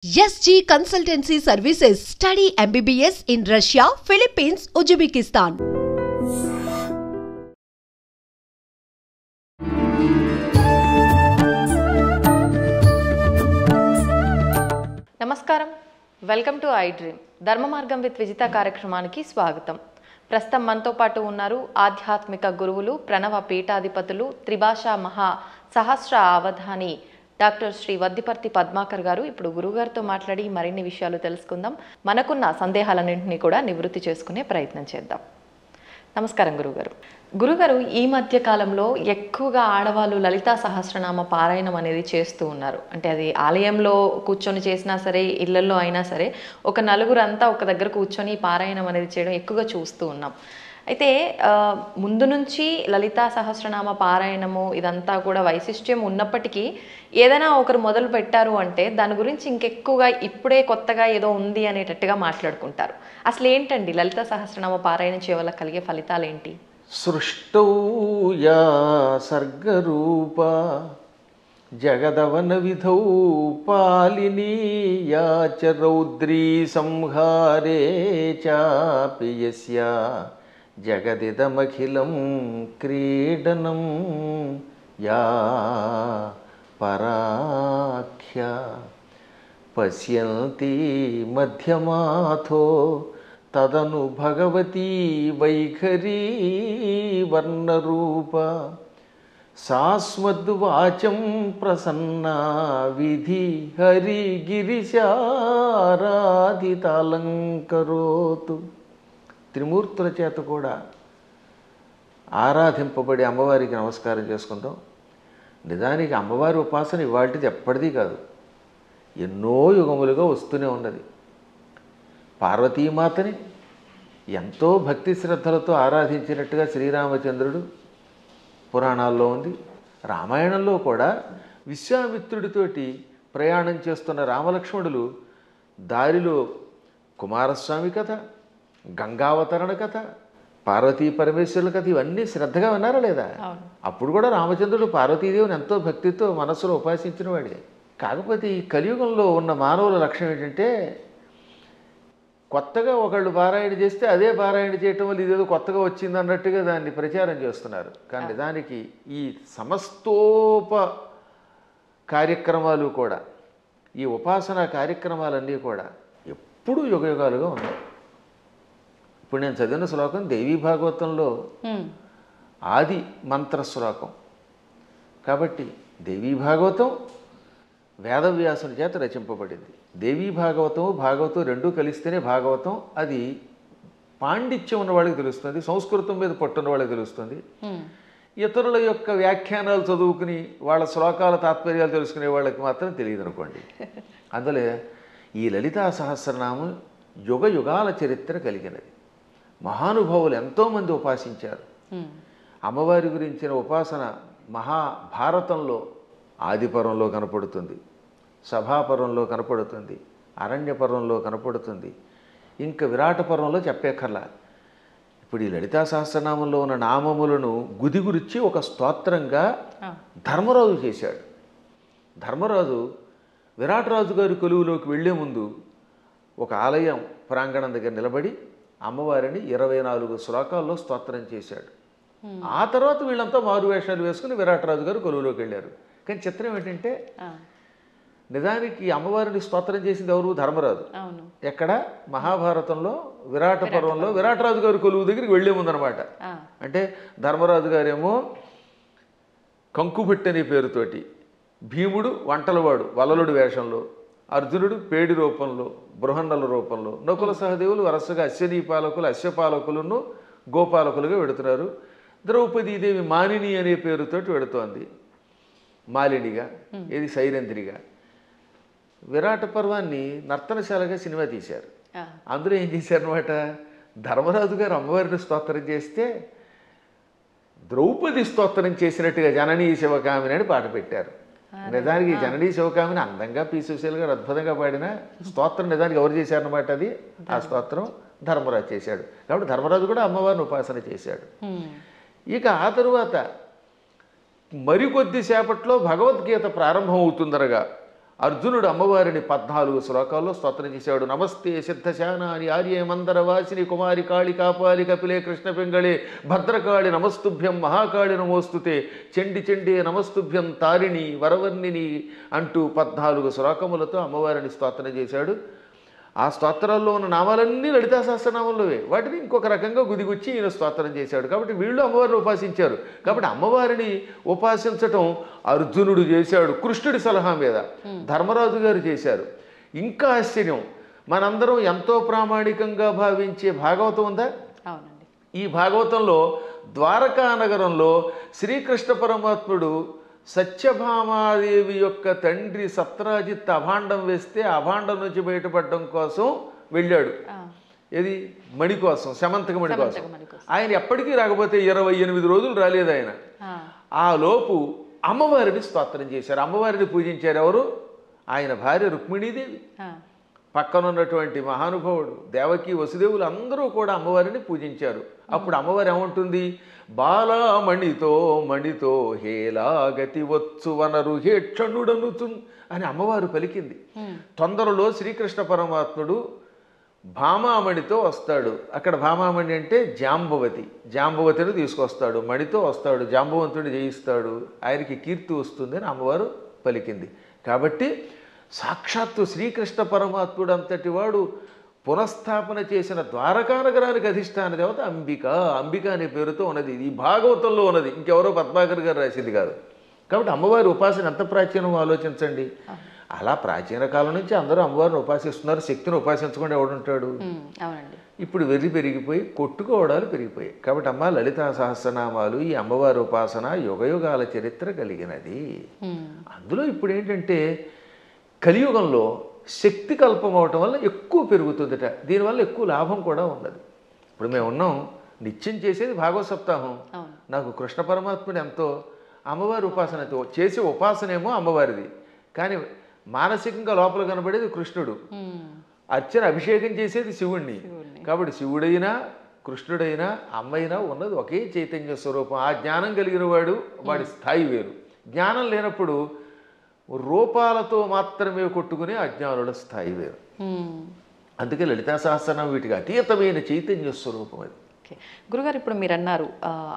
SG Consultancy Services. Study MBBS in Russia, Philippines, Uzbekistan. నమస్కారం, welcome to I dream. ధర్మ మార్గం with Vijitha కార్యక్రమానికి స్వాగతం. ప్రస్తుతం మనతో పాటు ఉన్నారు ఆధ్యాత్మిక గురువులు, ప్రణవ పీఠాధిపతులు, త్రిభాషా మహా సహస్ర అవధాని డాక్టర్ శ్రీ వద్దిపర్తి పద్మాకర్ గారు. ఇప్పుడు గురుగారితో మాట్లాడి మరిన్ని విషయాలు తెలుసుకుందాం. మనకున్న సందేహాలన్నింటినీ కూడా నివృత్తి చేసుకునే ప్రయత్నం చేద్దాం. నమస్కారం గురుగారు. గురుగారు, ఈ మధ్య కాలంలో ఎక్కువగా ఆడవాళ్ళు లలితా సహస్రనామ పారాయణం అనేది చేస్తూ ఉన్నారు. అంటే అది ఆలయంలో కూర్చొని చేసినా సరే, ఇళ్లలో అయినా సరే, ఒక నలుగురు అంతా ఒక దగ్గర కూర్చొని పారాయణం అనేది చేయడం ఎక్కువగా చూస్తూ ఉన్నాం. అయితే ముందు నుంచి లలితా సహస్రనామ పారాయణము ఇదంతా కూడా వైశిష్ట్యం ఉన్నప్పటికీ ఏదైనా ఒకరు మొదలు పెట్టారు అంటే దాని గురించి ఇంకెక్కువగా ఇప్పుడే కొత్తగా ఏదో ఉంది అనేటట్టుగా మాట్లాడుకుంటారు. అసలు ఏంటండి లలితా సహస్రనామ పారాయణం చేయవల్ల కలిగే ఫలితాలు ఏంటి? సృష్టౌ యా సర్గరూప జగదవన విధౌ పాలినీ యా చ రౌద్రీ సంహారే చాపి యస్యా జగదిదమఖిలం క్రీడనం యా పరాఖ్య పశ్యంతి మధ్యమాథో తదను భగవతీ వైఖరీ వర్ణరూప సాస్మద్వాచం ప్రసన్నా విధి హరిగిరిశారాధితాలంకరోతు. త్రిమూర్తుల చేత కూడా ఆరాధింపబడి అమ్మవారికి నమస్కారం చేసుకుందాం. నిజానికి అమ్మవారి ఉపాసన ఇవాటిది ఎప్పటిదీ కాదు, ఎన్నో యుగములుగా వస్తూనే ఉన్నది. పార్వతీమాతని ఎంతో భక్తి శ్రద్ధలతో ఆరాధించినట్టుగా శ్రీరామచంద్రుడు పురాణాల్లో ఉంది. రామాయణంలో కూడా విశ్వామిత్రుడితోటి ప్రయాణం చేస్తున్న రామలక్ష్మణులు దారిలో కుమారస్వామి కథ, గంగావతరణ కథ, పార్వతీ పరమేశ్వరుల కథ ఇవన్నీ శ్రద్ధగా విన్నారా లేదా? అప్పుడు కూడా రామచంద్రుడు పార్వతీదేవిని ఎంతో భక్తితో మనస్సులో ఉపాసించిన వాడే. కాకపోతే ఈ కలియుగంలో ఉన్న మానవుల లక్ష్యం ఏంటంటే కొత్తగా ఒకళ్ళు పారాయణ చేస్తే అదే పారాయణ చేయటం వల్ల ఇదేదో కొత్తగా వచ్చింది అన్నట్టుగా దాన్ని ప్రచారం చేస్తున్నారు. కానీ దానికి ఈ సమస్తోప కార్యక్రమాలు కూడా, ఈ ఉపాసనా కార్యక్రమాలన్నీ కూడా ఎప్పుడూ యుగయుగాలుగా ఉన్నాయి. ఇప్పుడు నేను చదివిన శ్లోకం దేవీ భాగవతంలో ఆది మంత్ర శ్లోకం కాబట్టి దేవీ భాగవతం వేదవ్యాసుని చేత రచింపబడింది. దేవీ భాగవతం రెండూ కలిస్తేనే భాగవతం. అది పాండిత్యం ఉన్న వాళ్ళకి తెలుస్తుంది, సంస్కృతం మీద పట్టున్న వాళ్ళకి తెలుస్తుంది. ఇతరుల యొక్క వ్యాఖ్యానాలు చదువుకుని వాళ్ళ శ్లోకాల తాత్పర్యాలు తెలుసుకునే వాళ్ళకి మాత్రం తెలియదు అనుకోండి. అందులో ఈ లలితా సహస్రనామం యుగ యుగాల చరిత్ర కలిగినది. మహానుభావులు ఎంతోమంది ఉపాసించారు. అమ్మవారి గురించిన ఉపాసన మహాభారతంలో ఆదిపర్వంలో కనపడుతుంది, సభాపర్వంలో కనపడుతుంది, అరణ్యపర్వంలో కనపడుతుంది, ఇంకా విరాట పర్వంలో చెప్పేకర్లా. ఇప్పుడు ఈ లలితా సహస్రనామంలో ఉన్న నామములను గుదిగురిచి ఒక స్తోత్రంగా ధర్మరాజు చేశాడు. ధర్మరాజు విరాటరాజు గారి కొలువులోకి వెళ్లే ముందు ఒక ఆలయం ప్రాంగణం దగ్గర నిలబడి అమ్మవారిని 24 శ్లోకాల్లో స్తోత్రం చేశాడు. ఆ తర్వాత వీళ్ళంతా మారువేషాలు వేసుకుని విరాటరాజు గారు కొలువులోకి వెళ్ళారు. కానీ చిత్రం ఏంటంటే నిజానికి అమ్మవారిని స్తోత్రం చేసింది ఎవరు? ధర్మరాజు. ఎక్కడ? మహాభారతంలో విరాట పర్వంలో విరాటరాజు గారు కొలువు దగ్గరికి వెళ్లే ముందనమాట. అంటే ధర్మరాజు గారేమో కంకుబెట్టి అనే పేరుతోటి, భీముడు వంటలవాడు వలలుడు వేషంలో, అర్జునుడు పేడి రూపంలో, బృహన్నల రూపంలో, నకుల సహదేవులు వరుసగా అశ్వనీపాలకులు, అశ్వపాలకులను గోపాలకులుగా వెడుతున్నారు. ద్రౌపదీదేవి మానిని అనే పేరుతోటి వెడుతోంది, మాలినిగా, ఇది సైరంధ్రిగా. విరాట పర్వాన్ని నర్తనశాలగా సినిమా తీశారు. అందులో ఏం చేశారనమాట, ధర్మరాజు గారు అమ్మవారిని స్తోత్రం చేస్తే ద్రౌపది స్తోత్రం చేసినట్టుగా జననీ శివకామిని అని పాట పెట్టారు. నిజానికి జననీ శివకామిని అందంగా పీసుశీల్ గారు అద్భుతంగా పాడిన స్తోత్రం నిజానికి ఎవరు చేశారన్నమాట అది? ఆ స్తోత్రం ధర్మరాజు చేశాడు. కాబట్టి ధర్మరాజు కూడా అమ్మవారిని ఉపాసన చేశాడు. ఇక ఆ తరువాత మరికొద్దిసేపట్లో భగవద్గీత ప్రారంభం అవుతుందనగా అర్జునుడు అమ్మవారిని 14 శ్లోకాల్లో స్తోత్రం చేశాడు. నమస్తే సిద్ధశానాని ఆర్యే మందరవాసిని కుమారి కాళి కాపాలి కపిలే కృష్ణ పింగళే భద్రకాళి నమస్తుభ్యం మహాకాళి నమోస్తుతే చండి చండి నమస్తుభ్యం తారిణి వరవర్ణిని అంటూ 14 శ్లోకములతో అమ్మవారిని స్తోత్రం చేశాడు. ఆ స్తోత్రాల్లో ఉన్న నామాలన్నీ లలితా సహస్రనామంలోవే. వాటిని ఇంకొక రకంగా గుదిగుచ్చి ఈయన స్తోత్రం చేశాడు. కాబట్టి వీళ్ళు అమ్మవారిని ఉపాసించారు. కాబట్టి అమ్మవారిని ఉపాసించటం అర్జునుడు చేశాడు కృష్ణుడి సలహా మీద, ధర్మరాజు గారు చేశారు. ఇంకా ఆశ్చర్యం, మనందరం ఎంతో ప్రామాణికంగా భావించే భాగవతం ఉందా? అవునండి. ఈ భాగవతంలో ద్వారకా నగరంలో శ్రీకృష్ణ పరమాత్ముడు సత్యభామాదేవి యొక్క తండ్రి సత్రాజిత్ అభాండం వేస్తే అభాండం నుంచి బయటపడడం కోసం వెళ్ళాడు. ఏది? మణి కోసం, శమంతక మణి కోసం. ఆయన ఎప్పటికీ రాకపోతే 28 రోజులు రాలేదు ఆయన. ఆ లోపు అమ్మవారిని స్తోత్రం చేశారు, అమ్మవారిని పూజించారు. ఎవరు? ఆయన భార్య రుక్మిణీదేవి, పక్కనున్నటువంటి మహానుభావుడు దేవకి వసుదేవులు అందరూ కూడా అమ్మవారిని పూజించారు. అప్పుడు అమ్మవారు ఏమంటుంది? బాలామణితో మణితో హేలాగతి వచ్చు వనరు హేక్షణుడనుచు అని అమ్మవారు పలికింది. తొందరలో శ్రీకృష్ణ పరమాత్ముడు భామామణితో వస్తాడు. అక్కడ భామామణి అంటే జాంబవతి, జాంబవతిని తీసుకొస్తాడు, మణితో వస్తాడు, జాంబవంతుడిని జయిస్తాడు, ఆయనకి కీర్తి వస్తుంది అని అమ్మవారు పలికింది. కాబట్టి సాక్షాత్తు శ్రీకృష్ణ పరమాత్ముడు అంతటి వాడు పునఃస్థాపన చేసిన ద్వారకా నగరానికి అధిష్టాన దేవత అంబిక. అంబిక అనే పేరుతో ఉన్నది. ఈ భాగవతంలో ఉన్నది, ఇంకెవరో పద్మాకర్ గారు రాసింది కాదు. కాబట్టి అమ్మవారి ఉపాసన ఎంత ప్రాచీనమో ఆలోచించండి. అలా ప్రాచీన కాలం నుంచి అందరూ అమ్మవారిని ఉపాసిస్తున్నారు. శక్తిని ఉపాసించకుండా ఎవడుంటాడు? ఇప్పుడు వెర్రి పెరిగిపోయి కొట్టుకోవడాలు పెరిగిపోయాయి. కాబట్టి అమ్మ లలితా సహస్రనామాలు, ఈ అమ్మవారి ఉపాసన యుగయుగాల చరిత్ర కలిగినది. అందులో ఇప్పుడు ఏంటంటే కలియుగంలో శక్తి కల్పం అవటం వల్ల ఎక్కువ పెరుగుతుందట. దీనివల్ల ఎక్కువ లాభం కూడా ఉన్నది. ఇప్పుడు మేము ఉన్నాం, నిత్యం చేసేది భాగవత సప్తాహం. నాకు కృష్ణ పరమాత్ముడు ఎంతో, అమ్మవారి ఉపాసనతో చేసే ఉపాసనేమో అమ్మవారిది, కానీ మానసికంగా లోపల కనబడేది కృష్ణుడు. అర్చన అభిషేకం చేసేది శివుణ్ణి. కాబట్టి శివుడైనా కృష్ణుడైనా అమ్మైనా ఉన్నది ఒకే చైతన్య స్వరూపం. ఆ జ్ఞానం కలిగిన వాడు, వాడి స్థాయి వేరు. జ్ఞానం లేనప్పుడు రూపాలతో మాత్రమే కొట్టుకునే అజ్ఞానుల స్థాయి వేరు. అందుకే లలితా సహస్రనామం వీటికి అతీతమైన చైతన్య స్వరూపం అది. గురుగారు, ఇప్పుడు మీరు అన్నారు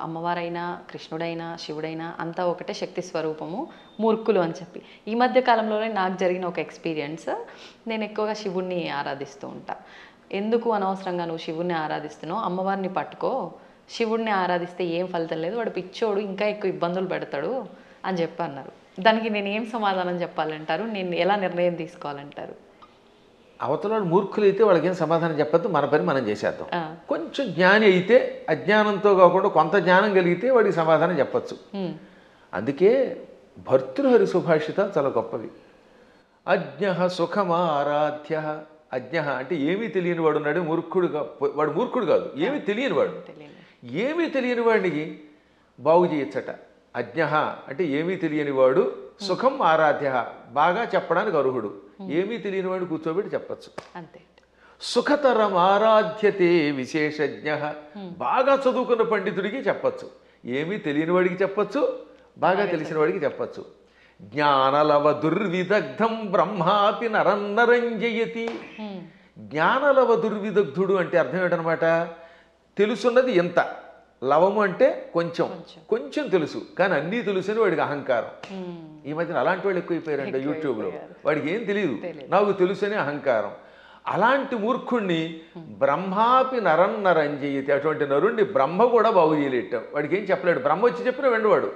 అమ్మవారైనా కృష్ణుడైనా శివుడైనా అంతా ఒకటే శక్తి స్వరూపము, మూర్ఖులు అని చెప్పి. ఈ మధ్య కాలంలోనే నాకు జరిగిన ఒక ఎక్స్పీరియన్స్, నేను ఎక్కువగా శివుణ్ణి ఆరాధిస్తూ ఉంటా. ఎందుకు అనవసరంగా నువ్వు శివుణ్ణి ఆరాధిస్తున్నావు, అమ్మవారిని పట్టుకో, శివుణ్ణి ఆరాధిస్తే ఏం ఫలితం లేదు, వాడు పిచ్చోడు, ఇంకా ఎక్కువ ఇబ్బందులు పెడతాడు అని చెప్పి అన్నారు. దానికి నేను ఏం సమాధానం చెప్పాలంటారు? నేను ఎలా నిర్ణయం తీసుకోవాలంటారు? అవతల మూర్ఖులు అయితే వాళ్ళకి ఏం సమాధానం చెప్పద్దు, మన పని మనం చేసేద్దాం. కొంచెం జ్ఞాని అయితే అజ్ఞానంతో కాకుండా కొంత జ్ఞానం కలిగితే వాడికి సమాధానం చెప్పచ్చు. అందుకే భర్తృహరి సుభాషితాలు చాలా గొప్పవి. అజ్ఞ సుఖమారాధ్య. అజ్ఞ అంటే ఏమీ తెలియని వాడు ఉన్నాడు, మూర్ఖుడుగా. వాడు మూర్ఖుడు కాదు, ఏమీ తెలియని వాడు. ఏమీ తెలియని వాడికి బాగు చేయొచ్చట. అజ్ఞ అంటే ఏమీ తెలియని వాడు, సుఖం ఆరాధ్య బాగా చెప్పడానికి అర్హుడు. ఏమీ తెలియని వాడు కూర్చోబెట్టి చెప్పచ్చు. అంతే. సుఖతరం ఆరాధ్యతే విశేషజ్ఞ. బాగా చదువుకున్న పండితుడికి చెప్పచ్చు, ఏమీ తెలియని వాడికి చెప్పచ్చు, బాగా తెలిసిన వాడికి చెప్పచ్చు. జ్ఞానలవ దుర్విదగ్ధం బ్రహ్మాపి నరన్నరంజయతి. జ్ఞానలవ దుర్విదగ్ధుడు అంటే అర్థం ఏంటనమాట? తెలుసున్నది ఎంత, లవము అంటే కొంచెం, కొంచెం తెలుసు కానీ అన్నీ తెలుసని వాడికి అహంకారం. ఈ మధ్యన అలాంటి వాళ్ళు ఎక్కువైపోయారంట యూట్యూబ్లో. వాడికి ఏం తెలియదు, నాకు తెలుసని అహంకారం. అలాంటి మూర్ఖుణ్ణి బ్రహ్మాపి నరన్నరంజయతి. అటువంటి నరుణ్ణి బ్రహ్మ కూడా బాగు చేయలేట. వాడికి ఏం చెప్పలేడు, బ్రహ్మ వచ్చి చెప్పినా వెండవాడు.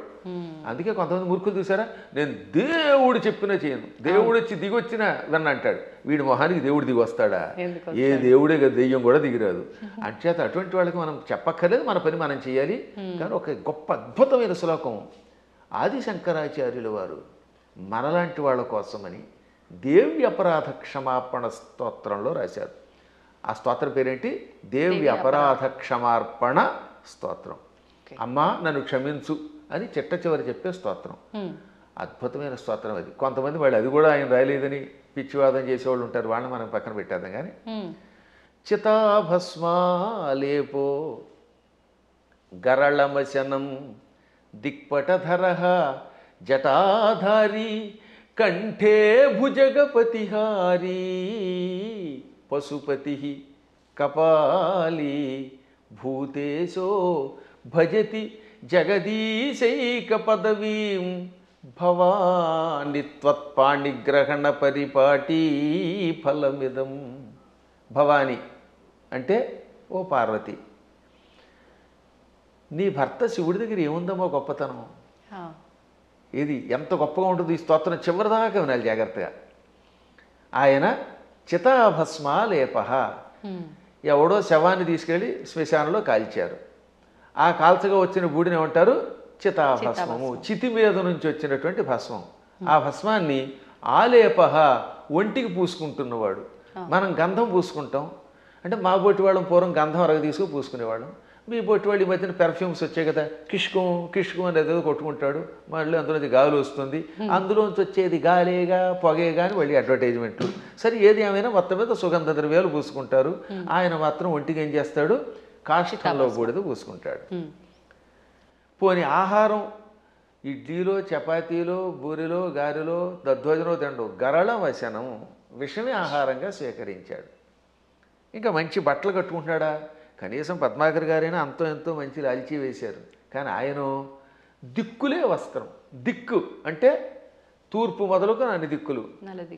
అందుకే కొంతమంది మూర్ఖులు చూసారా, నేను దేవుడు చెప్పినా చేయను, దేవుడు వచ్చి దిగొచ్చినా విన్నంటాడు. వీడి మొహానికి దేవుడు దిగి వస్తాడా? ఏ దేవుడే కదా, దెయ్యం కూడా దిగిరాదు. అంచేత అటువంటి వాళ్ళకి మనం చెప్పక్కర్లేదు, మన పని మనం చేయాలి. కానీ ఒక గొప్ప అద్భుతమైన శ్లోకం ఆది శంకరాచార్యుల వారు మనలాంటి వాళ్ళ కోసమని దేవి అపరాధ క్షమాపణ స్తోత్రంలో రాశారు. ఆ స్తోత్రం పేరేంటి? దేవి అపరాధ క్షమార్పణ స్తోత్రం. అమ్మా నన్ను క్షమించు అని చిట్ట చివరి చెప్పే స్తోత్రం. అద్భుతమైన స్తోత్రం అది. కొంతమంది వాళ్ళు అది కూడా ఆయన రాయలేదని పిచ్చివాదం చేసేవాళ్ళు ఉంటారు, వాళ్ళని మనం పక్కన పెట్టేద్దాం. కానీ చితాభస్మాలేపో గరళమశనం దిక్పటధర జటాధారి కంఠే భుజగపతిహారీ పశుపతి కపాలీ భూతేశో భజతి జగదీశైక పదవీం భవాని త్వత్పాణిగ్రహణ పరిపాటీ ఫలమిదం. భవాని అంటే ఓ పార్వతి, నీ భర్త శివుడి దగ్గర ఏముందమ్మో గొప్పతనం. ఇది ఎంత గొప్పగా ఉంటుంది ఈ స్తోత్రం చివరిదాకా వినాలి జాగ్రత్తగా. ఆయన చితాభస్మాలేప, ఎవడో శవాన్ని తీసుకెళ్ళి శ్మశానంలో కాల్చారు. ఆ కాల్చగా వచ్చిన బూడిని ఏమంటారు? చితాభస్మము. చితి మీద నుంచి వచ్చినటువంటి భస్మం. ఆ భస్మాన్ని ఆలేప, ఒంటికి పూసుకుంటున్నవాడు. మనం గంధం పూసుకుంటాం అంటే మా బొట్టి వాళ్ళం పూర్వం గంధం అరగ తీసుకుని పూసుకునేవాళ్ళం. మీ బొట్టి వాళ్ళు ఈ మధ్యన పెర్ఫ్యూమ్స్ వచ్చాయి కదా, కిష్కం కిష్కం అనేది ఏదో కొట్టుకుంటాడు, మళ్ళీ అందులోంచి గాలి వస్తుంది, అందులోంచి వచ్చేది గాలేగా పొగేగా అని మళ్ళీ అడ్వర్టైజ్మెంట్లు. సరే ఏది ఏమైనా మొత్తం మీద సుగంధ ద్రవ్యాలు పూసుకుంటారు. ఆయన మాత్రం ఒంటికి ఏం చేస్తాడు? కాష్టంలో బూడిద పూసుకుంటాడు. పోని ఆహారం ఇడ్లీలో చపాతీలో బూరిలో గారెలో దద్దోజనో తిండు గరళ వశనం విషమే ఆహారంగా స్వీకరించాడు. ఇంకా మంచి బట్టలు కట్టుకుంటున్నాడా? కనీసం పద్మాకర్ గారైనా అంతో ఎంతో మంచి లాల్చీ వేశారు. కానీ ఆయన దిక్కులే వస్త్రం. దిక్కు అంటే తూర్పు మొదలుకు అన్ని దిక్కులు.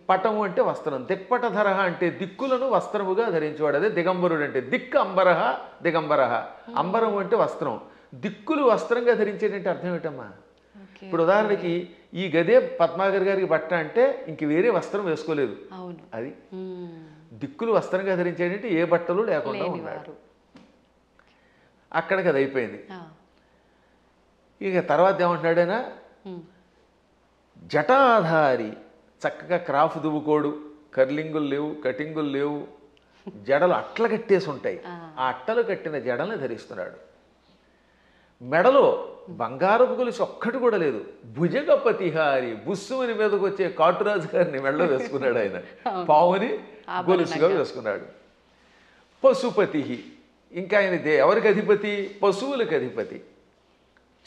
పటము అంటే వస్త్రం. దిక్పటధర అంటే దిక్కులను వస్త్రముగా ధరించేవాడు. అదే దిగంబరుడు అంటే. దిక్కు అంబరహ దిగంబరహ. అంబరం అంటే వస్త్రం. దిక్కులు వస్త్రంగా ధరించేటంటే అర్థం ఏంటమ్మా? ఇప్పుడు ఉదాహరణకి ఈ గదే పద్మాకర్ గారికి బట్ట అంటే ఇంక వేరే వస్త్రం వేసుకోలేదు. అది దిక్కులు వస్త్రంగా ధరించేటంటే ఏ బట్టలు లేకుండా ఉన్నాడు. అక్కడికి అది అయిపోయింది. ఇక తర్వాత ఏమంటున్నాడైనా జటాధారి, చక్కగా క్రాఫ్ దువ్వుకోడు, కర్లింగులు లేవు, కటింగులు లేవు, జడలు అట్ల కట్టేసి ఉంటాయి. ఆ అట్టలు కట్టిన జడల్ని ధరిస్తున్నాడు. మెడలో బంగారపు గొలుసు ఒక్కటి కూడా లేదు. భుజగపతిహారి, బుస్సుమని మీదకి వచ్చే కాటురాజు గారిని మెడలో వేసుకున్నాడు. ఆయన పావుని గొలుసుగా వేసుకున్నాడు. పశుపతి, ఇంకా ఆయన ఎవరికి అధిపతి? పశువులకు అధిపతి.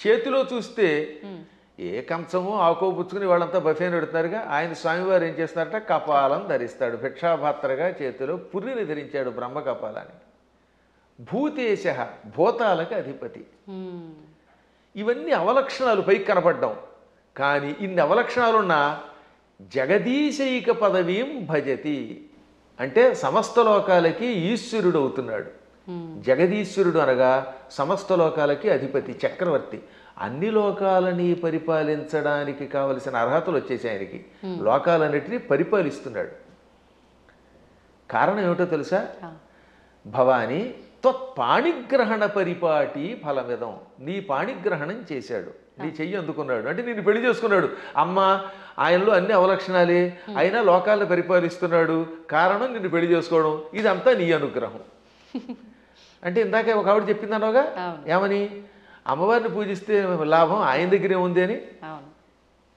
చేతిలో చూస్తే ఏ కంచమో ఆకో పుచ్చుకుని వాళ్ళంతా బఫేని పెడుతున్నారుగా. ఆయన స్వామివారు ఏం చేస్తున్నారట? కపాలం ధరిస్తాడు. భిక్షాభాత్రగా చేతిలో పుర్రిని ధరించాడు, బ్రహ్మ కపాలాన్ని. భూతేశ, భూతాలకు అధిపతి. ఇవన్నీ అవలక్షణాలు పైకి కనపడ్డాం. కానీ ఇన్ని అవలక్షణాలున్నా జగదీశైక పదవీం భజతి అంటే సమస్త లోకాలకి ఈశ్వరుడు అవుతున్నాడు. జగదీశ్వరుడు అనగా సమస్త లోకాలకి అధిపతి, చక్రవర్తి. అన్ని లోకాలని పరిపాలించడానికి కావలసిన అర్హతలు వచ్చేసి ఆయనకి. లోకాలన్నిటినీ పరిపాలిస్తున్నాడు. కారణం ఏమిటో తెలుసా? భవాని త్వత్పాణిగ్రహణ పరిపాటి ఫలమిదం. నీ పాణిగ్రహణం చేశాడు, నీ చెయ్యి అందుకున్నాడు అంటే నిన్ను పెళ్లి చేసుకున్నాడు. అమ్మ ఆయనలో అన్ని అవలక్షణాలే, అయినా లోకాలను పరిపాలిస్తున్నాడు. కారణం నిన్ను పెళ్లి చేసుకోవడం. ఇదంతా నీ అనుగ్రహం. అంటే ఇందాక ఒక ఆవిడ చెప్పిందనోగా, ఏమని? అమ్మవారిని పూజిస్తే లాభం ఆయన దగ్గరే ఉంది అని.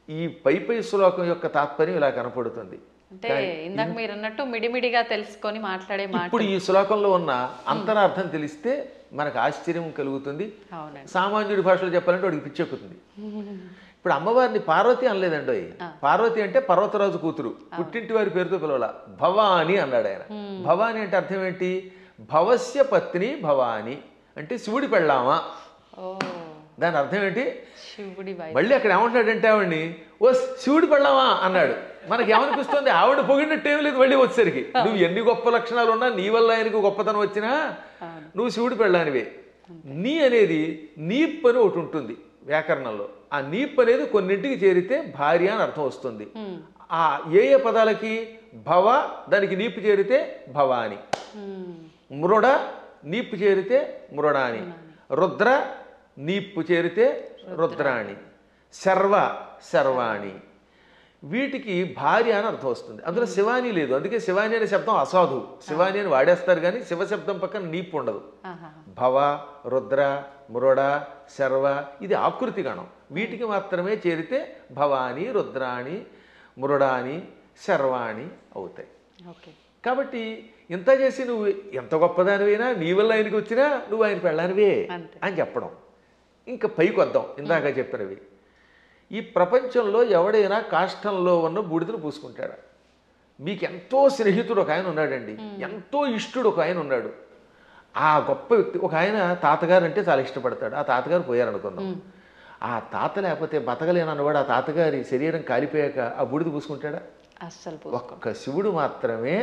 ఈ పై శ్లోకం యొక్క తాత్పర్యం ఇలా కనపడుతుంది. అంటే ఇందాక మీరు అన్నట్టు మిడిమిడిగా తెలుసుకొని మాట్లాడే మాట. ఇప్పుడు ఈ శ్లోకంలో ఉన్న అంతరార్థం తెలిస్తే మనకు ఆశ్చర్యం కలుగుతుంది. సామాన్యుడి భాషలో చెప్పాలంటే వాడికి పిచ్చెక్కుతుంది. ఇప్పుడు అమ్మవారిని పార్వతి అనలేదండి. పార్వతి అంటే పర్వతరాజు కూతురు, పుట్టింటి వారి పేరుతో పిలవాల. భవాని అన్నాడు ఆయన. భవాని అంటే అర్థం ఏంటి? భవస్య పత్ని భవాని అంటే శివుడి పెళ్ళామా. దాని అర్థం ఏంటి? మళ్ళీ అక్కడ ఏమంటున్నాడంటే ఆవిడ్ని ఓ శివుడి పెళ్ళామా అన్నాడు. మనకి ఏమనిపిస్తుంది? ఆవిడ పొగిడినట్టేం లేదు. మళ్ళీ వచ్చేసరికి నువ్వు ఎన్ని గొప్ప లక్షణాలు ఉన్నా, నీ వల్ల ఆయనకు గొప్పతనం వచ్చినా నువ్వు శివుడి పెళ్ళానివే. నీ అనేది నీప్ అని ఒకటి ఉంటుంది వ్యాకరణంలో. ఆ నీప్ అనేది కొన్నింటికి చేరితే భార్య అని అర్థం వస్తుంది. ఆ ఏ పదాలకి? భవ దానికి నీపు చేరితే భవాని, మృడ నీపు చేరితే మృడాని, రుద్ర నీపు చేరితే రుద్రాణి, శర్వ శర్వాణి. వీటికి భార్య అని అర్థం వస్తుంది. అందులో శివాని లేదు. అందుకే శివాని అనే శబ్దం అసాధు. శివాని అని వాడేస్తారు కానీ శివశబ్దం పక్కన నీపు ఉండదు. భవ, రుద్ర, మృడ, శర్వ ఇది ఆకృతి గణం. వీటికి మాత్రమే చేరితే భవాని, రుద్రాణి, మృడాని, శర్వాణి అవుతాయి. కాబట్టి ఇంత చేసి నువ్వు ఎంత గొప్పదానివైనా, నీ వల్ల ఆయనకి వచ్చినా నువ్వు ఆయన పెళ్ళానివే అని చెప్పడం. ఇంకా పైకి వద్దాం. ఇందాక చెప్పినవి ఈ ప్రపంచంలో ఎవడైనా కాష్టంలో ఉన్న బూడిదను పూసుకుంటాడా? మీకు ఎంతో స్నేహితుడు ఒక ఆయన ఉన్నాడండి, ఎంతో ఇష్టుడు ఒక ఆయన ఉన్నాడు. ఆ గొప్ప వ్యక్తి ఒక ఆయన తాతగారు అంటే చాలా ఇష్టపడతాడు. ఆ తాతగారు పోయారనుకుందాం. ఆ తాత లేకపోతే బతకలేనన్నవాడు ఆ తాతగారి శరీరం కాలిపోయాక ఆ బూడిద పూసుకుంటాడా? అస్సలు ఒక్క శివుడు మాత్రమే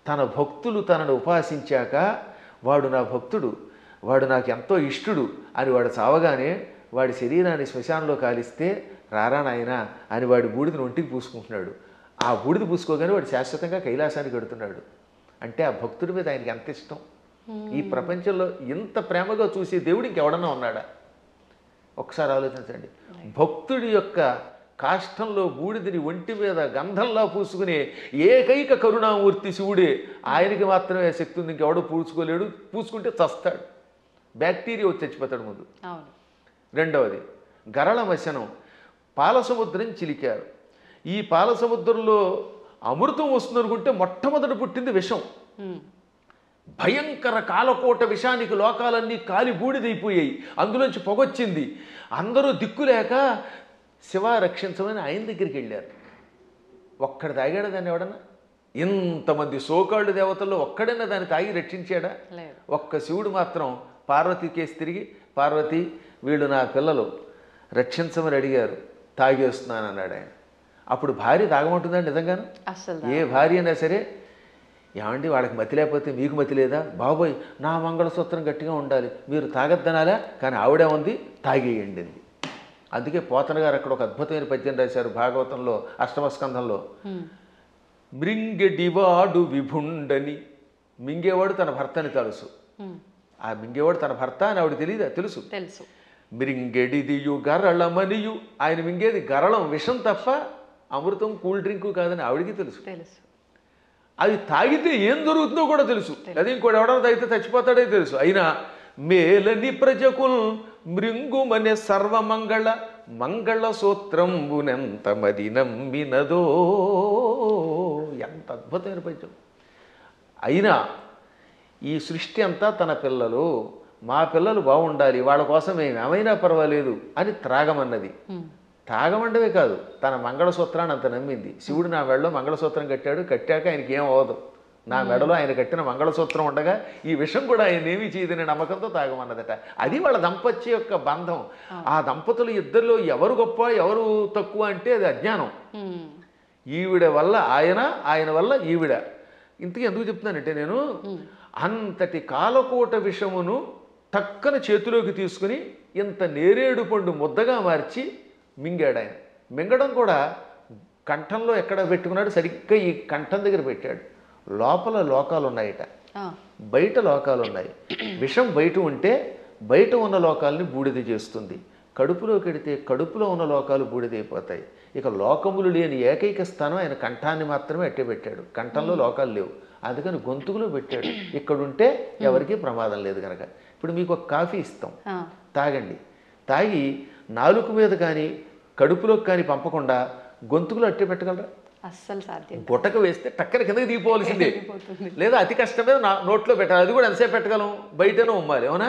తన భక్తులు తనను ఉపాసించాక వాడు నా భక్తుడు, వాడు నాకు ఎంతో ఇష్టుడు అని వాడు చావగానే వాడి శరీరాన్ని శ్మశానంలో కాలిస్తే రారా నాయనా అని వాడి బూడిదని ఒంటికి పూసుకుంటున్నాడు. ఆ బూడిద పూసుకోగానే వాడు శాశ్వతంగా కైలాసానికి వెడుతున్నాడు. అంటే ఆ భక్తుడి మీద ఆయనకి ఎంత ఇష్టం. ఈ ప్రపంచంలో ఇంత ప్రేమగా చూసే దేవుడు ఇంకెవడన్నా ఉన్నాడా? ఒకసారి ఆలోచించండి. భక్తుడి యొక్క కాష్టంలో బూడిదని ఒంటి మీద గంధంలా పూసుకునే ఏకైక కరుణామూర్తి శివుడే. ఆయనకి మాత్రమే శక్తి ఉంది, ఇంకెవడో పూసుకోలేడు. పూసుకుంటే చస్తాడు, బ్యాక్టీరియా వచ్చి చచ్చిపోతాడు ముందు. రెండవది గరళ మశనం. పాలసముద్రం చిలికారు. ఈ పాలసముద్రంలో అమృతం వస్తుందనుకుంటే మొట్టమొదటి పుట్టింది విషం. భయంకర కాలకోట విషానికి లోకాలన్నీ కాలి బూడిదైపోయాయి. అందులోంచి పొగొచ్చింది. అందరూ దిక్కులేక శివ రక్షించమని ఆయన దగ్గరికి వెళ్ళారు. ఒక్కడు తాగాడు దాన్ని ఎవడన్నా? ఇంతమంది సోకాళ్ళు దేవతల్లో ఒక్కడైనా దాన్ని తాగి రక్షించాడా? ఒక్క శివుడు మాత్రం పార్వతి కేసు తిరిగి, పార్వతి వీళ్ళు నా పిల్లలు రక్షించమని అడిగారు, తాగేస్తున్నాను అన్నాడు ఆయన. అప్పుడు భార్య తాగమంటుందండి నిజంగాను? ఏ భార్య అయినా సరే, ఏమండి వాళ్ళకి మతి లేకపోతే మీకు మతి లేదా? బాబోయ్ నా మంగళసూత్రం గట్టిగా ఉండాలి, మీరు తాగద్దనాలా? కానీ ఆవిడే ఉంది, తాగేయండి అంది. అందుకే పోతన గారు అక్కడ ఒక అద్భుతమైన పద్యం రాశారు భాగవతంలో అష్టమస్కంధంలో. మృంగెడివాడు విభుండని. మింగేవాడు తన భర్తని తెలుసు. ఆ మింగేవాడు తన భర్త అని ఆవిడ తెలియదా? తెలుసు. మృంగెడిదియు గరళమనియు. ఆయన మింగేది గరళం, విషం తప్ప అమృతం కూల్ డ్రింకు కాదని ఆవిడికి తెలుసు. అది తాగితే ఏం జరుగుతుందో కూడా తెలుసు. అది ఇంకోటి ఎవడన్నా తాగితే చచ్చిపోతాడే తెలుసు. అయినా మేలని ప్రజకుల్ మృంగుమనే సర్వమంగళ మంగళ సూత్రంబునెంత మది నమ్మినదో. ఎంత అద్భుతమైన పద్యం. అయినా ఈ సృష్టి అంతా తన పిల్లలు, మా పిల్లలు బాగుండాలి, వాళ్ళ కోసం ఏమైనా పర్వాలేదు అని త్రాగమన్నది. తాగమండవే కాదు, తన మంగళసూత్రాన్ని అంత నమ్మింది. శివుడు నా మెడలో మంగళసూత్రం కట్టాడు, కట్టాక ఆయనకి ఏం అవ్వదు. నా మెడలో ఆయన కట్టిన మంగళసూత్రం ఉండగా ఈ విషం కూడా ఆయన ఏమీ చేయదనే నమ్మకంతో తాగమన్నదట. అది వాళ్ళ దంపత్య యొక్క బంధం. ఆ దంపతులు ఇద్దరిలో ఎవరు గొప్ప ఎవరు తక్కువ అంటే అది అజ్ఞానం. ఈవిడ వల్ల ఆయన, ఆయన వల్ల ఈవిడ. ఇంతకీ ఎందుకు చెప్తున్నానంటే నేను అంతటి కాలకోట విషమును టక్కన చేతిలోకి తీసుకుని ఇంత నేరేడు పండు ముద్దగా మార్చి మింగాడు ఆయన. మింగడం కూడా కంఠంలో ఎక్కడ పెట్టుకున్నాడు? సరిగ్గా ఈ కంఠం దగ్గర పెట్టాడు. లోపల లోకాలు ఉన్నాయట, బయట లోకాలు ఉన్నాయి. విషం బయట ఉంటే బయట ఉన్న లోకాలని బూడిద చేస్తుంది. కడుపులో కెడితే కడుపులో ఉన్న లోకాలు బూడిదైపోతాయి. ఇక లోకములు లేని ఏకైక స్థానం ఆయన కంఠాన్ని మాత్రమే అట్టే పెట్టాడు. కంఠంలో లోకాలు లేవు, అందుకని గొంతుకులో పెట్టాడు. ఇక్కడుంటే ఎవరికీ ప్రమాదం లేదు కనుక. ఇప్పుడు మీకు ఒక కాఫీ ఇస్తాం, తాగండి. తాగి నాలుక మీద కానీ కడుపులోకి కానీ పంపకుండా గొంతుకులో అట్టే పెట్టగలరా? అస్సలు సాధ్యం. గుట్టక వేస్తే టక్కన కిందకి దిగిపోవాల్సిందే, లేదా అతి కష్టం మీద నోట్లో పెట్టాలి. అది కూడా ఎంతసేపు పెట్టగలం? బయటనే ఉమ్మాలి, అవునా?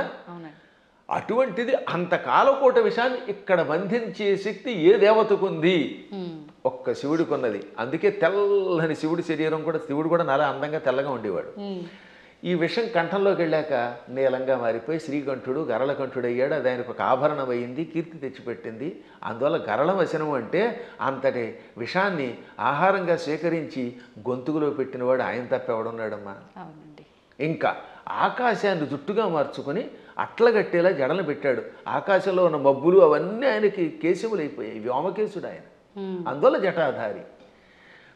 అటువంటిది అంత కాలకోట విషయాన్ని ఇక్కడ బంధించే శక్తి ఏ దేవతకుంది? ఒక్క శివుడికి ఉన్నది. అందుకే తెల్లని శివుడి శరీరం కూడా, శివుడు కూడా చాలా అందంగా తెల్లగా ఉండేవాడు. ఈ విషం కంఠంలోకి వెళ్ళాక నీలంగా మారిపోయి శ్రీకంఠుడు గరళకంఠుడు అయ్యాడు. అది ఆయనకు ఒక ఆభరణం అయింది, కీర్తి తెచ్చిపెట్టింది. అందువల్ల గరళ వచనం అంటే అంతటి విషాన్ని ఆహారంగా స్వీకరించి గొంతుకులో పెట్టినవాడు ఆయన తప్ప ఎవడున్నాడమ్మా? ఇంకా ఆకాశాన్ని జుట్టుగా మార్చుకొని అట్లగట్టేలా జడలు పెట్టాడు. ఆకాశంలో ఉన్న మబ్బులు అవన్నీ ఆయనకి కేశములైపోయాయి. వ్యోమకేశుడు ఆయన, అందువల్ల జటాధారి.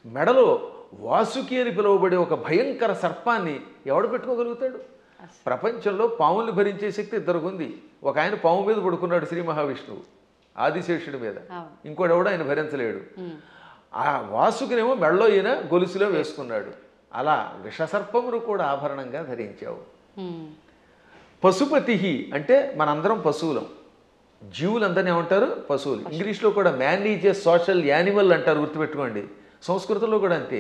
మెడలో వాసుకి అని పిలువబడే ఒక భయంకర సర్పాన్ని ఎవడు పెట్టుకోగలుగుతాడు? ప్రపంచంలో పాముల్ని భరించే శక్తి ఇద్దరుకుంది. ఒక ఆయన పాము మీద పడుకున్నాడు, శ్రీ మహావిష్ణువు ఆదిశేషుడి మీద. ఇంకోటి ఎవడు ఆయన భరించలేడు. ఆ వాసుకినేమో మెడలో ఈయన గొలుసులో వేసుకున్నాడు. అలా విషసర్పమును కూడా ఆభరణంగా ధరించావు. పశుపతి అంటే మనందరం పశువులం. జీవులందరినీ ఏమంటారు? పశువులు. ఇంగ్లీష్లో కూడా man is a social animal అంటారు, గుర్తుపెట్టుకోండి. సంస్కృతంలో కూడా అంతే.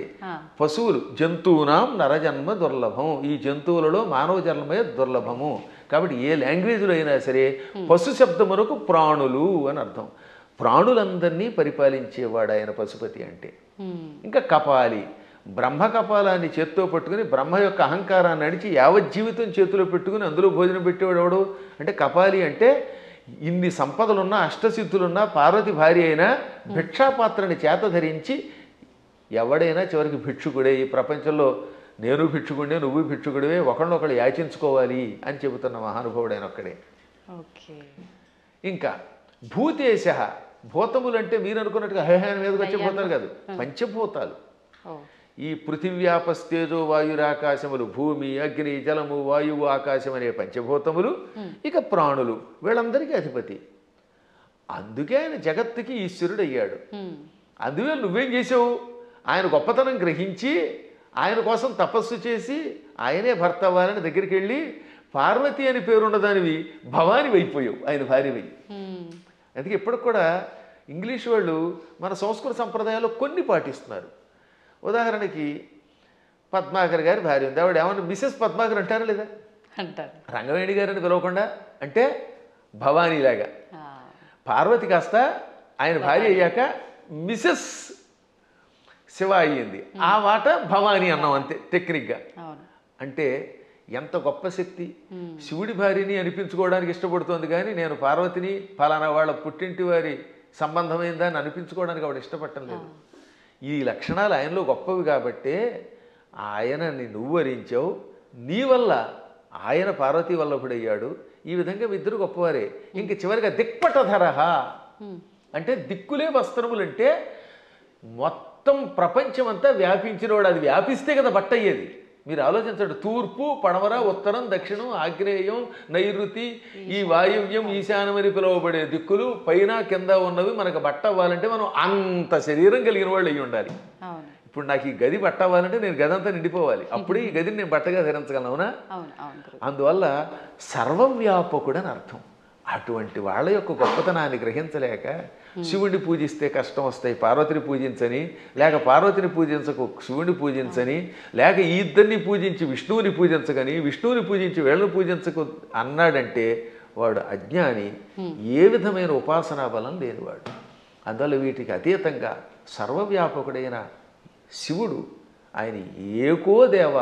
పశువులు జంతువునాం నరజన్మ దుర్లభం. ఈ జంతువులలో మానవ జన్మే దుర్లభము. కాబట్టి ఏ లాంగ్వేజ్లో అయినా సరే పశు శబ్దమునకు ప్రాణులు అని అర్థం. ప్రాణులందరినీ పరిపాలించేవాడు ఆయన పశుపతి అంటే. ఇంకా కపాలి, బ్రహ్మ కపాలాన్ని చేత్తో పట్టుకుని బ్రహ్మ యొక్క అహంకారాన్ని నడిచి యావజ్జీవితం చేతిలో పెట్టుకుని అందులో భోజనం పెట్టేవాడు ఎవడు అంటే కపాలి. అంటే ఇన్ని సంపదలున్నా అష్టసిద్ధులున్నా పార్వతి భార్య అయినా భిక్షాపాత్రని చేత ధరించి ఎవడైనా చివరికి భిక్షుకుడే. ఈ ప్రపంచంలో నేను భిక్షుకుడే, నువ్వు భిక్షుకుడివే, ఒకళ్ళొకళ్ళు యాచించుకోవాలి అని చెబుతున్న మహానుభావుడైన ఒక్కడే. ఓకే. ఇంకా భూతేశ, భూతములంటే మీరు అనుకున్నట్టుగా హేహాన మీదకి వచ్చే భూతాలు కాదు, పంచభూతాలు. ఈ పృథివ్యాపస్తేజో వాయురాకాశములు, భూమి, అగ్ని, జలము, వాయువు, ఆకాశం అనే పంచభూతములు, ఇక ప్రాణులు, వీళ్ళందరికీ అధిపతి. అందుకే ఆయన జగత్తుకి ఈశ్వరుడు అయ్యాడు. అందువల్ల నువ్వేం చేసావు? ఆయన గొప్పతనం గ్రహించి ఆయన కోసం తపస్సు చేసి ఆయనే భర్త అవ్వాలని దగ్గరికి వెళ్ళి పార్వతి అని పేరున్నదానివి భవాని అయిపోయావు, ఆయన భార్యవి. అందుకే ఇప్పటికి కూడా ఇంగ్లీష్ వాళ్ళు మన సంస్కృత సంప్రదాయాల్లో కొన్ని పాటిస్తున్నారు. ఉదాహరణకి పద్మాకర్ గారి భార్య ఉంది, ఆవిడ ఏమన్నా మిసెస్ పద్మాకర్ అంటారా లేదా? అంటారు. రంగవేణి గారిని పిలవకుండా అంటే భవానీలాగా. పార్వతి కాస్త ఆయన భార్య అయ్యాక మిసెస్ శివ అయ్యింది, ఆ మాట భవానీ అన్నాం అంతే టెక్నిక్గా. అంటే ఎంత గొప్ప శక్తి! శివుడి భార్యని అనిపించుకోవడానికి ఇష్టపడుతోంది కానీ నేను పార్వతిని ఫలానా వాళ్ళ పుట్టింటి వారి సంబంధమైందని అనిపించుకోవడానికి ఆవిడ ఇష్టపడటం లేదు. ఈ లక్షణాలు ఆయనలో గొప్పవి కాబట్టే ఆయనని నువ్వు వరించావు, నీ వల్ల ఆయన పార్వతీ వల్లభుడయ్యాడు. ఈ విధంగా ఇద్దరు గొప్పవారే. ఇంక చివరిగా దిక్పటధరహ అంటే దిక్కులే వస్త్రములంటే మొత్తం ప్రపంచమంతా వ్యాపించినవాడు. అది వ్యాపిస్తే కదా బట్ట అయ్యేది. మీరు ఆలోచించండి, తూర్పు, పడమర, ఉత్తరం, దక్షిణం, ఆగ్నేయం, నైరుతి, ఈ వాయువ్యం, ఈశాన్యమని పిలువబడే దిక్కులు పైన కింద ఉన్నవి మనకు బట్ట అవ్వాలంటే మనం అంత శరీరం కలిగిన వాళ్ళు అయ్యి ఉండాలి. ఇప్పుడు నాకు ఈ గది బట్ట అవ్వాలంటే నేను గది అంతా నిండిపోవాలి, అప్పుడే ఈ గదిని నేను బట్టగా ధరించగలను. అవునా? అందువల్ల సర్వవ్యాపకుడని అర్థం. అటువంటి వాళ్ళ యొక్క గొప్పతనాన్ని గ్రహించలేక శివుడిని పూజిస్తే కష్టం వస్తాయి, పార్వతిని పూజించని, లేక పార్వతిని పూజించకు శివుడిని పూజించని, లేక ఈ ఇద్దరిని పూజించి విష్ణువుని పూజించగని, విష్ణువుని పూజించి వీళ్ళని పూజించకు అన్నాడంటే వాడు అజ్ఞాని, ఏ విధమైన ఉపాసనా బలం లేనివాడు. అందువల్ల వీటికి అతీతంగా సర్వవ్యాపకుడైన శివుడు ఆయన ఏకో దేవ,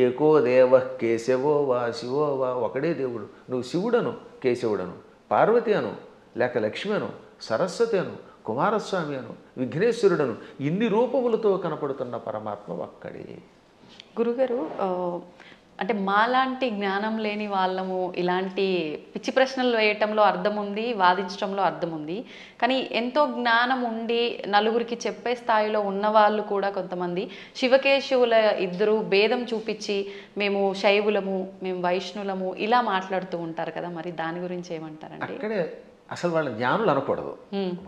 ఏకో దేవ కేశవో వా శివో వా, ఒకడే దేవుడు. నువ్వు శివుడను, కేశవుడను, పార్వతి అను, లేక లక్ష్మి అను, సరస్వతి అను, కుమారస్వామి అను, విఘ్నేశ్వరుడను, ఇన్ని రూపములతో కనపడుతున్న పరమాత్మ ఒక్కడే. గురుగారు, అంటే మాలాంటి జ్ఞానం లేని వాళ్ళము ఇలాంటి పిచ్చి ప్రశ్నలు వేయటంలో అర్థం ఉంది, వాదించడంలో అర్థం ఉంది. కానీ ఎంతో జ్ఞానం ఉండి నలుగురికి చెప్పే స్థాయిలో ఉన్నవాళ్ళు కూడా కొంతమంది శివకేశవుల ఇద్దరు భేదం చూపించి మేము శైవులము, మేము వైష్ణులము ఇలా మాట్లాడుతూ ఉంటారు కదా, మరి దాని గురించి ఏమంటారండి? అక్కడే అసలు వాళ్ళ జ్ఞానులు అనకూడదు,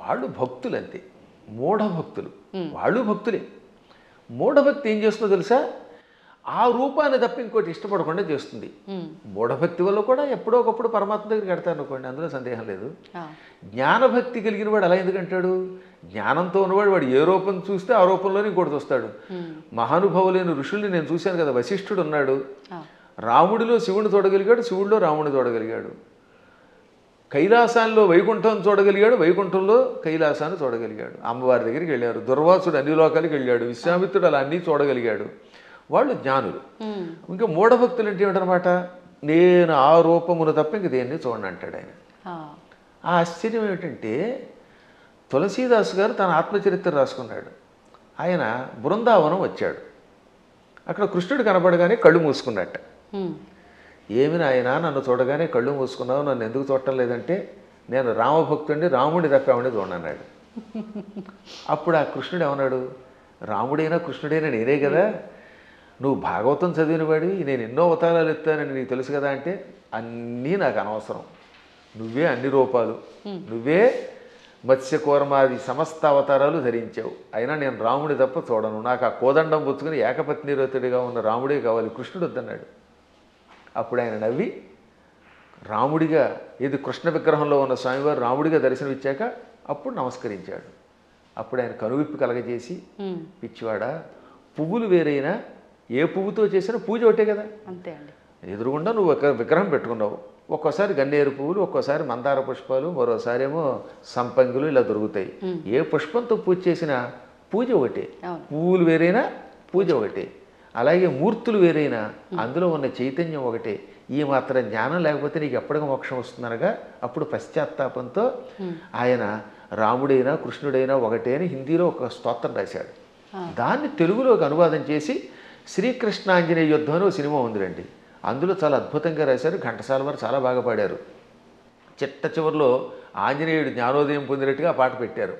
వాళ్ళు భక్తులు అంతే, మూఢభక్తులు. వాళ్ళు భక్తులే. మూఢభక్తి ఏం చేస్తుందో తెలుసా? ఆ రూపాన్ని తప్ప ఇంకోటి ఇష్టపడకుండా చేస్తుంది. మూఢభక్తి వల్ల కూడా ఎప్పుడో ఒకప్పుడు పరమాత్మ దగ్గరికి కడతారు అనుకోండి, అందులో సందేహం లేదు. జ్ఞానభక్తి కలిగిన వాడు అలా ఎందుకంటాడు? జ్ఞానంతో ఉన్నవాడు వాడు ఏ రూపం చూస్తే ఆ రూపంలోనే ఇంకోటి వస్తాడు. మహానుభావులైన ఋషుల్ని నేను చూశాను కదా, వశిష్ఠుడు ఉన్నాడు, రాముడిలో శివుని చూడగలిగాడు, శివుడిలో రాముడిని చూడగలిగాడు. కైలాసాల్లో వైకుంఠం చూడగలిగాడు, వైకుంఠంలో కైలాసాన్ని చూడగలిగాడు. అమ్మవారి దగ్గరికి వెళ్ళారు. దుర్వాసుడు అన్ని లోకాలకి వెళ్ళాడు, విశ్వామిత్రుడు అలా అన్నీ చూడగలిగాడు. వాళ్ళు జ్ఞానులు. ఇంకా మూఢభక్తులు అంటే ఏమిటనమాట? నేను ఆ రూపమును తప్ప ఇంక దేన్ని చూడండి అంటాడు ఆయన. ఆ ఆశ్చర్యం ఏమిటంటే తులసీదాస్ గారు తన ఆత్మచరిత్ర రాసుకున్నాడు. ఆయన బృందావనం వచ్చాడు, అక్కడ కృష్ణుడు కనపడగానే కళ్ళు మూసుకున్నట్ట. ఏమి నాయన నన్ను చూడగానే కళ్ళు మూసుకున్నావు, నన్ను ఎందుకు చూడటం లేదంటే నేను రామభక్తుడిని, రాముడి తప్ప ఆవిడ చూడన్నాడు. అప్పుడు ఆ కృష్ణుడు ఏమన్నాడు? రాముడైనా కృష్ణుడైనా నేనే కదా, నువ్వు భాగవతం చదివినవాడివి, నేను ఎన్నో అవతారాలు ఎత్తానని నీకు తెలుసు కదా అంటే అన్నీ నాకు అనవసరం, నువ్వే అన్ని రూపాలు, నువ్వే మత్స్యకూర్మాది సమస్త అవతారాలు ధరించావు, అయినా నేను రాముడి తప్ప చూడను, నాకు ఆ కోదండం పుచ్చుకుని ఏకపత్నిరతుడిగా ఉన్న రాముడే కావాలి, కృష్ణుడు వద్దన్నాడు. అప్పుడు ఆయన నవ్వి రాముడిగా, ఇది కృష్ణ విగ్రహంలో ఉన్న స్వామివారు రాముడిగా దర్శనమిచ్చాక అప్పుడు నమస్కరించాడు. అప్పుడు ఆయన కనువిప్పు కలగజేసి, పిచ్చివాడా, పువ్వులు వేరైనా ఏ పువ్వుతో చేసినా పూజ ఒకటే కదా, అంతే అండి. ఎదురుగుండా నువ్వు ఒక విగ్రహం పెట్టుకున్నావు, ఒక్కోసారి గన్నేరు పువ్వులు, ఒక్కోసారి మందార పుష్పాలు, మరోసారి ఏమో సంపంగులు ఇలా దొరుకుతాయి. ఏ పుష్పంతో పూజ చేసినా పూజ ఒకటే, పువ్వులు వేరైనా పూజ ఒకటే. అలాగే మూర్తులు వేరైనా అందులో ఉన్న చైతన్యం ఒకటే. ఈ మాత్రం జ్ఞానం లేకపోతే నీకు ఎప్పటికీ మోక్షం వస్తుందనగా అప్పుడు పశ్చాత్తాపంతో ఆయన రాముడైనా కృష్ణుడైనా ఒకటే అని హిందీలో ఒక స్తోత్రం రాశాడు. దాన్ని తెలుగులోకి అనువాదం చేసి శ్రీకృష్ణాంజనేయ యుద్ధం అని ఒక సినిమా ఉందిరండి. అందులో చాలా అద్భుతంగా రాశారు. ఘంటసాల వారు చాలా బాగా పాడారు. చిట్ట చివరిలో ఆంజనేయుడు జ్ఞానోదయం పొందినట్టుగా ఆ పాట పెట్టారు.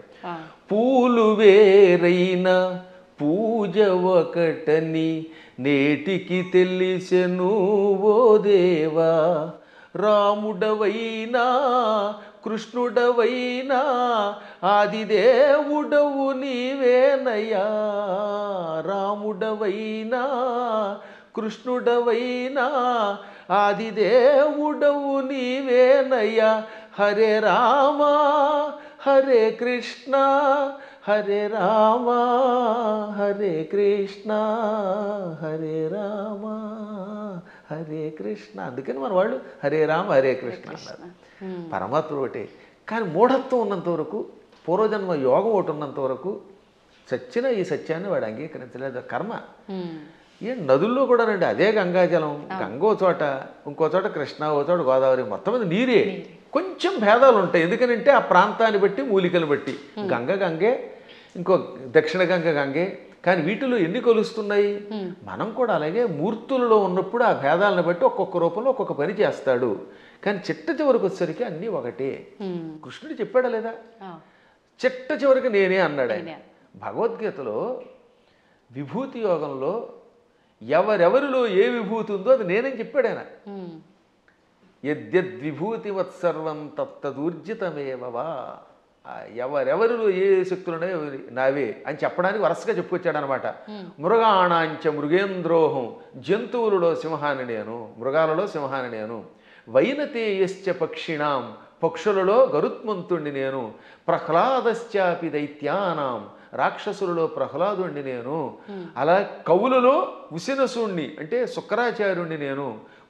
పూలు వేరైనా పూజ ఒకటని నేటికి తెలిసెను ఓ దేవా, రాముడవైనా కృష్ణుడవైనా ఆదిదేవుడవు నీవేనయ్యా, రాముడవైనా కృష్ణుడవైనా ఆదిదేవుడవు నీవేనయ్యా, హరే రామ హరే కృష్ణ హరే రామ హరే కృష్ణ హరే రామ హరే కృష్ణ. అందుకని మన వాళ్ళు హరే రామ హరే కృష్ణ అన్నారు. పరమాత్మ ఒకటే. కానీ మూఢత్వం ఉన్నంత వరకు, పూర్వజన్మ యోగం ఒకటి ఉన్నంత వరకు చచ్చిన ఈ సత్యాన్ని వాడు అంగీకరించలేదు. కర్మ. ఏ నదుల్లో కూడానండి అదే గంగాజలం, గంగ ఓ చోట, ఇంకో చోట కృష్ణ, ఓ చోట గోదావరి, మొత్తం మీద నీరే. కొంచెం భేదాలు ఉంటాయి. ఎందుకనంటే ఆ ప్రాంతాన్ని బట్టి, మూలికలు బట్టి. గంగ గంగే, ఇంకో దక్షిణ గంగ గంగే. కానీ వీటిలో ఎన్ని కొలుస్తున్నాయి? మనం కూడా అలాగే మూర్తులలో ఉన్నప్పుడు ఆ భేదాలను బట్టి ఒక్కొక్క రూపంలో ఒక్కొక్క పని చేస్తాడు. కానీ చిట్ట చివరికి వచ్చేసరికి అన్నీ ఒకటే. కృష్ణుడు చెప్పాడా లేదా? చిట్ట చివరికి నేనే అన్నాడు ఆయన. భగవద్గీతలో విభూతి యోగంలో ఎవరెవరిలో ఏ విభూతి ఉందో అది నేనేం చెప్పాడు ఆయన. యద్యద్విభూతివత్సర్వం తత్తదూర్జితమేవవా. ఎవరెవరిలో ఏ శక్తులు ఉన్నాయో నావే అని చెప్పడానికి వరుసగా చెప్పుకొచ్చాడు అనమాట. మృగాణాంచ మృగేంద్రోహం, జంతువులలో సింహాన్ని నేను, మృగాలలో సింహాన్ని నేను. వైనతేయశ్చ పక్షిణాం, పక్షులలో గరుత్మంతుణ్ణి నేను. ప్రహ్లాదశ్చాపి దైత్యానాం, రాక్షసులలో ప్రహ్లాదుణ్ణి నేను. అలా కవులలో ఉసినసుణ్ణి అంటే శుక్రాచార్యుణ్ణి నేను.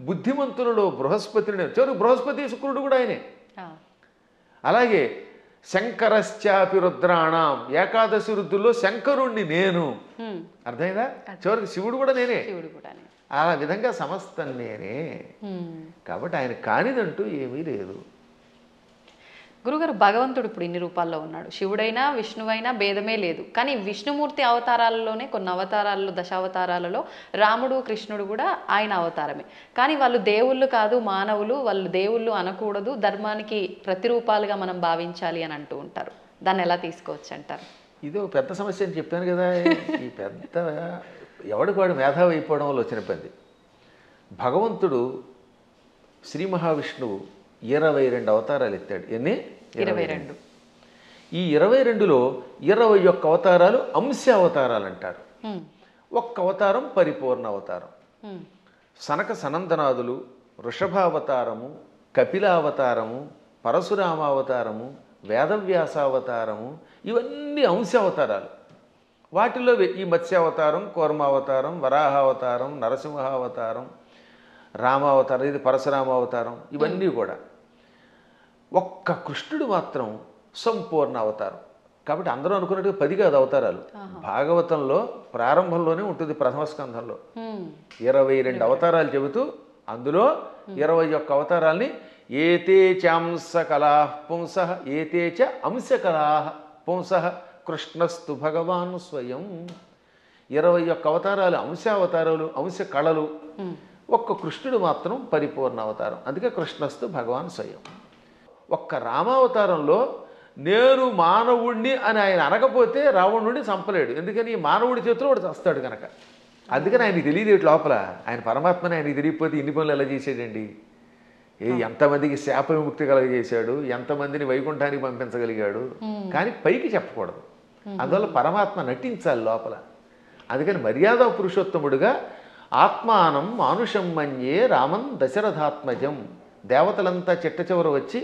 బుద్ధిమంతులలో బృహస్పతిని నేను. చివరికి బృహస్పతి శుక్రుడు కూడా ఆయనే. అలాగే శంకరశ్చాపి రుద్రాణం, ఏకాదశి రుద్రుల్లో శంకరుణ్ణి నేను. అర్థమైందా? చివరికి శివుడు కూడా నేనే. ఆ విధంగా సమస్తం నేనే. కాబట్టి ఆయన కానిదంటూ ఏమీ లేదు. గురుగారు, భగవంతుడు ఇప్పుడు ఇన్ని రూపాల్లో ఉన్నాడు. శివుడైనా విష్ణువైనా భేదమే లేదు. కానీ విష్ణుమూర్తి అవతారాలలోనే, కొన్ని అవతారాలలో, దశావతారాలలో రాముడు కృష్ణుడు కూడా ఆయన అవతారమే. కానీ వాళ్ళు దేవుళ్ళు కాదు, మానవులు. వాళ్ళు దేవుళ్ళు అనకూడదు, ధర్మానికి ప్రతిరూపాలుగా మనం భావించాలి అని అంటూ ఉంటారు. దాన్ని ఎలా తీసుకోవచ్చు అంటారు? ఇది ఒక పెద్ద సమస్య అని చెప్పాను కదా. ఈ పెద్ద ఎవడికి వాడు మేధావి అయిపోవడం వల్ల వచ్చిన పని. భగవంతుడు శ్రీ మహావిష్ణువు 22 అవతారాలు ఎత్తాడు. ఎన్ని? 22. ఈ 22లో 21 అవతారాలు అంశ అవతారాలు అంటారు. ఒక్క అవతారం పరిపూర్ణ అవతారం. సనక సనందనాదులు, వృషభావతారము, కపిలావతారము, పరశురామావతారము, వేదవ్యాసావతారము, ఇవన్నీ అంశ అవతారాలు. వాటిలో ఈ మత్స్యావతారం, కూర్మావతారం, వరాహావతారం, నరసింహావతారం, రామావతారం, ఇది పరశురామావతారం, ఇవన్నీ కూడా. ఒక్క కృష్ణుడు మాత్రం సంపూర్ణ అవతారం. కాబట్టి అందరూ అనుకున్నట్టుగా 10 కాదు అవతారాలు. భాగవతంలో ప్రారంభంలోనే ఉంటుంది, ప్రథమ స్కంధంలో 22 అవతారాలు చెబుతూ అందులో 21 అవతారాల్ని ఏతే చాంస కళా పుంస ఏతే చ అంశ కళా పుంస కృష్ణస్తు భగవాన్ స్వయం. 21 అవతారాలు అంశావతారాలు, అంశ కళలు. ఒక్క కృష్ణుడు మాత్రం పరిపూర్ణ అవతారం. అందుకే కృష్ణస్తు భగవాన్ స్వయం. ఒక్క రామావతారంలో నేను మానవుణ్ణి అని ఆయన అనకపోతే రావణుడిని చంపలేడు. ఎందుకని మానవుడి చేతిలో వాడు చస్తాడు కనుక. అందుకని ఆయనకి తెలియదు లోపల. ఆయన పరమాత్మని ఆయనకి తెలియకపోతే ఇన్ని పనులు ఎలా చేసాడండి? ఎంతమందికి శాప విముక్తి కలగజేశాడు, ఎంతమందిని వైకుంఠానికి పంపించగలిగాడు. కానీ పైకి చెప్పకూడదు. అందువల్ల పరమాత్మ నటించాలి లోపల. అందుకని మర్యాద పురుషోత్తముడుగా ఆత్మానం మానుషం మన్యే రామం దశరథాత్మజం. దేవతలంతా చిట్ట చివర వచ్చి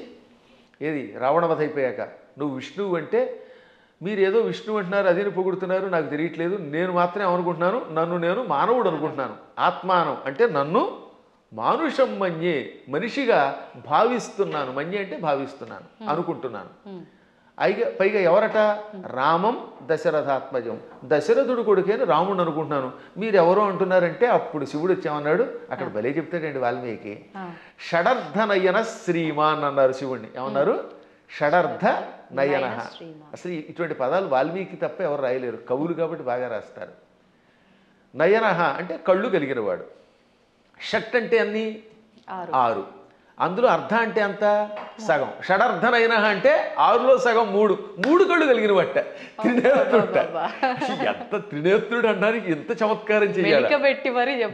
ఏది రావణవధ అయిపోయాక నువ్వు విష్ణువు అంటే మీరు ఏదో విష్ణువు అంటున్నారు, అదేని పొగుడుతున్నారు, నాకు తెలియట్లేదు. నేను మాత్రమే అనుకుంటున్నాను, నన్ను నేను మానవుడు అనుకుంటున్నాను. ఆత్మానం అంటే నన్ను మానుషం మన్యే, మనిషిగా భావిస్తున్నాను. మన్యే అంటే భావిస్తున్నాను, అనుకుంటున్నాను. పైగా ఎవరట? రామం దశరథాత్మజం, దశరథుడు కొడుకేని రాముడు అనుకుంటున్నాను. మీరెవరో అంటున్నారంటే అప్పుడు శివుడు వచ్చామన్నాడు. అక్కడ భలే చెప్తాడండి వాల్మీకి. షడర్థ నయన శ్రీమాన్ అన్నారు శివుణ్ణి. ఏమన్నారు? షడర్థ నయన. అసలు ఇటువంటి పదాలు వాల్మీకి తప్ప ఎవరు రాయలేరు, కవులు కాబట్టి బాగా రాస్తారు. నయన అంటే కళ్ళు కలిగినవాడు. షట్ అంటే అన్ని 6, అందులో అర్ధ అంటే అంత సగం. షడర్థనైన అంటే 6లో సగం 3 కళ్ళు కలిగిన బట్ట త్రినేత్రుడ. ఎంత త్రినేత్రుడు అనడానికి ఎంత చమత్కారం చేయాలి,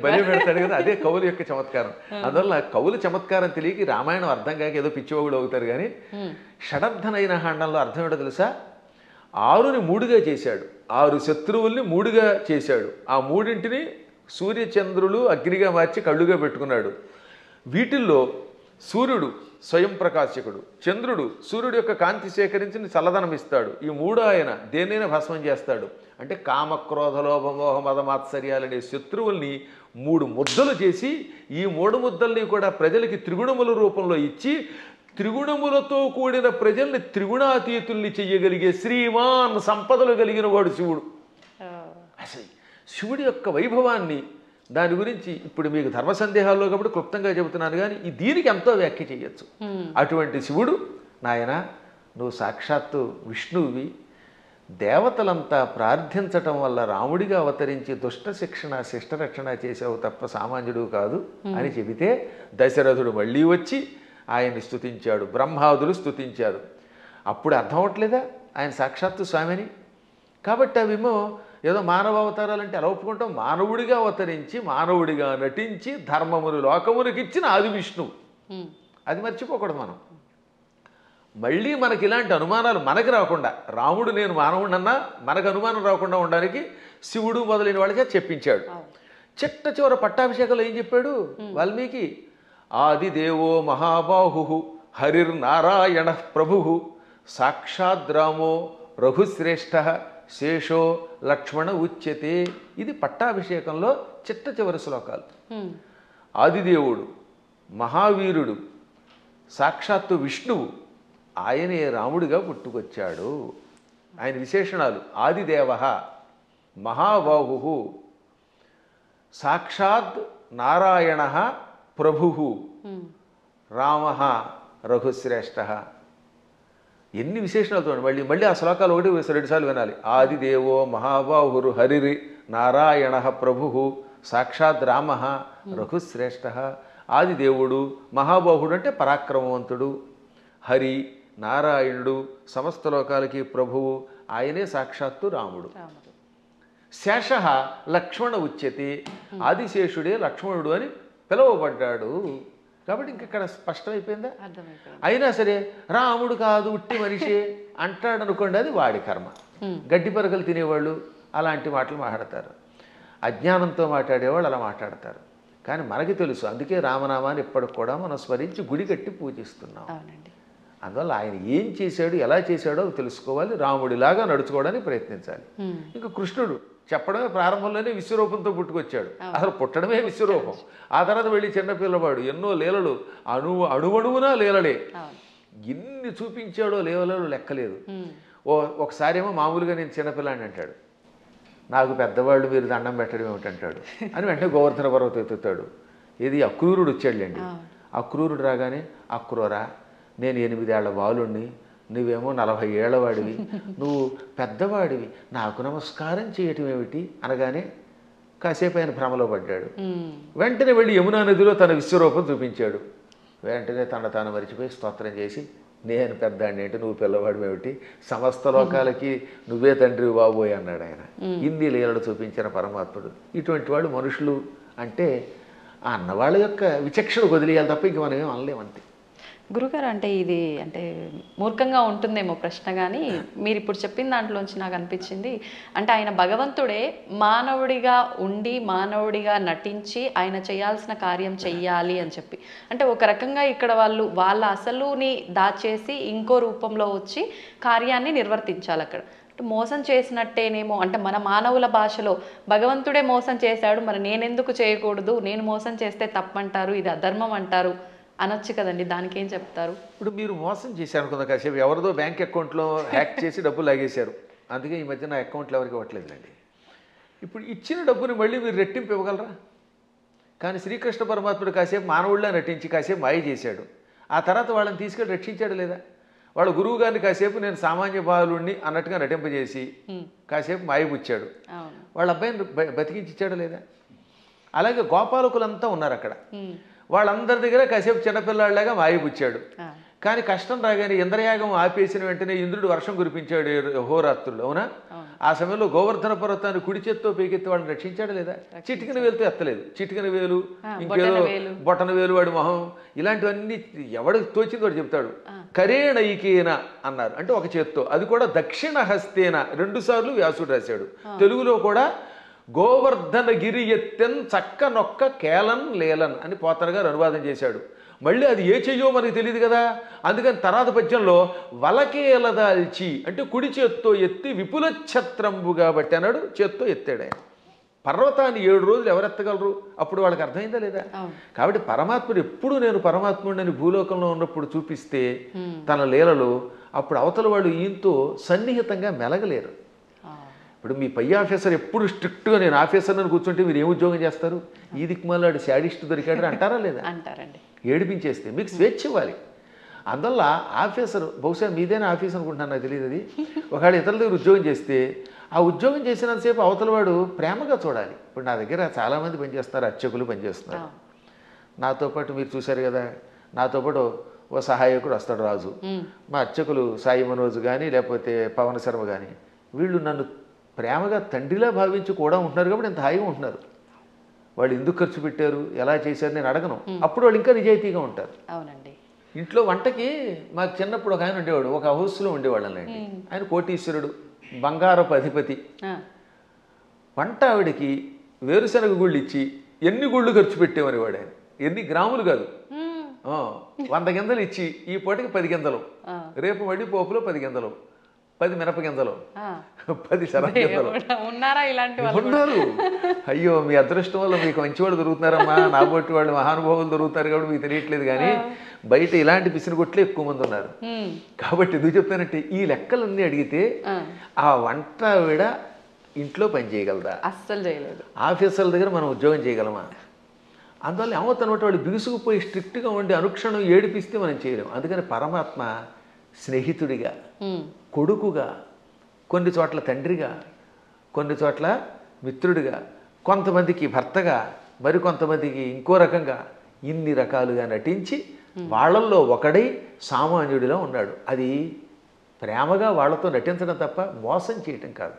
బలి పెడతాడు కదా. అదే కవుల యొక్క చమత్కారం. అందువల్ల కవుల చమత్కారం తెలియక రామాయణం అర్థం కాక ఏదో పిచ్చివాగుడు అవుతారు. కానీ షడర్థనైన అండంలో అర్థం ఏంటో తెలుసా? 6ని 3గా చేశాడు, 6 శత్రువుల్ని 3గా చేశాడు. ఆ 3ంటిని సూర్యచంద్రులు అగ్నిగా మార్చి కళ్ళుగా పెట్టుకున్నాడు. వీటిల్లో సూర్యుడు స్వయం ప్రకాశకుడు, చంద్రుడు సూర్యుడు యొక్క కాంతి సేకరించి చల్లదనం ఇస్తాడు. ఈ 3 ఆయన దేన్నైనా భస్మం చేస్తాడు. అంటే కామక్రోధ లోభ మోహ మద మాత్సర్యాలనే శత్రువుల్ని 3 ముద్దలు చేసి ఈ 3 ముద్దల్ని కూడా ప్రజలకి త్రిగుణముల రూపంలో ఇచ్చి త్రిగుణములతో కూడిన ప్రజల్ని త్రిగుణాతీతుల్ని చెయ్యగలిగే శ్రీమాన్ సంపదలు కలిగిన వాడు శివుడు. అసలు శివుడి యొక్క వైభవాన్ని, దాని గురించి ఇప్పుడు మీకు ధర్మ సందేహాల్లో కాబట్టి క్లుప్తంగా చెబుతున్నాను. కానీ దీనికి ఎంతో వ్యాఖ్య చేయొచ్చు. అటువంటి శివుడు, నాయన నువ్వు సాక్షాత్తు విష్ణువువి, దేవతలంతా ప్రార్థించటం వల్ల రాముడిగా అవతరించి దుష్ట శిక్షణ శిష్టరక్షణ చేసావు తప్ప సామాన్యుడు కాదు అని చెబితే దశరథుడు మళ్ళీ వచ్చి ఆయన్ని స్తుతించాడు, బ్రహ్మాదులు స్తుతించారు. అప్పుడు అర్థం అవట్లేదా ఆయన సాక్షాత్తు స్వామిని? కాబట్టి అవేమో ఏదో మానవ అవతారాలంటే ఎలా ఒప్పుకుంటాం? మానవుడిగా అవతరించి మానవుడిగా నటించి ధర్మమును లోకమునికి ఇచ్చిన ఆది విష్ణువు. అది మర్చిపోకూడదు మనం. మళ్ళీ మనకి ఇలాంటి అనుమానాలు మనకి రాకుండా, రాముడు నేను మానవుడన్నా మనకు అనుమానం రాకుండా ఉండడానికి శివుడు మొదలైన వాళ్ళకే చెప్పించాడు. చిట్ట చివర పట్టాభిషేకంలో ఏం చెప్పాడు వాల్మీకి? ఆదిదేవో మహాబాహు హరిర్నారాయణ ప్రభు సాక్షాద్రామో రఘుశ్రేష్ఠ శేషో లక్ష్మణ ఉచ్యతే. ఇది పట్టాభిషేకంలో చిట్ట చివరి శ్లోకాలు. ఆదిదేవుడు, మహావీరుడు, సాక్షాత్తు విష్ణువు, ఆయనే రాముడిగా పుట్టుకొచ్చాడు. ఆయన విశేషణాలు: ఆదిదేవ, మహాబాహు, సాక్షాత్ నారాయణ ప్రభు, రామ రఘుశ్రేష్ఠ. ఎన్ని విశేషణాలు చూడండి. మళ్ళీ ఆ శ్లోకాలు 1-2 సార్లు వినాలి. ఆదిదేవో మహాబాహురు హరిరి నారాయణ ప్రభు సాక్షాత్ రామ రఘుశ్రేష్ఠ. ఆదిదేవుడు, మహాబాహుడు అంటే పరాక్రమవంతుడు, హరి నారాయణుడు సమస్త లోకాలకి ప్రభువు, ఆయనే సాక్షాత్తు రాముడు. శేష లక్ష్మణ ఉచ్యతే, ఆదిశేషుడే లక్ష్మణుడు అని పిలువబడ్డాడు. కాబట్టి ఇంకెక్కడ స్పష్టమైపోయిందా? అయినా సరే రాముడు కాదు ఉట్టి మనిషే అంటాడు అనుకోండి, అది వాడి కర్మ. గడ్డి పరకలు తినేవాళ్ళు అలాంటి మాటలు మాట్లాడతారు, అజ్ఞానంతో మాట్లాడేవాళ్ళు అలా మాట్లాడతారు. కానీ మనకి తెలుసు, అందుకే రామనామాన్ని ఇప్పటికి కూడా మనం స్మరించి గుడి కట్టి పూజిస్తున్నాం. అందువల్ల ఆయన ఏం చేశాడు, ఎలా చేశాడో తెలుసుకోవాలి, రాముడిలాగా నడుచుకోవడానికి ప్రయత్నించాలి. ఇంకా కృష్ణుడు చెప్పడమే ప్రారంభంలోనే విశ్వరూపంతో పుట్టుకొచ్చాడు. అసలు పుట్టడమే విశ్వరూపం. ఆ తర్వాత వెళ్ళి చిన్నపిల్లవాడు ఎన్నో లీలలు, అణువణువునా లీలలే. ఎన్ని చూపించాడో లీలలు లెక్కలేదు. ఒకసారి ఏమో మామూలుగా నేను చిన్నపిల్లాడిని అంటాడు, నాకు పెద్దవాళ్ళు మీరు దండం పెట్టడం ఏమిటంటాడు అని వెంటనే గోవర్ధన పర్వతం ఎత్తుతాడు. ఇది అక్రూరుడు వచ్చాడులేండి. అక్రూరుడు రాగానే, అక్రూరా నేను 8 ఏళ్ల బాలుణ్ణి, నువ్వేమో 40 ఏళ్ల వాడివి, నువ్వు పెద్దవాడివి, నాకు నమస్కారం చేయటం ఏమిటి అనగానే కాసేపు ఆయన భ్రమలో పడ్డాడు. వెంటనే వెళ్ళి యమునా నదిలో తన విశ్వరూపం చూపించాడు. వెంటనే తాను మరిచిపోయి స్తోత్రం చేసి, నేను పెద్దాడిని ఏంటి, నువ్వు పిల్లవాడు ఏమిటి, సమస్త లోకాలకి నువ్వే తండ్రి బాబోయ్ అన్నాడు ఆయన. ఇన్ని లీలలు చూపించిన పరమాత్ముడు. ఇటువంటి వాళ్ళు మనుషులు అంటే ఆ అన్నవాళ్ళ యొక్క విచక్షణ వదిలేయాలి తప్ప ఇంక మనం ఏం అనలేమంతే. గురుగారు, అంటే ఇది అంటే మూర్ఖంగా ఉంటుందేమో ప్రశ్న, కానీ మీరు ఇప్పుడు చెప్పిన దాంట్లోంచి నాకు అనిపించింది, అంటే ఆయన భగవంతుడే మానవుడిగా ఉండి మానవుడిగా నటించి ఆయన చేయాల్సిన కార్యం చెయ్యాలి అని చెప్పి, అంటే ఒక రకంగా ఇక్కడ వాళ్ళ అసలుని దాచేసి ఇంకో రూపంలో వచ్చి కార్యాన్ని నిర్వర్తించాలి అక్కడ. మోసం చేసినట్టేనేమో అంటే మన మానవుల భాషలో భగవంతుడే మోసం చేశాడు, మరి నేనెందుకు చేయకూడదు, నేను మోసం చేస్తే తప్పంటారు, ఇది అధర్మం అంటారు అనొచ్చు కదండి, దానికి ఏం చెప్తారు? ఇప్పుడు మీరు మోసం చేశారు అనుకుందాం, కాసేపు ఎవరిదో బ్యాంక్ అకౌంట్లో హ్యాక్ చేసి డబ్బులు లాగేశారు, అందుకే ఈ మధ్య నా అకౌంట్లో ఎవరికి ఇవ్వట్లేదండి. ఇప్పుడు ఇచ్చిన డబ్బుని మళ్ళీ మీరు రెట్టింపు ఇవ్వగలరా? కానీ శ్రీకృష్ణ పరమాత్ముడు కాసేపు మానవుళ్ళ నటించి కాసేపు మాయ చేశాడు, ఆ తర్వాత వాళ్ళని తీసుకెళ్ళి రక్షించాడు లేదా? వాళ్ళ గురువు గారిని కాసేపు నేను సామాన్య బాలుడిని అన్నట్టుగా నటింపజేసి కాసేపు మాయపుచ్చాడు, వాళ్ళ అబ్బాయిని బతికించాడు లేదా? అలాగే గోపాలకులంతా ఉన్నారు అక్కడ, వాళ్ళందరి దగ్గర కాసేపు చిన్నపిల్లాడిలాగా మాయపుచ్చాడు. కానీ కష్టం రాగానే ఇంద్రయాగం ఆపేసిన వెంటనే ఇంద్రుడు వర్షం కురిపించాడు హోరాత్రులు, అవునా? ఆ సమయంలో గోవర్ధన పర్వతాన్ని కుడి చేత్తో పైకెత్తి వాళ్ళని రక్షించాడు లేదా? చిటికిన వేలుతో ఎత్తలేదు, చిటికిన వేలు ఇంకేదో బొటన వేలు వాడి మొహం ఇలాంటివన్నీ ఎవడు తోచింది వాడు చెప్తాడు. కరేణైకేన అన్నారు అంటే ఒక చేత్తో, అది కూడా దక్షిణ హస్తేన 2 సార్లు వ్యాసుడు రాశాడు. తెలుగులో కూడా గోవర్ధన గిరి ఎత్తెన్ చక్క నొక్క కేలన్ లేలన్ అని పోతన గారు అనువాదం చేశాడు. మళ్ళీ అది ఏ చెయ్యో మనకి తెలియదు కదా, అందుకని తర్వాత పద్యంలో వలకేలదాల్చి అంటే కుడి చేత్తో ఎత్తి విపుల ఛత్రంబు కాబట్టి అన్నాడు, చేత్తో ఎత్తాడు ఆయన. పర్వతాన్ని 7 రోజులు ఎవరెత్తగలరు? అప్పుడు వాళ్ళకి అర్థమైందా లేదా? కాబట్టి పరమాత్ముడు ఎప్పుడు నేను పరమాత్ముడిని భూలోకంలో ఉన్నప్పుడు చూపిస్తే తన లీలలు, అప్పుడు అవతల వాళ్ళు ఈయంతో సన్నిహితంగా మెలగలేరు. ఇప్పుడు మీ పై ఆఫీసర్ ఎప్పుడు స్ట్రిక్ట్గా నేను ఆఫీసర్ అని కూర్చుంటే మీరు ఏం ఉద్యోగం చేస్తారు? ఈ దిక్కుమాలాడు శాడిస్ట్ దొరికాడు అంటారా లేదా? అంటారండి. ఏడిపించేస్తే మీకు స్వేచ్ఛ ఇవ్వాలి. అందువల్ల ఆఫీసర్, బహుశా మీదైనా ఆఫీస్ అనుకుంటున్నాను, నాకు తెలియదు అది. ఒకవేళ ఇతరుల దగ్గర ఉద్యోగం చేస్తే ఆ ఉద్యోగం చేసినంతసేపు అవతల వాడు ప్రేమగా చూడాలి. ఇప్పుడు నా దగ్గర చాలామంది పనిచేస్తున్నారు, అర్చకులు పనిచేస్తున్నారు. నాతో పాటు మీరు చూశారు కదా, నాతో పాటు ఓ సహాయకుడు వస్తాడు రాజు, మా అర్చకులు సాయి మనోజ్ కానీ లేకపోతే పవన్ శర్మ కానీ, వీళ్ళు నన్ను ప్రేమగా తండ్రిలా భావించి కూడా ఉంటున్నారు కాబట్టి ఎంత హాయిగా ఉంటున్నారు. వాళ్ళు ఎందుకు ఖర్చు పెట్టారు, ఎలా చేశారు నేను అడగను, అప్పుడు వాళ్ళు ఇంకా నిజాయితీగా ఉంటారు. అవునండి. ఇంట్లో వంటకి మాకు చిన్నప్పుడు ఒక ఆయన ఉండేవాడు, ఒక హౌస్లో ఉండేవాళ్ళండి. ఆయన కోటీశ్వరుడు, బంగారపు అధిపతి. వంట ఆవిడికి వేరుశనగ గుళ్ళు ఇచ్చి ఎన్ని గుళ్ళు ఖర్చు పెట్టేవని వాడు ఆయన. ఎన్ని గ్రాములు కాదు, 100 గింజలు ఇచ్చి ఈ పూటకి 10 గింజలు, రేపు మళ్ళీ పోపులో 10 గింజలు, 10 మినప గింజలు, 10 శనగ గింజలు ఉన్నారు. అయ్యో మీ అదృష్టం వల్ల మీకు మంచివాళ్ళు దొరుకుతున్నారమ్మా, నా బొట్టి వాళ్ళు మహానుభావులు దొరుకుతారు కాబట్టి మీకు తెలియట్లేదు. కానీ బయట ఇలాంటి పిసినగొట్లే ఎక్కువ మంది ఉన్నారు. కాబట్టి ఎందుకు చెప్తానంటే ఈ లెక్కలన్నీ అడిగితే ఆ వంట ఆవిడ ఇంట్లో పని చేయగలదా? అస్సలు చేయలేదు. ఆఫీసర్ల దగ్గర మనం ఉద్యోగం చేయగలమా? అందువల్ల ఏమవుతానమాట వాళ్ళు బిగుసుకుపోయి స్ట్రిక్ట్గా ఉండి అనుక్షణం ఏడిపిస్తే మనం చేయలేము. అందుకని పరమాత్మ స్నేహితుడిగా, కొడుకుగా, కొన్ని చోట్ల తండ్రిగా, కొన్ని చోట్ల మిత్రుడిగా, కొంతమందికి భర్తగా, మరికొంతమందికి ఇంకో రకంగా, ఇన్ని రకాలుగా నటించి వాళ్ళల్లో ఒకడై సామాన్యుడిలో ఉన్నాడు. అది ప్రేమగా వాళ్ళతో నటించడం తప్ప మోసం చేయటం కాదు.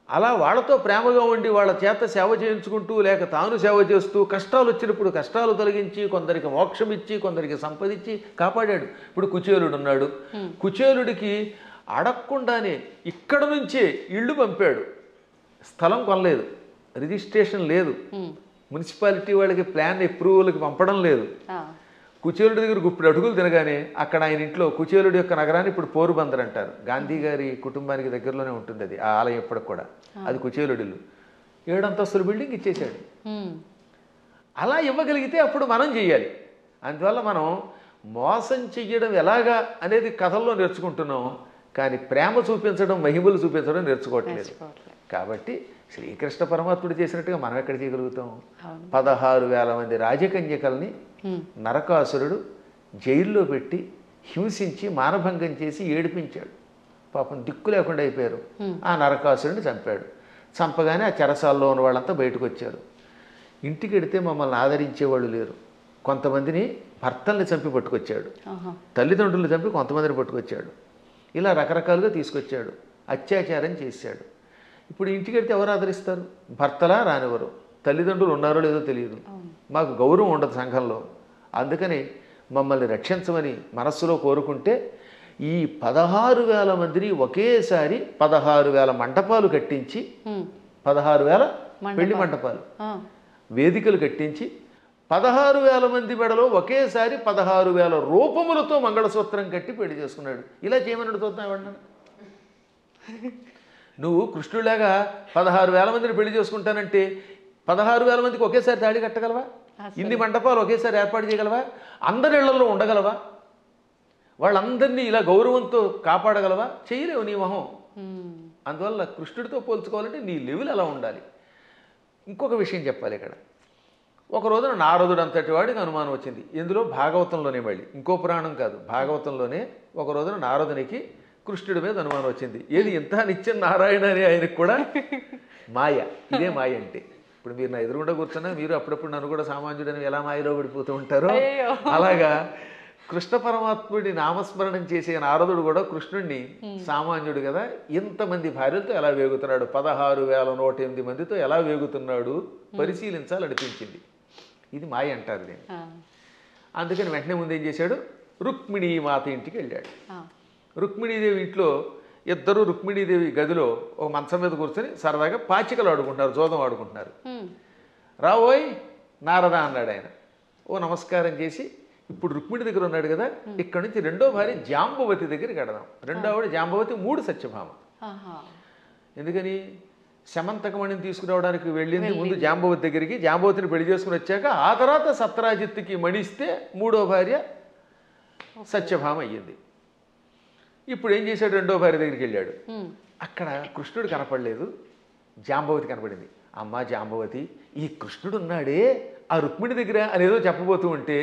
అలా వాళ్ళతో ప్రేమగా ఉండి వాళ్ళ చేత సేవ చేయించుకుంటూ లేక తాను సేవ చేస్తూ కష్టాలు వచ్చినప్పుడు కష్టాలు తొలగించి కొందరికి మోక్షం ఇచ్చి కొందరికి సంపదించి కాపాడాడు. ఇప్పుడు కుచేలుడు ఉన్నాడు, కుచేలుడికి అడగకుండానే ఇక్కడ నుంచే ఇళ్ళు పంపాడు. స్థలం కొనలేదు, రిజిస్ట్రేషన్ లేదు, మున్సిపాలిటీ వాళ్ళకి ప్లాన్ అప్రూవల్కి పంపడం లేదు. కుచేలుడి దగ్గర గుప్పుడు అడుగులు తినగానే అక్కడ ఆయన ఇంట్లో, కుచేలుడి యొక్క నగరాన్ని ఇప్పుడు పోరుబందర్ అంటారు, గాంధీ గారి కుటుంబానికి దగ్గరలోనే ఉంటుంది అది, ఆ ఆలయం ఇప్పటికి కూడా. అది కుచేలుడి ఇల్లు, 7 అంతస్తుల బిల్డింగ్ ఇచ్చేసాడు. అలా ఇవ్వగలిగితే అప్పుడు మనం చెయ్యాలి. అందువల్ల మనం మోసం చెయ్యడం ఎలాగా అనేది కథల్లో నేర్చుకుంటున్నాం, కానీ ప్రేమ చూపించడం, మహిమలు చూపించడం నేర్చుకోవట్లేదు. కాబట్టి శ్రీకృష్ణ పరమాత్ముడు చేసినట్టుగా మనం ఎక్కడ చేయగలుగుతాం? 16,000 మంది రాజకన్యకల్ని నరకాసురుడు జైల్లో పెట్టి హింసించి మానభంగం చేసి ఏడిపించాడు. పాపం దిక్కు లేకుండా అయిపోయారు. ఆ నరకాసురుడిని చంపాడు. చంపగానే ఆ చెరసాల్లో ఉన్న వాళ్ళంతా బయటకు వచ్చారు. ఇంటికి వెడితే మమ్మల్ని ఆదరించేవాళ్ళు లేరు. కొంతమందిని భర్తల్ని చంపి పట్టుకొచ్చాడు, తల్లిదండ్రులు చంపి కొంతమందిని పట్టుకొచ్చాడు. ఇలా రకరకాలుగా తీసుకొచ్చాడు, అత్యాచారం చేశాడు. ఇప్పుడు ఇంటికి వెడితే ఎవరు ఆదరిస్తారు? భర్తలా రానివ్వరు, తల్లిదండ్రులు ఉన్నారో లేదో తెలియదు, మాకు గౌరవం ఉండదు సంఘంలో. అందుకని మమ్మల్ని రక్షించమని మనస్సులో కోరుకుంటే ఈ 16,000 మందిని ఒకేసారి 16,000 మంటపాలు కట్టించి, 16,000 పెళ్లి మంటపాలు, వేదికలు కట్టించి 16,000 మంది మెడలో ఒకేసారి 16,000 రూపములతో మంగళసూత్రం కట్టి పెళ్లి చేసుకున్నాడు. ఇలా చేయమని చూద్దాం ఎవడన్నా? నువ్వు కృష్ణుడిలాగా 16,000 మందిని పెళ్లి చేసుకుంటానంటే 16,000 మందికి ఒకేసారి తాళి కట్టగలవా? ఇన్ని మండపాలు ఒకేసారి ఏర్పాటు చేయగలవా? అందరి ఇళ్లలో ఉండగలవా? వాళ్ళందరినీ ఇలా గౌరవంతో కాపాడగలవా? చేయలేవు నీ మొహం. అందువల్ల కృష్ణుడితో పోల్చుకోవాలంటే నీ లెవెల్ అలా ఉండాలి. ఇంకొక విషయం చెప్పాలి ఇక్కడ. ఒక రోజున నారదుడు అంతటి వాడికి అనుమానం వచ్చింది. ఇందులో భాగవతంలోనే, మళ్ళీ ఇంకో పురాణం కాదు, భాగవతంలోనే ఒక రోజున నారదునికి కృష్ణుడి మీద అనుమానం వచ్చింది. ఏది ఇంత నిత్యం నారాయణ అని ఆయనకు కూడా మాయ. ఇదే మాయ అంటే. ఇప్పుడు మీరు నా ఎదురుగుండా కూర్చున్నా మీరు అప్పుడప్పుడు నన్ను కూడా సామాన్యుడని ఎలా మాయలో పడిపోతూ ఉంటారో అలాగా కృష్ణ పరమాత్ముడి నామస్మరణం చేసే నారదుడు కూడా కృష్ణుడిని సామాన్యుడు కదా, ఇంతమంది భార్యలతో ఎలా వేగుతున్నాడు, 16,108 మందితో ఎలా వేగుతున్నాడు పరిశీలించాలనిపించింది. ఇది మాయ అంటారు దీన్ని. అందుకని వెంటనే ముందు ఏం చేశాడు, రుక్మిణీ మాత ఇంటికి వెళ్ళాడు. రుక్మిణీదేవి ఇంట్లో ఇద్దరు రుక్మిణీదేవి గదిలో ఒక మంచం మీద కూర్చొని సరదాగా పాచికలు ఆడుకుంటున్నారు, జోదం ఆడుకుంటున్నారు. రావోయ్ నారద అన్నాడు ఆయన. ఓ నమస్కారం చేసి, ఇప్పుడు రుక్మిణి దగ్గర ఉన్నాడు కదా, ఇక్కడ నుంచి రెండో భార్య జాంబవతి దగ్గరికి వెడదాం. రెండో ఆవిడ జాంబవతి, 3 సత్యభామ. ఎందుకని శమంతకమణిని తీసుకురావడానికి వెళ్ళింది ముందు జాంబవతి దగ్గరికి, జాంబవతిని పెళ్లి చేసుకుని వచ్చాక ఆ తర్వాత సత్రాజిత్తుకి మణిస్తే 3వ భార్య సత్యభామ అయ్యింది. ఇప్పుడు ఏం చేశాడు, రెండో భార్య దగ్గరికి వెళ్ళాడు. అక్కడ కృష్ణుడు కనపడలేదు, జాంబవతి కనపడింది. అమ్మ జాంబవతి, ఈ కృష్ణుడు ఉన్నాడే ఆ రుక్మిణి దగ్గర అనేదో చెప్పబోతూ ఉంటే,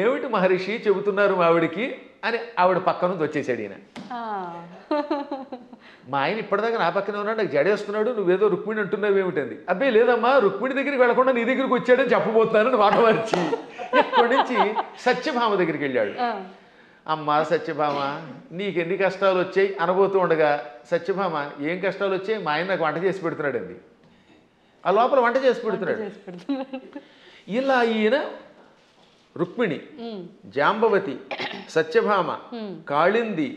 ఏమిటి మహర్షి చెబుతున్నారు మావిడికి అని ఆవిడ పక్క నుంచి వచ్చేసాడు ఈయన. మా ఆయన ఇప్పటిదాకా నా పక్కనే ఉన్నాడు, నాకు జడేస్తున్నాడు, నువ్వేదో రుక్మిణి అంటున్నావు ఏమిటంది. అబ్బాయి లేదమ్మా, రుక్మిణి దగ్గరికి వెళ్లకుండా నీ దగ్గరికి వచ్చాడని చెప్పబోతున్నానని మాట మార్చి ఇక్కడి నుంచి సత్యభామ దగ్గరికి వెళ్ళాడు. అమ్మ సత్యభామ, నీకెన్ని కష్టాలు వచ్చాయి అనబోతూ ఉండగా, సత్యభామ ఏం కష్టాలు వచ్చాయి, మా ఆయన నాకు వంట చేసి పెడుతున్నాడు అంది. ఆ లోపల వంట చేసి పెడుతున్నాడు. ఇలా ఈయన రుక్మిణి, జాంబవతి, సత్యభామ, కాళింది,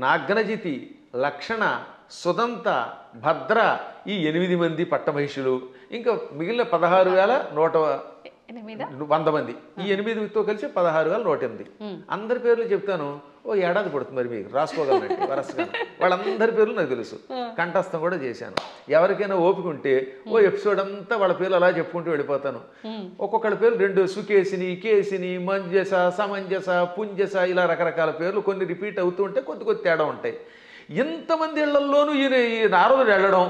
నాగ్నజితి, లక్షణ, సుదంత, భద్ర, ఈ 8 మంది పట్టమహిషులు, ఇంకా మిగిలిన 16,100 మంది, ఈ 8తో కలిసి 16,108. అందరి పేర్లు చెప్తాను, ఓ ఏడాది పడుతుంది మరి మీకు రాసుకోగలనండి వరసగా. వాళ్ళందరి పేర్లు నాకు తెలుసు, కంఠస్థం కూడా చేశాను. ఎవరికైనా ఓపిక ఉంటే ఓ ఎపిసోడ్ అంతా వాళ్ళ పేర్లు అలా చెప్పుకుంటూ వెళ్ళిపోతాను. ఒక్కొక్కళ్ళ పేర్లు 2 సుకేసిని, కేసిని, మంజస, సమంజస, పుంజస, ఇలా రకరకాల పేర్లు కొన్ని రిపీట్ అవుతూ ఉంటే కొద్ది తేడా ఉంటాయి. ఎంతమంది ఇళ్లల్లోనూ ఈ నారదుడు వెళ్ళడం,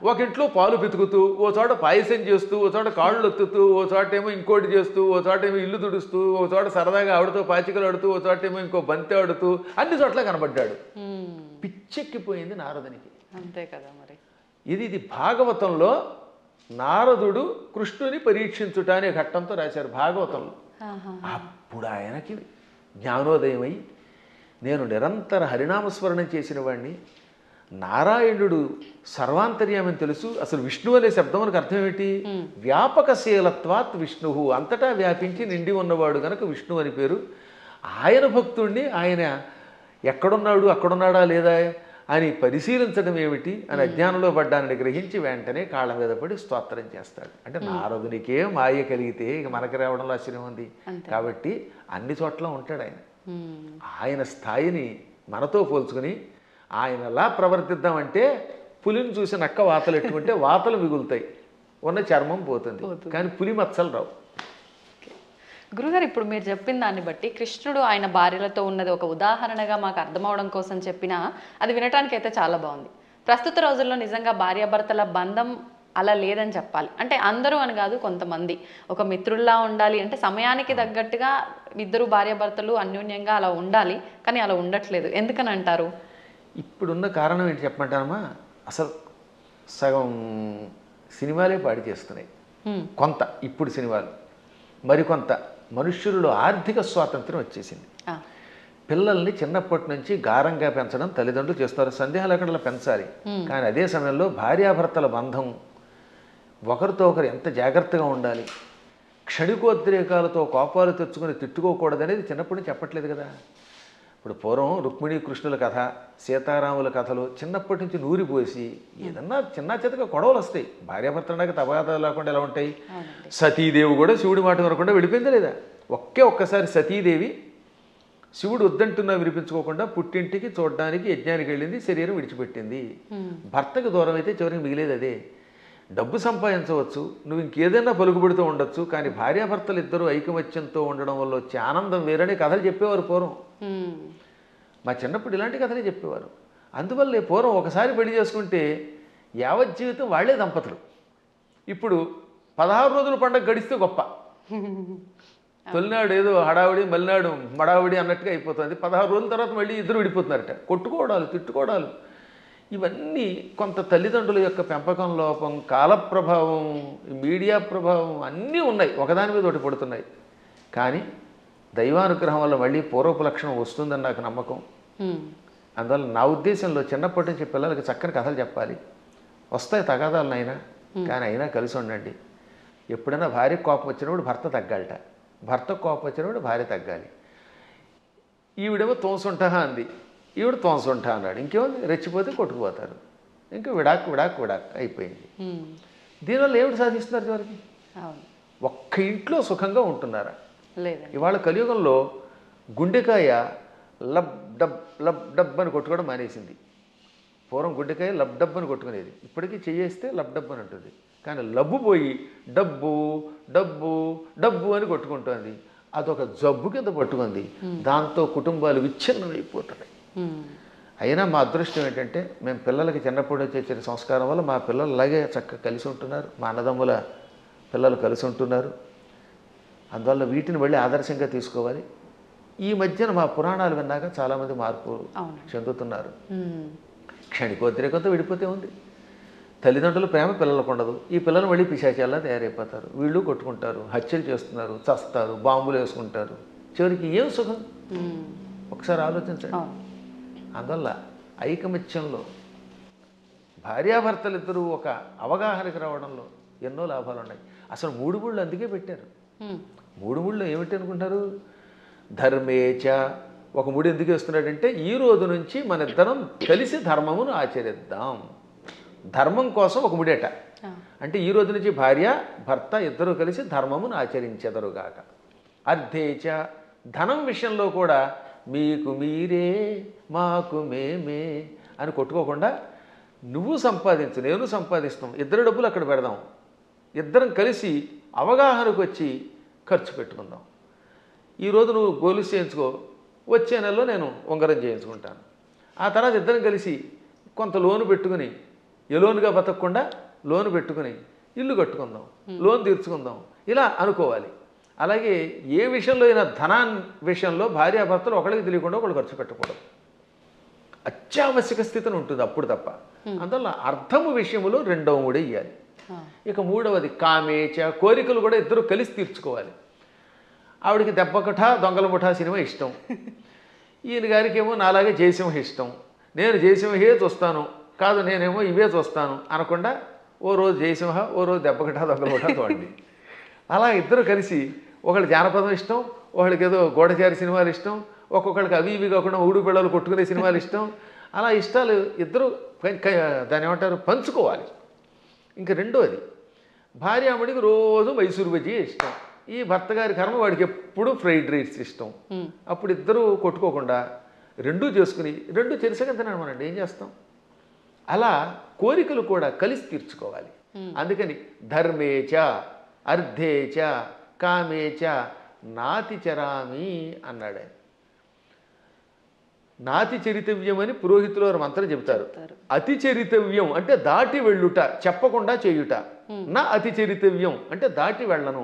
ఒక ఇంట్లో పాలు పితుకుతూ, ఓ చోట పాయసం చేస్తూ, ఓ చోట కాళ్ళు ఒత్తుతూ, ఓ చోట ఏమో ఇంకోటి చేస్తూ, ఓ చోట ఏమో ఇల్లు తుడుస్తూ, ఓ చోట సరదాగా ఆవిడతో పాచికలు ఆడుతూ, ఓ చోట ఏమో ఇంకో బంతి ఆడుతూ, అన్ని చోట్ల కనబడ్డాడు. పిచ్చెక్కిపోయింది నారదునికి. అంతే కదా మరి. ఇది భాగవతంలో నారదుడు కృష్ణుని పరీక్షించుట అనే ఘట్టంతో రాశారు భాగవతంలో. అప్పుడు ఆయనకి జ్ఞానోదయమై, నేను నిరంతర హరినామస్మరణం చేసిన వాడిని, నారాయణుడు సర్వాంతర్యామని తెలుసు. అసలు విష్ణు అనే శబ్దం మనకు అర్థం ఏంటి, వ్యాపకశీలత్వాత్ విష్ణు, అంతటా వ్యాపించి నిండి ఉన్నవాడు కనుక విష్ణు అని పేరు. ఆయన భక్తుడిని ఆయన ఎక్కడున్నాడు, అక్కడున్నాడా లేదా అని పరిశీలించడం ఏమిటి అని అజ్ఞానంలో పడ్డానని గ్రహించి వెంటనే కాళ్ళ మీద పడి స్తోత్రం చేస్తాడు. అంటే నారదునికే మాయ కలిగితే ఇక మనకి రావడంలో ఆశ్చర్యం ఉంది. కాబట్టి అన్ని చోట్ల ఉంటాడు ఆయన. ఆయన స్థాయిని మనతో పోల్చుకుని ఆయనలా ప్రవర్తిద్దామంటే, పులిని చూసి నక్క వాతలు ఎట్టుకుంటే వాతలు మిగులుతాయి, ఉన్న చర్మం పోతుంది, కానీ పులి మచ్చలు రావు. గురుగారు, ఇప్పుడు మీరు చెప్పిన దాన్ని బట్టి కృష్ణుడు ఆయన భార్యలతో ఉన్నది ఒక ఉదాహరణగా మాకు అర్థమవడం కోసం చెప్పినా అది వినటానికి అయితే చాలా బాగుంది. ప్రస్తుత రోజుల్లో నిజంగా భార్యాభర్తల బంధం అలా లేదని చెప్పాలి. అంటే అందరూ అని కాదు, కొంతమంది ఒక మిత్రుల్లా ఉండాలి అంటే సమయానికి తగ్గట్టుగా ఇద్దరు భార్యాభర్తలు అన్యోన్యంగా అలా ఉండాలి, కానీ అలా ఉండట్లేదు. ఎందుకని అంటారు? ఇప్పుడున్న కారణం ఏంటి చెప్పమంటారమ్మా, అసలు సగం సినిమాలే పాడి చేస్తున్నాయి కొంత, ఇప్పుడు సినిమాలు మరికొంత. మనుష్యులలో ఆర్థిక స్వాతంత్రం వచ్చేసింది. పిల్లల్ని చిన్నప్పటి నుంచి గారంగా పెంచడం తల్లిదండ్రులు చేస్తారు, సందేహం లేకుండా పెంచాలి. కానీ అదే సమయంలో భార్యాభర్తల బంధం ఒకరితో ఒకరు ఎంత జాగ్రత్తగా ఉండాలి, క్షణికోద్రేకాలతో కోపాలు తెచ్చుకొని తిట్టుకోకూడదనేది చిన్నప్పటి నుంచి చెప్పట్లేదు కదా. ఇప్పుడు పూర్వం రుక్మిణీ కృష్ణుల కథ, సీతారాముల కథలు చిన్నప్పటి నుంచి నూరిపోసి ఏదన్నా చిన్న చితక గొడవలు వస్తాయి. భార్యాభర్తలకు తగాదాలు లేకుండా ఎలా ఉంటాయి. సతీదేవి కూడా శివుడి మాట వినకుండా వెళ్ళిపోయిందా లేదా? ఒక్కసారి సతీదేవి శివుడు వద్దంటున్నా వినిపించుకోకుండా పుట్టింటికి చూడడానికి యజ్ఞానికి వెళ్ళింది, శరీరం విడిచిపెట్టింది. భర్తకు దూరం అయితే చివరికి మిగిలేది అదే. డబ్బు సంపాదించవచ్చు, నువ్వు ఇంకేదైనా పలుకుబడుతూ ఉండొచ్చు, కానీ భార్యాభర్తలు ఇద్దరూ ఐకమత్యంతో ఉండడం వల్ల వచ్చే ఆనందం వేరని కథలు చెప్పేవారు పూర్వం. మా చిన్నప్పుడు ఇలాంటి కథలే చెప్పేవారు. అందువల్లే పూర్వం ఒకసారి పెళ్లి చేసుకుంటే యావత్ జీవితం వాళ్లే దంపతులు. ఇప్పుడు 16 రోజుల పండుగ గడిస్తే గొప్ప. తొలినాడు ఏదో హడావిడి, మలినాడు మడావిడి అన్నట్టుగా అయిపోతుంది. 16 రోజుల తర్వాత మళ్ళీ ఇద్దరు విడిపోతున్నారట. కొట్టుకోవడాలు, తిట్టుకోవడాలు, ఇవన్నీ కొంత తల్లిదండ్రుల యొక్క పెంపకం లోపం, కాల ప్రభావం, మీడియా ప్రభావం అన్నీ ఉన్నాయి, ఒకదాని మీద ఒకటి పడుతున్నాయి. కానీ దైవానుగ్రహం వల్ల మళ్ళీ పూర్వపు లక్షణం వస్తుందని నాకు నమ్మకం. అందువల్ల నా ఉద్దేశంలో చిన్నప్పటి నుంచి పిల్లలకి చక్కని కథలు చెప్పాలి. వస్తాయి తగాదాలు అయినా, కానీ అయినా కలిసి ఉండండి. ఎప్పుడైనా భార్య కోపం వచ్చినప్పుడు భర్త తగ్గాలట, భర్త కోపం వచ్చినప్పుడు భార్య తగ్గాలి. ఈవిడేమో తోసుంటా అంది, ఈవిడ తోసుంటా అన్నాడు, ఇంకేముంది రెచ్చిపోతే కొట్టుకుపోతారు. ఇంకా విడాక్ అయిపోయింది. దీనివల్ల ఏమిటి సాధిస్తున్నారు చివరికి? ఒక్క ఇంట్లో సుఖంగా ఉంటున్నారా? ఇవాళ కలియుగంలో గుండెకాయ లబ్ డబ్ అని కొట్టుకోవడం మానేసింది. పూర్వం గుండెకాయ లబ్ డబ్ అని కొట్టుకునేది, ఇప్పటికీ చేయేస్తే లబ్ డబ్ అని ఉంటుంది. కానీ లబ్బు పోయి డబ్బు డబ్బు డబ్బు అని కొట్టుకుంటుంది. అదొక జబ్బు కింద పట్టుకుంది. దాంతో కుటుంబాలు విచ్ఛిన్నమైపోతున్నాయి. అయినా మా అదృష్టం ఏంటంటే మేము పిల్లలకి చిన్నప్పుడు వచ్చే సంస్కారం వల్ల మా పిల్లలు అలాగే చక్కగా కలిసి ఉంటున్నారు. మా అన్నదమ్ముల పిల్లలు కలిసి ఉంటున్నారు. అందువల్ల వీటిని మళ్ళీ ఆదర్శంగా తీసుకోవాలి. ఈ మధ్యన మా పురాణాలు విన్నాక చాలామంది మార్పు చెందుతున్నారు. క్షణికోద్రేకంతో విడిపోతే ఉంది. తల్లిదండ్రుల ప్రేమ పిల్లలకు ఉండదు. ఈ పిల్లలు మళ్ళీ పిశాచాల్లా తయారైపోతారు. వీళ్ళు కొట్టుకుంటారు, హత్యలు చేస్తున్నారు, చస్తారు, బాంబులు వేసుకుంటారు. చివరికి ఏం సుఖం? ఒకసారి ఆలోచించండి. అందువల్ల ఐకమత్యంలో భార్యాభర్తలిద్దరూ ఒక అవగాహనకి రావడంలో ఎన్నో లాభాలు ఉన్నాయి. అసలు 3 ముళ్ళు అందుకే పెట్టారు. 3 ముళ్ళు ఏమిటి అనుకుంటారు? ధర్మేచ. ఒక ముడి ఎందుకు వేస్తున్నాడంటే ఈ రోజు నుంచి మన ఇద్దరం కలిసి ధర్మమును ఆచరిద్దాం. ధర్మం కోసం ఒక ముడేట. అంటే ఈ రోజు నుంచి భార్య భర్త ఇద్దరూ కలిసి ధర్మమును ఆచరించెదరుగాక. అర్థేచ. ధనం విషయంలో కూడా మీకు మీరే మాకు మేమే అని కొట్టుకోకుండా నువ్వు సంపాదించు, నేను సంపాదిస్తాం, ఇద్దరు డబ్బులు అక్కడ పెడదాం, ఇద్దరం కలిసి అవగాహనకు వచ్చి ఖర్చు పెట్టుకుందాం. ఈరోజు నువ్వు గొలుసు చేయించుకో, వచ్చే నెలలో నేను ఉంగరం చేయించుకుంటాను. ఆ తర్వాత ఇద్దరం కలిసి కొంత లోను పెట్టుకుని, ఎలోనుగా బతకకుండా లోను పెట్టుకుని ఇల్లు కట్టుకుందాం, లోన్ తీర్చుకుందాం, ఇలా అనుకోవాలి. అలాగే ఏ విషయంలో అయినా ధనాన్ని విషయంలో భార్యాభర్తలు ఒకరికి తెలియకుండా ఒకళ్ళు ఖర్చు పెట్టకూడదు. అత్యావశ్యక స్థితిని ఉంటుంది అప్పుడు తప్ప. అందువల్ల అర్థము విషయంలో 2వ ముడి ఇవ్వాలి. ఇక 3వది కామేచ. కోరికలు కూడా ఇద్దరు కలిసి తీర్చుకోవాలి. ఆవిడికి దెబ్బకఠ దొంగల ముఠా సినిమా ఇష్టం, ఈయన గారికి ఏమో నాలాగే జయసింహ ఇష్టం. నేను జయసింహే చూస్తాను, కాదు నేనేమో ఇవే చూస్తాను అనకుండా ఓ రోజు జయసింహ, ఓ రోజు దెబ్బకఠ దొంగల ముఠా చూడండి. అలా ఇద్దరు కలిసి ఒకళ్ళు జానపదం ఇష్టం, ఒకళ్ళకి ఏదో గోడచారి సినిమాలు ఇష్టం, ఒక్కొక్కళ్ళకి అవి ఇవి కాకుండా ఊడు పిల్లలు కొట్టుకునే సినిమాలు ఇష్టం. అలా ఇష్టాలు ఇద్దరు దాన్ని ఏమంటారు పంచుకోవాలి. ఇంకా 2వది భార్యామణికి రోజు మైసూరు బజ్జీ ఇష్టం, ఈ భర్త గారి కర్మ వాడికి ఎప్పుడు ఫ్రైడ్ రైస్ ఇష్టం. అప్పుడు ఇద్దరు కొట్టుకోకుండా 2 చేసుకుని 2 చెరిసగా తినమనండి, ఏం చేస్తాం? అలా కోరికలు కూడా కలిసి తీర్చుకోవాలి. అందుకని ధర్మేచ అర్థేచ కామేచ నాతి చరామి అన్నాడు. నాతి చరితవ్యం అని పురోహితులు వారు మంత్రం చెబుతారు. అతి చరితవ్యం అంటే దాటి వెళ్ళుట, చెప్పకుండా చేయుట. నా అతి చరితవ్యం అంటే దాటి వెళ్ళను.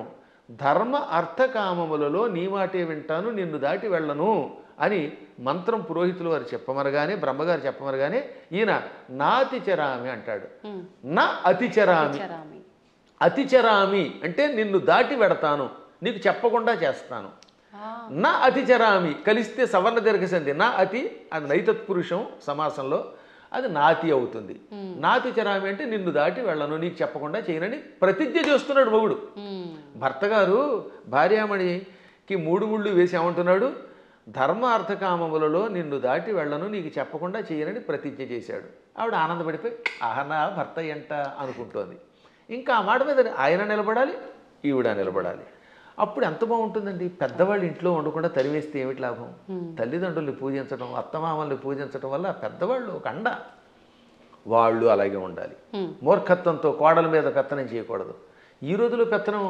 ధర్మ అర్థకామములలో నీ మాటే వింటాను, నిన్ను దాటి వెళ్ళను అని మంత్రం పురోహితులు వారు చెప్పమనగానే, బ్రహ్మగారు చెప్పమనగానే ఈయన నాతిచరామి అంటాడు. నా అతిచరామి. అతిచరామి అంటే నిన్ను దాటి వెడతాను, నీకు చెప్పకుండా చేస్తాను. నా అతిచరామి కలిస్తే సవర్ణ దీర్ఘసంధి. నా అతి అది నైతత్పురుషం సమాసంలో, అది నాతి అవుతుంది. నాతి చరామి అంటే నిన్ను దాటి వెళ్ళను, నీకు చెప్పకుండా చేయనని ప్రతిజ్ఞ చేస్తున్నాడు మొగుడు. భర్త గారు భార్యామణికి 3 ముళ్ళు వేసి ఏమంటున్నాడు? ధర్మ అర్థకామములలో నిన్ను దాటి వెళ్ళను, నీకు చెప్పకుండా చేయనని ప్రతిజ్ఞ చేశాడు. ఆవిడ ఆనందపడిపోయి ఆహనా భర్త ఎంట అనుకుంటోంది. ఇంకా ఆ మాట మీద ఆయన నిలబడాలి, ఈవిడ నిలబడాలి. అప్పుడు ఎంత బాగుంటుందండి. పెద్దవాళ్ళు ఇంట్లో ఉండకుండా తరివేస్తే ఏమిటి లాభం? తల్లిదండ్రుల్ని పూజించడం, అత్తమామల్ని పూజించడం వల్ల పెద్దవాళ్ళు ఒక అండ. వాళ్ళు అలాగే ఉండాలి. మూర్ఖత్వంతో కోడల మీద పెత్తనం చేయకూడదు. ఈ రోజులో పెత్తనం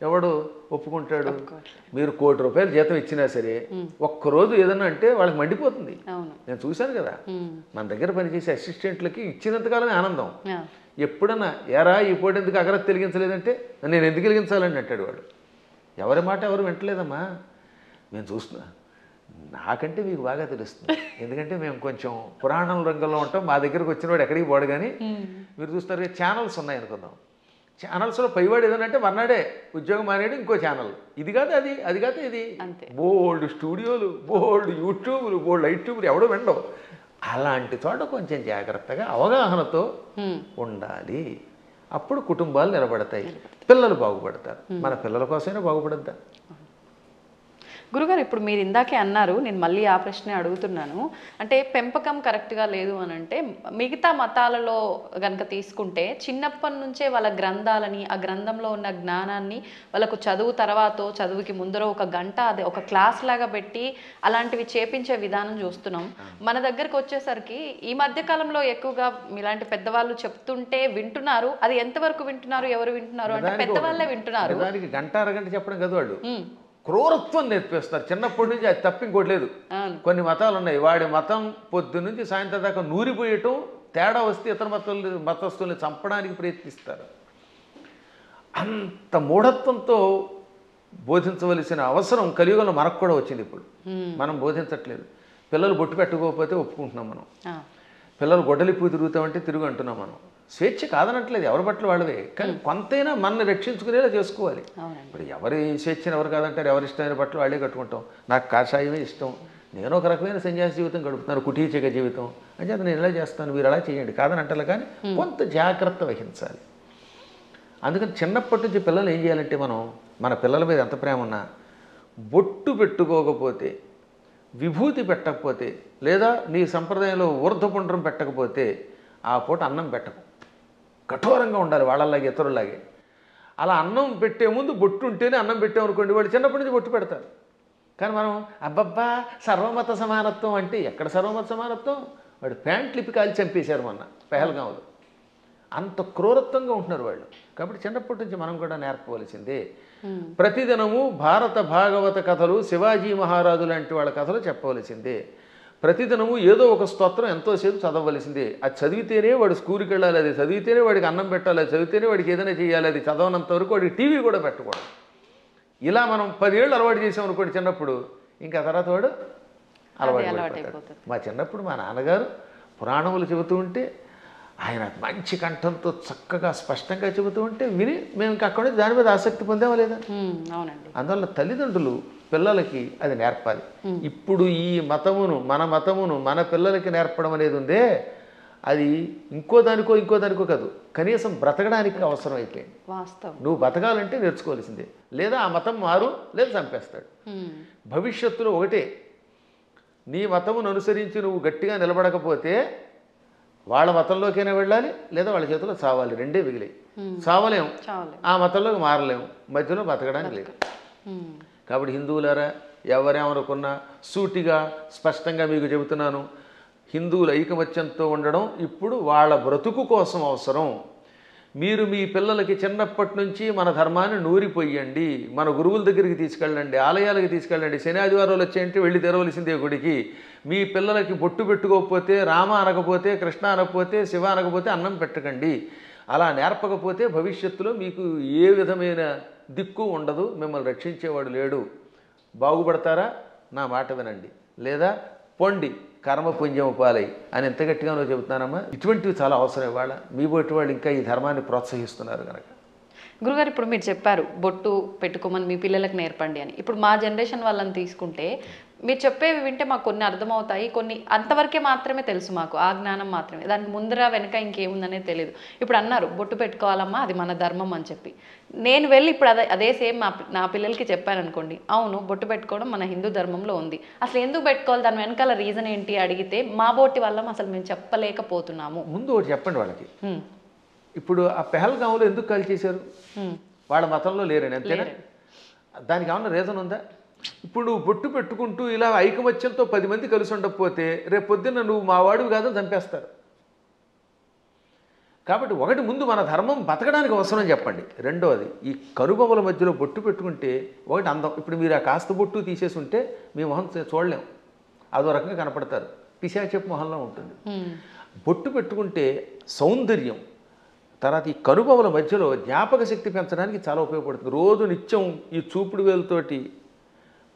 ఎవడు ఒప్పుకుంటాడు? మీరు ₹1,00,00,000 జీతం ఇచ్చినా సరే ఒక్కరోజు ఏదన్నా అంటే వాళ్ళకి మండిపోతుంది. నేను చూశాను కదా, మన దగ్గర పనిచేసే అసిస్టెంట్లకి ఇచ్చినంతకాలమే ఆనందం. ఎప్పుడన్నా ఎరా ఈ పూట ఎందుకు అగరత్ వెలిగించలేదంటే నేను ఎందుకు వెలిగించాలని అంటాడు వాడు. ఎవరి మాట ఎవరు వింటలేదమ్మా. మేము చూస్తున్నా, నాకంటే మీకు బాగా తెలుస్తుంది. ఎందుకంటే మేము కొంచెం పురాణం రంగంలో ఉంటాం. మా దగ్గరకు వచ్చిన వాడు ఎక్కడికి పోడు. కానీ మీరు చూస్తారు ఛానల్స్ ఉన్నాయి అనుకుందాం. ఛానల్స్లో పైవాడు ఏదనంటే మన్నాడే ఉద్యోగం మానేడు ఇంకో ఛానల్. ఇది కాదు అది, అది కాదు ఇది. బోల్డ్ స్టూడియోలు, బోల్డ్ యూట్యూబ్లు, బోల్డ్ యూట్యూబ్లు ఎవడో వినడం. అలాంటి చోట కొంచెం జాగ్రత్తగా అవగాహనతో ఉండాలి. అప్పుడు కుటుంబాలు నిలబడతాయి, పిల్లలు బాగుపడతారు. మన పిల్లల కోసమైనా బాగుపడద్దా? గురుగారు, ఇప్పుడు మీరు ఇందాకే అన్నారు, నేను మళ్ళీ ఆ ప్రశ్నే అడుగుతున్నాను. అంటే పెంపకం కరెక్ట్గా లేదు అని అంటే, మిగతా మతాలలో కనుక తీసుకుంటే చిన్నప్పటి నుంచే వాళ్ళ గ్రంథాలని, ఆ గ్రంథంలో ఉన్న జ్ఞానాన్ని వాళ్ళకు చదువు తర్వాత చదువుకి ముందర ఒక గంట అది ఒక క్లాస్ లాగా పెట్టి అలాంటివి చేపించే విధానం చూస్తున్నాం. మన దగ్గరకు వచ్చేసరికి ఈ మధ్య కాలంలో ఎక్కువగా ఇలాంటి పెద్దవాళ్ళు చెప్తుంటే వింటున్నారు. అది ఎంతవరకు వింటున్నారు, ఎవరు వింటున్నారు అంటే పెద్దవాళ్ళే వింటున్నారు. దానికి గంట అరగంట చెప్పడం కదా, వాళ్ళు క్రూరత్వం నేర్పిస్తారు చిన్నప్పటి నుంచి. అది తప్ప ఇంకోటి లేదు. కొన్ని మతాలు ఉన్నాయి, వాడి మతం పొద్దు నుంచి సాయంత్రం దాకా నూరిపోయటం, తేడా వస్తే ఇతర మతస్థుల్ని చంపడానికి ప్రయత్నిస్తారు. అంత మూఢత్వంతో బోధించవలసిన అవసరం కలియుగంలో మనకు కూడా వచ్చింది. ఇప్పుడు మనం బోధించట్లేదు. పిల్లలు బొట్టు పెట్టుకోకపోతే ఒప్పుకుంటున్నాం మనం. పిల్లలు గొడ్డలిపూ తిరుగుతామంటే తిరుగు అంటున్నాం మనం. స్వేచ్ఛ కాదనట్లేదు, ఎవరి బట్టలు వాడవే. కానీ కొంతైనా మనల్ని రక్షించుకునేలా చేసుకోవాలి. ఇప్పుడు ఎవరి స్వేచ్ఛను ఎవరు కాదంటారు? ఎవరి ఇష్టమైన బట్టలు వాళ్ళే కట్టుకుంటాం. నాకు కాషాయమే ఇష్టం, నేను ఒక రకమైన సన్యాసి జీవితం గడుపుతున్నాను, కుటీచక జీవితం అని చెప్పి నేను ఇలా చేస్తాను, మీరు అలా చేయండి కాదని అంటారు. కానీ కొంత జాగ్రత్త వహించాలి. అందుకని చిన్నప్పటి నుంచి పిల్లలు ఏం చేయాలంటే, మనం మన పిల్లల మీద ఎంత ప్రేమ ఉన్నా బొట్టు పెట్టుకోకపోతే, విభూతి పెట్టకపోతే, లేదా నీ సంప్రదాయంలో ఊర్ధ్వపుండ్రం పెట్టకపోతే ఆ పూట అన్నం పెట్టకు. కఠోరంగా ఉండాలి వాళ్ళలాగే, ఇతరులాగే. అలా అన్నం పెట్టే ముందు బొట్టు ఉంటేనే అన్నం పెట్టామనుకోండి, వాళ్ళు చిన్నప్పటి నుంచి బొట్టు పెడతారు. కానీ మనం అబ్బబ్బా సర్వమత సమానత్వం అంటే ఎక్కడ సర్వమత సమానత్వం? వాడు ప్యాంట్ లిపి కాల్చి చంపేశారు మొన్న పెహల్గాంలో. అంత క్రూరత్వంగా ఉంటున్నారు వాళ్ళు. కాబట్టి చిన్నప్పటి నుంచి మనం కూడా నేర్పవలసిందే. ప్రతిదినము భారత భాగవత కథలు, శివాజీ మహారాజు లాంటి వాళ్ళ కథలు చెప్పవలసిందే. ప్రతిదినము ఏదో ఒక స్తోత్రం ఎంతోసేపు చదవవలసిందే. అది చదివితేనే వాడు స్కూల్కి వెళ్ళాలి, అది చదివితేనే వాడికి అన్నం పెట్టాలి, అది చదివితేనే వాడికి ఏదైనా చేయాలి. అది చదవనంత వరకు వాడికి టీవీ కూడా పెట్టకూడదు. ఇలా మనం 10 ఏళ్ళు అలవాటు చేసాం అనుకోండి చిన్నప్పుడు, ఇంకా తర్వాత వాడు అలవాటు పడిపోతాడు. మా చిన్నప్పుడు మా నాన్నగారు పురాణములు చెబుతూ ఉంటే, ఆయన మంచి కంఠంతో చక్కగా స్పష్టంగా చెబుతూ ఉంటే విని మేము ఇంకా అక్కడ దాని మీద ఆసక్తి పొందామా లేదా? అవునండి. అందువల్ల తల్లిదండ్రులు పిల్లలకి అది నేర్పాలి. ఇప్పుడు ఈ మతమును, మన మతమును మన పిల్లలకి నేర్పడం అనేది ఉందే, అది ఇంకో దానికో కాదు, కనీసం బ్రతకడానికి అవసరం అయిపోయింది. నువ్వు బతకాలంటే నేర్చుకోవాల్సిందే. లేదా ఆ మతం మారు, లేదా చంపేస్తాడు. భవిష్యత్తులో ఒకటే, నీ మతమును అనుసరించి నువ్వు గట్టిగా నిలబడకపోతే వాళ్ళ మతంలోకైనా వెళ్ళాలి, లేదా వాళ్ళ చేతిలో చావాలి. రెండే మిగిలాయి. చావలేము, ఆ మతంలోకి మారలేము, మధ్యలో బతకడానికి లేదు. కాబట్టి హిందువులారా, ఎవరేమనుకున్నా సూటిగా స్పష్టంగా మీకు చెబుతున్నాను, హిందువుల ఐకమత్యంతో ఉండడం ఇప్పుడు వాళ్ళ బ్రతుకు కోసం అవసరం. మీరు మీ పిల్లలకి చిన్నప్పటి నుంచి మన ధర్మాన్ని నూరిపోయండి, మన గురువుల దగ్గరికి తీసుకెళ్ళండి, ఆలయాలకు తీసుకెళ్ళండి. శని ఆదివారాలు వచ్చేయంటే వెళ్ళి తెరవలసిందే గుడికి. మీ పిల్లలకి బొట్టు పెట్టుకోకపోతే, రామ అనకపోతే, కృష్ణ అనకపోతే, శివ అనకపోతే అన్నం పెట్టకండి. అలా నేర్పకపోతే భవిష్యత్తులో మీకు ఏ విధమైన దిక్కు ఉండదు, మిమ్మల్ని రక్షించేవాడు లేడు. బాగుపడతారా? నా మాట వినండి, లేదా పొండి కర్మపుణ్యము పాలై అని ఎంత గట్టిగానో చెబుతున్నానమ్మా. ఇటువంటివి చాలా అవసరం. ఇవాళ మీ బొట్టి వాళ్ళు ఇంకా ఈ ధర్మాన్ని ప్రోత్సహిస్తున్నారు కనుక. గురుగారు, ఇప్పుడు మీరు చెప్పారు బొట్టు పెట్టుకోమని మీ పిల్లలకు నేర్పండి అని. ఇప్పుడు మా జనరేషన్ వాళ్ళని తీసుకుంటే మీరు చెప్పేవి వింటే మాకు కొన్ని అర్థమవుతాయి, కొన్ని అంతవరకే మాత్రమే తెలుసు, మాకు ఆ జ్ఞానం మాత్రమే, దానికి ముందర వెనక ఇంకేముందనేది తెలియదు. ఇప్పుడు అన్నారు బొట్టు పెట్టుకోవాలమ్మా, అది మన ధర్మం అని చెప్పి, నేను వెళ్ళి ఇప్పుడు అదే సేమ్ నా పిల్లలకి చెప్పాను అనుకోండి, అవును బొట్టు పెట్టుకోవడం మన హిందూ ధర్మంలో ఉంది, అసలు ఎందుకు పెట్టుకోవాలి, దాని వెనకాల రీజన్ ఏంటి అడిగితే మా బోటి వల్ల అసలు మేము చెప్పలేకపోతున్నాము. ముందు ఒకటి చెప్పండి వాళ్ళకి. ఇప్పుడు ఆ పెహల్గాంలో ఎందుకు కాల్ చేశారు? వాళ్ళ మతంలో లేరని, అంతేనా? దానికి ఏమన్నా రీజన్ ఉందా? ఇప్పుడు నువ్వు బొట్టు పెట్టుకుంటూ ఇలా ఐకమత్యంతో 10 మంది కలిసి ఉండకపోతే రేపు పొద్దున్న నువ్వు మా వాడివి కాదని చంపేస్తారు. కాబట్టి ఒకటి ముందు మన ధర్మం బతకడానికి అవసరం చెప్పండి. రెండవది ఈ కనుబొమ్మల మధ్యలో బొట్టు పెట్టుకుంటే ఒకటి అందం. ఇప్పుడు మీరు ఆ కాస్త బొట్టు తీసేసి ఉంటే మీ మొహం చూడలేం, అదో రకంగా కనపడతారు, పిశాచపు మొహంలో ఉంటుంది. బొట్టు పెట్టుకుంటే సౌందర్యం. తర్వాత ఈ కనుబొమ్మల మధ్యలో జ్ఞాపక శక్తి పెంచడానికి చాలా ఉపయోగపడుతుంది. రోజు నిత్యం ఈ చూపుడు వేలుతోటి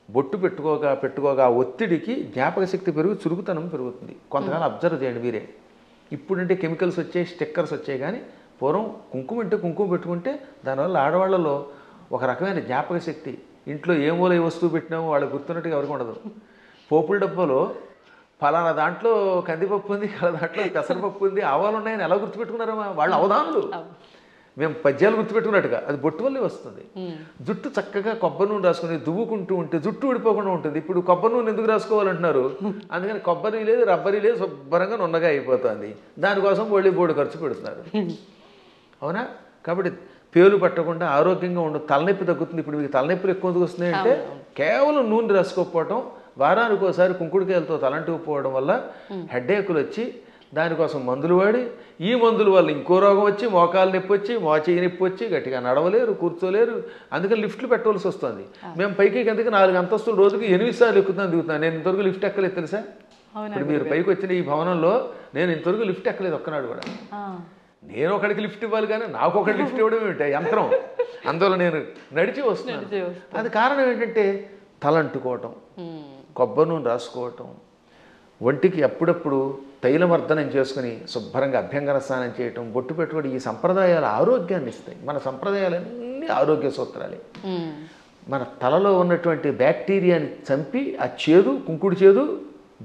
బొట్టు పెట్టుకోగా ఒత్తిడికి జ్ఞాపక శక్తి పెరుగు, చురుకుతనం పెరుగుతుంది. కొంతకాలం అబ్జర్వ్ చేయండి మీరే. ఇప్పుడంటే కెమికల్స్ వచ్చాయి, స్టిక్కర్స్ వచ్చాయి, కానీ పూర్వం కుంకుమ అంటే కుంకుమ పెట్టుకుంటే దానివల్ల ఆడవాళ్ళలో ఒక రకమైన జ్ఞాపక శక్తి, ఇంట్లో ఏ మూల ఏ వస్తువు పెట్టినామో వాళ్ళకి గుర్తున్నట్టుగా ఎవరికి ఉండదు. పోపుల డబ్బాలో ఫలానా దాంట్లో కందిపప్పు ఉంది, ఫలానా దాంట్లో పెసరపప్పు ఉంది, ఆవాలు ఉన్నాయని ఎలా గుర్తుపెట్టుకున్నారమ్మా వాళ్ళు అవధానులు. మేము పద్యాలు గుర్తుపెట్టుకున్నట్టుగా అది బొట్టు వల్లే వస్తుంది. జుట్టు చక్కగా కొబ్బరి నూనె రాసుకుని దువ్వుకుంటూ ఉంటే జుట్టు ఊడిపోకుండా ఉంటుంది. ఇప్పుడు కొబ్బరి నూనె ఎందుకు రాసుకోవాలంటున్నారు? అందుకని కొబ్బరి లేదు, రబ్బరి లేదు, శుభ్రంగా నున్నగా అయిపోతుంది. దానికోసం బోడి ఖర్చు పెడుతున్నారు. అవునా? కాబట్టి పేలు పట్టకుండా ఆరోగ్యంగా ఉండదు, తలనొప్పి తగ్గుతుంది. ఇప్పుడు మీకు తలనొప్పులు ఎక్కువ ఎందుకు వస్తున్నాయంటే కేవలం నూనె రాసుకోకపోవటం, వారానికి ఒకసారి కుంకుడుకాయలతో తలంటుకుపోవడం వల్ల హెడ్ఏకులు వచ్చి దానికోసం మందులు వాడి, ఈ మందుల వల్ల ఇంకో రోగం వచ్చి మోకాలు నొప్పి వచ్చి, మోచేయి నొప్పి వచ్చి గట్టిగా నడవలేరు, కూర్చోలేరు. అందుకని లిఫ్ట్లు పెట్టవలసి వస్తుంది. మేము పైకి కిందకి 4 అంతస్తులు రోజుకి 8 సార్లు ఎక్కుతున్నాను, దిగుతున్నాను. నేను ఇంతవరకు లిఫ్ట్ ఎక్కలేదు తెలుసా? ఇప్పుడు మీరు పైకి వచ్చిన ఈ భవనంలో నేను ఇంతవరకు లిఫ్ట్ ఎక్కలేదు ఒక్కనాడు కూడా. నేను ఒకడికి లిఫ్ట్ ఇవ్వాలి కానీ నాకు ఒకటి లిఫ్ట్ ఇవ్వడం ఏమిటి యంత్రం? అందువల్ల నేను నడిచి వస్తున్నాను. అది కారణం ఏంటంటే తలంటుకోవటం, కొబ్బరి నూనె రాసుకోవటం, ఒంటికి అప్పుడప్పుడు తైలమర్దనం చేసుకుని శుభ్రంగా అభ్యంగన స్నానం చేయటం, బొట్టు పెట్టుకోవడం, ఈ సంప్రదాయాలు ఆరోగ్యాన్ని ఇస్తాయి. మన సంప్రదాయాలన్నీ ఆరోగ్య సూత్రాలే. మన తలలో ఉన్నటువంటి బ్యాక్టీరియాని చంపి ఆ చేదు, కుంకుడు చేదు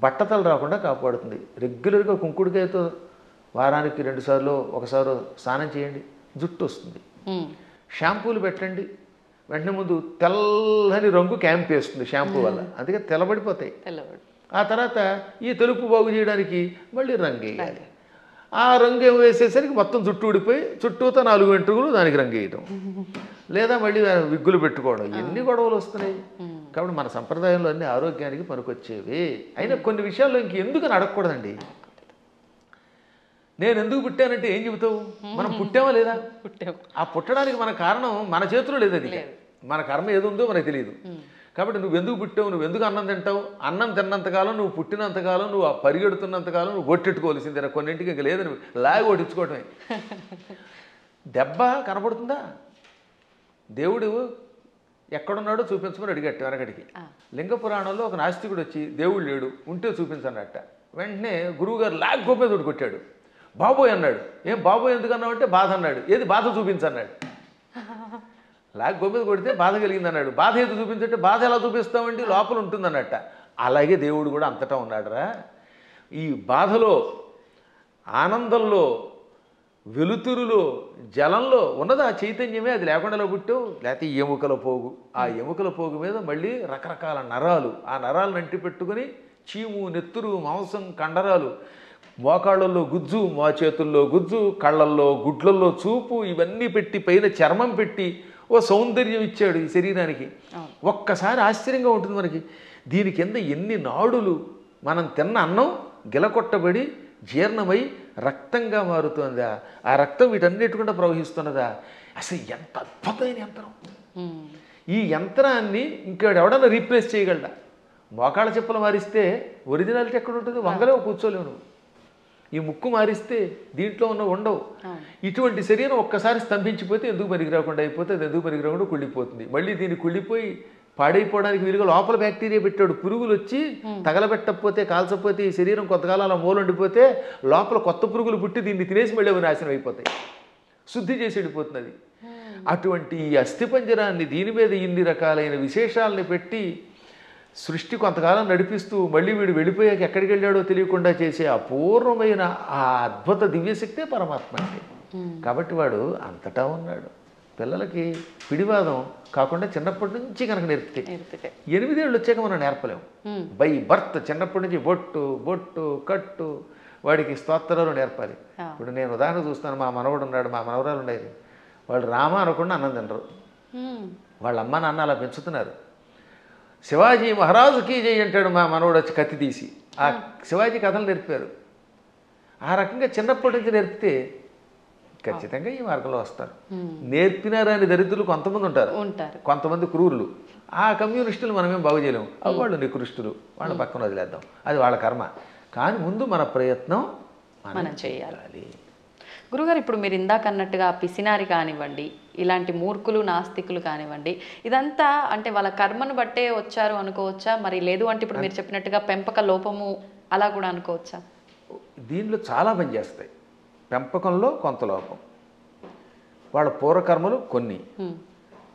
బట్టతలు రాకుండా కాపాడుతుంది. రెగ్యులర్గా కుంకుడుకాయతో వారానికి 2 సార్లు 1 సారి స్నానం చేయండి, జుట్టు వస్తుంది. షాంపూలు పెట్టండి, వెంటనే ముందు తెల్లని రంగు క్యాంప్ వేస్తుంది షాంపూ వల్ల, అందుకే తెల్లబడిపోతాయి. ఆ తర్వాత ఈ తెలుపు బాగు చేయడానికి మళ్ళీ రంగు వేయాలి. ఆ రంగు వేసేసరికి మొత్తం జుట్టు ఊడిపోయి చుట్టూతో 4 వెంట్రుకలు దానికి రంగు వేయటం, లేదా మళ్ళీ విగ్గులు పెట్టుకోవడం, ఎన్ని గొడవలు వస్తున్నాయి. కాబట్టి మన సంప్రదాయంలో అన్ని ఆరోగ్యానికి పనికొచ్చేవి. అయినా కొన్ని విషయాల్లో ఇంకెందుకు అడగకూడదండి. నేను ఎందుకు పుట్టానంటే ఏం చెబుతావు? మనం పుట్టామా లేదా? ఆ పుట్టడానికి మన కారణం మన చేతిలో లేదు. అది మన కర్మ ఏది ఉందో మనకు తెలియదు. కాబట్టి నువ్వు ఎందుకు పుట్టావు, నువ్వు ఎందుకు అన్నం తింటావు, అన్నం తిన్నంతకాలం, నువ్వు పుట్టినంతకాలం, నువ్వు పరిగెడుతున్నంతకాలం నువ్వు కొట్టెట్టుకోవాల్సిందే. కొన్నింటికి ఇంకా లేదు, నువ్వు లాగి కొట్టించుకోవటమే. దెబ్బ కనపడుతుందా? దేవుడు ఎక్కడున్నాడో చూపించమని అడిగట్టు వెనకడికి. లింగ పురాణంలో ఒక నాస్తికుడు వచ్చి దేవుడు లేడు, ఉంటే చూపించన్నట్ట. వెంటనే గురువుగారు లాగ్ గోపేదుడు కొట్టాడు. బాబోయ్ అన్నాడు. ఏం బాబోయ్ ఎందుకు అన్నావంటే బాధ అన్నాడు. ఏది బాధ చూపించన్నాడు. లాగ్ గోపేద కొడితే బాధ కలిగింది అన్నాడు. బాధ ఏది చూపించంటే బాధ ఎలా చూపిస్తామండి, లోపల ఉంటుందన్నట్ట. అలాగే దేవుడు కూడా అంతటా ఉన్నాడురా. ఈ బాధలో, ఆనందంలో, వెలుతురులో, జలంలో ఉన్నది ఆ చైతన్యమే. అది లేకుండా పుట్టావు. లేకపోతే ఎముకల పోగు, ఆ ఎముకల పోగు మీద మళ్ళీ రకరకాల నరాలు, ఆ నరాలను అంటి పెట్టుకుని చీము, నెత్తురు, మాంసం, కండరాలు, మోకాళ్ళల్లో గుజ్జు, మా చేతుల్లో గుజ్జు, కళ్ళల్లో, గుడ్లల్లో చూపు, ఇవన్నీ పెట్టి పైన చర్మం పెట్టి ఓ సౌందర్యం ఇచ్చాడు ఈ శరీరానికి. ఒక్కసారి ఆశ్చర్యంగా ఉంటుంది మనకి. దీని కింద ఎన్ని నాడులు, మనం తిన్న అన్నం గిలకొట్టబడి జీర్ణమై రక్తంగా మారుతుందా, ఆ రక్తం వీటన్నిటికుండా ప్రవహిస్తున్నదా. అసలు ఎంత అద్భుతమైన యంత్రం. ఈ యంత్రాన్ని ఇంకెవడన్నా రీప్లేస్ చేయగలడా? మోకాళ్ళ చెప్పులు మారిస్తే ఒరిజినాలిటీ ఎక్కడ ఉంటుంది? వంగలేవు, కూర్చోలేవు నువ్వు. ఈ ముక్కు మారిస్తే దీంట్లో ఉన్న ఉండవు. ఇటువంటి శరీరం ఒక్కసారి స్తంభించిపోతే ఎందుకు పనికిరాకుండా అయిపోతే అది ఎందుకు పనికిరాకుండా కుళ్ళిపోతుంది. మళ్ళీ దీన్ని కుళ్ళిపోయి పాడైపోవడానికి వీలుగా లోపల బ్యాక్టీరియా పెట్టాడు. పురుగులు వచ్చి తగలబెట్టకపోతే, కాల్చకపోతే, ఈ శరీరం కొంతకాలం అలా మూలండిపోతే లోపల కొత్త పురుగులు పుట్టి దీన్ని తినేసి మళ్ళీ అవి నాశనం అయిపోతాయి. శుద్ధి చేసి వెళ్ళిపోతుంది. అటువంటి ఈ అస్థిపంజరాన్ని దీని మీద ఇన్ని రకాలైన విశేషాలని పెట్టి సృష్టి కొంతకాలం నడిపిస్తూ మళ్ళీ వీడు వెళ్ళిపోయాక ఎక్కడికి వెళ్ళాడో తెలియకుండా చేసే అపూర్వమైన ఆ అద్భుత దివ్యశక్తే పరమాత్మ అంటే. కాబట్టి వాడు అంతటా ఉన్నాడు. పిల్లలకి పిడివాదం కాకుండా చిన్నప్పటి నుంచి కనుక నేర్పితే 8 ఏళ్ళు వచ్చాక మనం నేర్పలేము. బై బర్త్ చిన్నప్పటి నుంచి బొట్టు, బొట్టు, కట్టు, వాడికి స్తోత్రాలు నేర్పాలి. ఇప్పుడు నేను ఉదాహరణ చూస్తాను. మా మనవడు ఉన్నాడు, మా మనవరాలు ఉండేది. వాళ్ళు రామ అనకుండా అన్నం తినరు. వాళ్ళ అమ్మ నాన్న అలా పెంచుతున్నారు. శివాజీ మహారాజుకి జై అంటాడు మా మనవడు వచ్చి కత్తి తీసి. ఆ శివాజీ కథలు నేర్పారు. ఆ రకంగా చిన్నప్పటి నుంచి నేర్పితే ఖచ్చితంగా ఈ మార్గంలో వస్తారు. నేర్పినారని దరిద్రులు కొంతమంది ఉంటారు, కొంతమంది క్రూరులు. ఆ కమ్యూనిస్టులు మనమేం బాగు చేయలేము. వాళ్ళు నికృష్టులు, వాళ్ళ పక్కన వదిలేద్దాం, అది వాళ్ళ కర్మ. కానీ ముందు మన ప్రయత్నం మనం చేయాలి. గురుగారు, ఇప్పుడు మీరు ఇందాక అన్నట్టుగా పిసినారి కానివ్వండి, ఇలాంటి మూర్ఖులు నాస్తికులు కానివ్వండి, ఇదంతా అంటే వాళ్ళ కర్మను బట్టే వచ్చారు అనుకోవచ్చా? మరి లేదు అంటే ఇప్పుడు మీరు చెప్పినట్టుగా పెంపక లోపము అలా కూడా అనుకోవచ్చా? దీనిలో చాలా పనిచేస్తాయి. పెంపకంలో కొంత లోపం, వాళ్ళ పూర్వకర్మలు కొన్ని,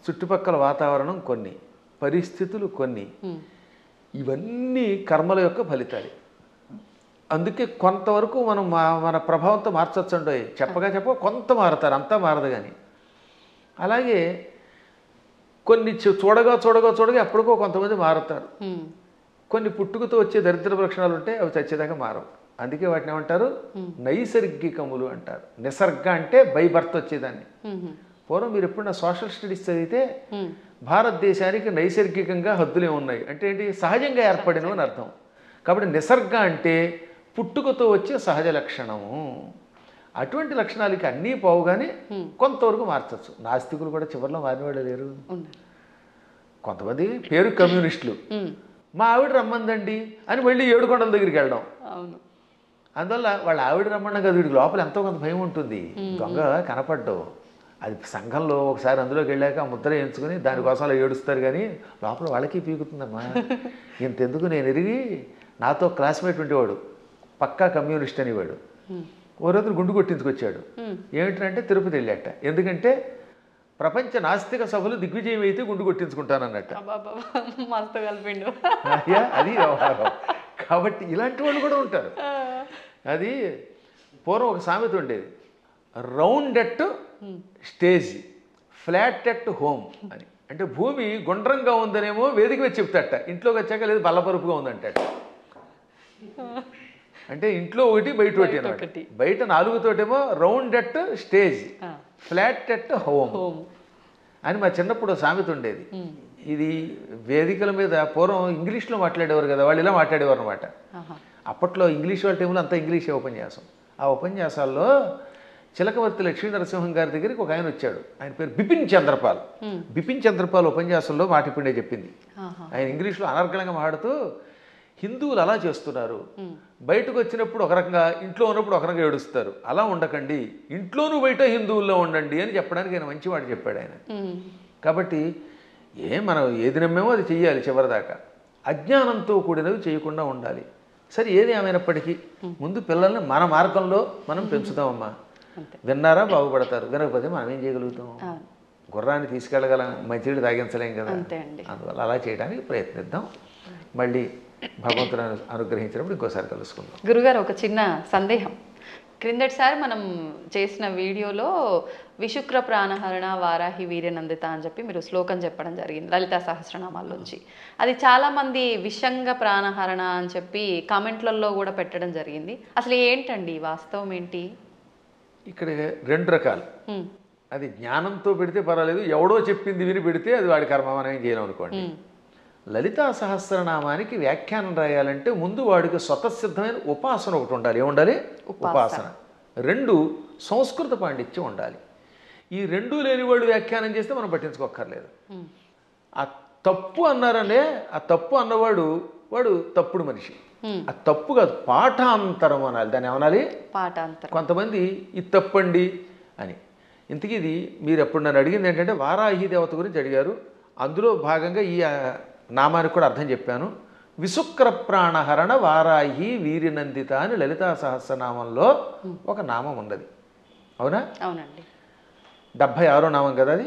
చుట్టుపక్కల వాతావరణం కొన్ని, పరిస్థితులు కొన్ని, ఇవన్నీ కర్మల యొక్క ఫలితాలు. అందుకే కొంతవరకు మనం మన ప్రభావంతో మార్చొచ్చు అండి. చెప్పగా కొంత మారుతారు, అంతా మారదు. కానీ అలాగే కొన్ని చూడగా ఎప్పటికో కొంతమంది మారుతారు. కొన్ని పుట్టుకతో వచ్చే దరిద్ర లక్షణాలు ఉంటే అవి చచ్చేదాకా మారవు. అందుకే వాటిని ఏమంటారు? నైసర్గికములు అంటారు. నిసర్గ అంటే బై బర్త్ వచ్చేదాన్ని. పూర్వం మీరు ఎప్పుడన్నా సోషల్ స్టడీస్ చదివితే భారతదేశానికి నైసర్గికంగా హద్దులే ఉన్నాయి అంటే ఏంటి? సహజంగా ఏర్పడినవి అని అర్థం. కాబట్టి నిసర్గ అంటే పుట్టుకతో వచ్చే సహజ లక్షణము. అటువంటి లక్షణాలకి అన్నీ పోవుగానే కొంతవరకు మార్చచ్చు. నాస్తికులు కూడా చివరిలో మారిన వాళ్ళు లేరు. కొంతమంది పేరు కమ్యూనిస్టులు, మా ఆవిడ రమ్మందండి అని మళ్ళీ ఏడుకొండల దగ్గరికి వెళ్ళడం. అందువల్ల వాళ్ళ ఆవిడ రమ్మన్నా కదా, వీడికి లోపల ఎంతో కొంత భయం ఉంటుంది. దొంగ కనపడ్డావు, అది సంఘంలో ఒకసారి అందులోకి వెళ్ళాక ఆ ముద్ర ఎంచుకుని దానికోసం అలా ఏడుస్తారు. కానీ లోపల వాళ్ళకి పీకుతుందమ్మా. ఇంతెందుకు, నేను ఎరిగి నాతో క్లాస్మేట్ ఉండేవాడు, పక్కా కమ్యూనిస్ట్ అనేవాడు. ఓ రోజు గుండు కొట్టించుకొచ్చాడు. ఏమిటంటే తిరుపతి వెళ్ళాట. ఎందుకంటే ప్రపంచ నాస్తిక సభలు దిగ్విజయం అయితే గుండు కొట్టించుకుంటానన్నట్ట. అది వ్యవహారం. కాబట్టి ఇలాంటి వాళ్ళు కూడా ఉంటారు. అది పూర్వం ఒక సామెత ఉండేది, round at stage, flat at home అని. అంటే భూమి గుండ్రంగా ఉందనేమో వేదిక వచ్చి చెప్తాట, ఇంట్లోకి వచ్చాక లేదు బల్లపరుపుగా ఉందంటాట. అంటే ఇంట్లో ఒకటి బయట ఒకటి అనమాట. బయట 4 తోటేమో round at stage, flat at home అని మా చిన్నప్పుడు సామెత ఉండేది. ఇది వేదికల మీద పూర్వం ఇంగ్లీష్లో మాట్లాడేవారు కదా, వాళ్ళు ఇలా మాట్లాడేవారు అనమాట. అప్పట్లో ఇంగ్లీష్ వాళ్ళ టైంలో అంతా ఇంగ్లీషే ఉపన్యాసం. ఆ ఉపన్యాసాల్లో చిలకవర్తి లక్ష్మీ నరసింహం గారి దగ్గరికి ఒక ఆయన వచ్చాడు. ఆయన పేరు బిపిన్ చంద్రపాల్. బిపిన్ చంద్రపాల్ ఉపన్యాసంలో మాటిపిండే చెప్పింది. ఆయన ఇంగ్లీష్లో అనర్గళంగా మాట్లాడుతూ, హిందువులు అలా చేస్తున్నారు, బయటకు వచ్చినప్పుడు ఒక రకంగా, ఇంట్లో ఉన్నప్పుడు ఒక రకంగా ఏడుస్తారు, అలా ఉండకండి, ఇంట్లోనూ బయట హిందువుల్లో ఉండండి అని చెప్పడానికి ఆయన మంచి మాట చెప్పాడు ఆయన. కాబట్టి మనం ఏది నమ్మేమో అది చెయ్యాలి చివరిదాకా. అజ్ఞానంతో కూడినవి చేయకుండా ఉండాలి. సరే, ఏది ఏమైనప్పటికీ ముందు పిల్లల్ని మన మార్గంలో మనం పెంచుతామమ్మా. విన్నారా బాగుపడతారు, వినకపోతే మనం ఏం చేయగలుగుతాం? గుర్రాన్ని తీసుకెళ్ళగలం, మంచినీళ్ళు తాగించలేం కదా. అందువల్ల అలా చేయడానికి ప్రయత్నిద్దాం. మళ్ళీ భగవంతుడు అనుగ్రహించినప్పుడు ఇంకోసారి కలుసుకుందాం. గురుగారు, ఒక చిన్న సందేహం. క్రిందటిసారి మనం చేసిన వీడియోలో విశుక్ర ప్రాణహరణ వారాహి వీర్యనందిత అని చెప్పి మీరు శ్లోకం చెప్పడం జరిగింది లలితా సహస్రనామాల్లోంచి. అది చాలామంది విషంగ ప్రాణహరణ అని చెప్పి కామెంట్లలో కూడా పెట్టడం జరిగింది. అసలు ఏంటండి వాస్తవం ఏంటి? ఇక్కడ 2 రకాలు. అది జ్ఞానంతో పెడితే పర్వాలేదు, ఎవడో చెప్పింది విని పెడితే అది వాడి కర్మ, మనం ఏం చేయలేం అనుకోండి. లలితా సహస్రనామానికి వ్యాఖ్యానం రాయాలంటే ముందు వాడికి స్వతసిద్ధమైన ఉపాసన ఒకటి ఉండాలి. ఏముండాలి? ఉపాసన. 2 సంస్కృత పాండిత్యం ఉండాలి. ఈ 2 లేని వాడు వ్యాఖ్యానం చేస్తే మనం పట్టించుకోక్కర్లేదు. ఆ తప్పు అన్నారనే, ఆ తప్పు అన్నవాడు వాడు తప్పుడు మనిషి. ఆ తప్పు కాదు, పాఠాంతరం అనాలి. దాన్ని ఏమనాలి? పాఠాంతరం. కొంతమంది ఇది తప్పండి అని. ఇంతకీ ఇది మీరు ఎప్పుడు నన్ను అడిగింది ఏంటంటే వారాహి దేవత గురించి అడిగారు. అందులో భాగంగా ఈ నామానికి కూడా అర్థం చెప్పాను. విశుక్ర ప్రాణహరణ వారాహి వీరినందిత అని లలితా సహస్రనామంలో ఒక నామం ఉన్నది. అవునా? అవునండి. 76వ నామం కదా అది.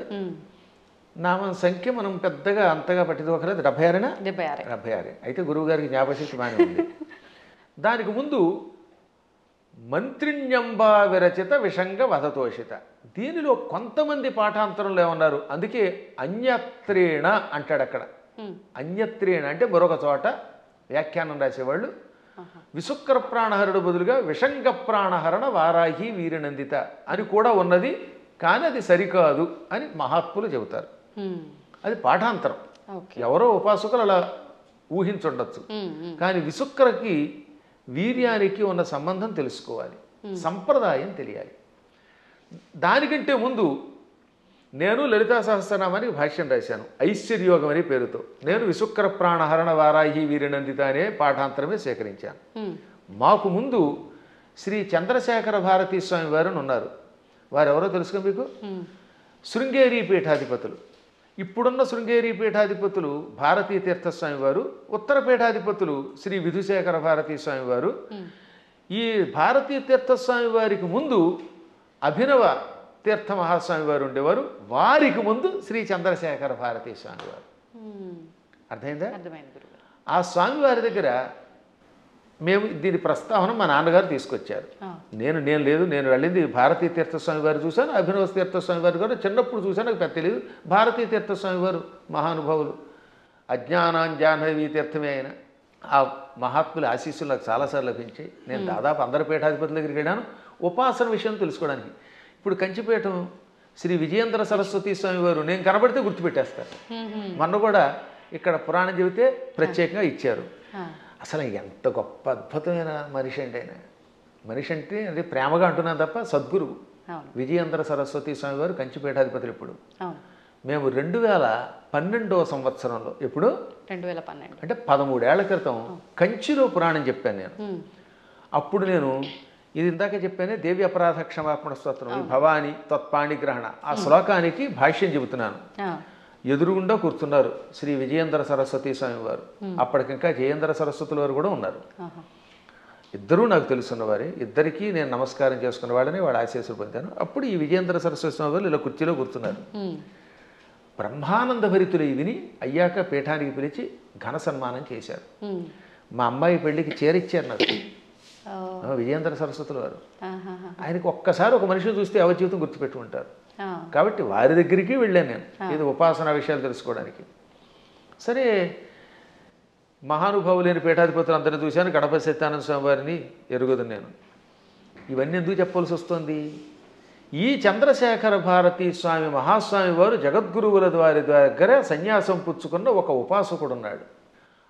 నామం సంఖ్య మనం పెద్దగా అంతగా పట్టించుకోకలేదు. 76 76. అయితే గురువు గారికి జ్ఞాపశక్తి బాగానే ఉంది. దానికి ముందు మంత్రిణ్యంబా విరచిత విషంగ వధతోషిత. దీనిలో కొంతమంది పాఠాంతరంలో ఏమన్నారు, అందుకే అన్యత్రేణ అంటాడు అక్కడ. అన్యత్రేణ అంటే మరొక చోట వ్యాఖ్యానం రాసేవాళ్ళు విశుక్ర ప్రాణహరుడు బదులుగా విషంగ ప్రాణహరణ వారాహి వీరనందిత అని కూడా ఉన్నది, కానీ అది సరికాదు అని మహాత్ములు చెబుతారు. అది పాఠాంతరం. ఓకే. ఎవరో ఉపాసకులు అలా ఊహించుండొచ్చు. కానీ విశుక్రకి వీర్యానికి ఉన్న సంబంధం తెలుసుకోవాలి, సంప్రదాయం తెలియాలి. దానికంటే ముందు నేను లలితా సహస్రనామానికి భాష్యం రాశాను ఐశ్వర్యోగం అనే పేరుతో. నేను విశుక్ర ప్రాణహరణ వారాహి వీరనందిత అనే పాఠాంతరమే సేకరించాను. మాకు ముందు శ్రీ చంద్రశేఖర భారతీ స్వామి వారు ఉన్నారు. వారెవరో తెలుసుకో మీకు? శృంగేరి పీఠాధిపతులు. ఇప్పుడున్న శృంగేరి పీఠాధిపతులు భారతీ తీర్థస్వామి వారు, ఉత్తర పీఠాధిపతులు శ్రీ విధుశేఖర భారతీ స్వామి వారు. ఈ భారతీ తీర్థస్వామి వారికి ముందు అభినవ తీర్థ మహాస్వామి వారు ఉండేవారు. వారికి ముందు శ్రీ చంద్రశేఖర భారతీ స్వామి వారు. అర్థమైందా? ఆ స్వామి వారి దగ్గర మేము దీని ప్రస్తావన మా నాన్నగారు తీసుకొచ్చారు. నేను వెళ్ళింది భారతీ తీర్థస్వామి వారు చూశాను, అభినవ తీర్థస్వామి వారు కూడా చిన్నప్పుడు చూశాను, నాకు పెద్ద తెలియదు. భారతీ తీర్థస్వామి వారు మహానుభావులు, అజ్ఞానాంజాహ్నవీ తీర్థమే ఆయన. ఆ మహాత్ముల ఆశీస్సులు నాకు చాలాసార్లు లభించాయి. నేను దాదాపు అందరి పీఠాధిపతుల దగ్గరికి వెళ్ళాను ఉపాసన విషయం తెలుసుకోవడానికి. ఇప్పుడు కంచిపీఠం శ్రీ విజయేంద్ర సరస్వతి స్వామి వారు నేను కనబడితే గుర్తుపెట్టేస్తారు. మొన్న కూడా ఇక్కడ పురాణం చెబితే ప్రత్యేకంగా ఇచ్చారు. అసలు ఎంత గొప్ప అద్భుతమైన మనిషి అండి ఆయన. మనిషి అంటే అది ప్రేమగా అంటున్నాను తప్ప సద్గురువు విజయేంద్ర సరస్వతి స్వామి వారు కంచిపీఠాధిపతులు. ఇప్పుడు మేము 2012వ సంవత్సరంలో, ఎప్పుడు 2012 అంటే 13 ఏళ్ల క్రితం కంచిలో పురాణం చెప్పాను నేను. అప్పుడు నేను ఇది ఇందాక చెప్పానే దేవి అపరాధ క్షమాపణ స్తోత్రం, ఈ భవాని తత్పాణి గ్రహణ, ఆ శ్లోకానికి భాష్యం చెబుతున్నాను. ఎదురుగుండా కూర్చున్నారు శ్రీ విజయేంద్ర సరస్వతి స్వామి వారు. అప్పటికింకా జయేంద్ర సరస్వతుల వారు కూడా ఉన్నారు. ఇద్దరూ నాకు తెలుసున్నవారే. ఇద్దరికీ నేను నమస్కారం చేసుకున్న వాళ్ళని వాళ్ళ ఆశీస్సులు పొందాను. అప్పుడు ఈ విజయేంద్ర సరస్వతి స్వామి వారు ఇలా కుర్చీలో కూర్చున్నారు. బ్రహ్మానంద భరితులు విని అయ్యాక పీఠానికి పిలిచి ఘన సన్మానం చేశారు. మా అమ్మాయి పెళ్లికి చీరిచ్చారు నాకు విజయేంద్ర సరస్వతుల వారు. ఆయనకి ఒక్కసారి ఒక మనిషిని చూస్తే ఎవరి జీవితం గుర్తుపెట్టుకుంటారు. కాబట్టి వారి దగ్గరికి వెళ్ళాను నేను ఇది ఉపాసనా విషయాలు తెలుసుకోవడానికి. సరే, మహానుభావులైన పీఠాధిపతులు అందరినీ చూశాను. గణపతి సత్యానంద స్వామి వారిని ఎరుగుదు నేను. ఇవన్నీ ఎందుకు చెప్పవలసి వస్తుంది? ఈ చంద్రశేఖర భారతీ స్వామి మహాస్వామి వారు జగద్గురువుల వారి దగ్గర సన్యాసం పుచ్చుకున్న ఒక ఉపాసకుడు ఉన్నాడు.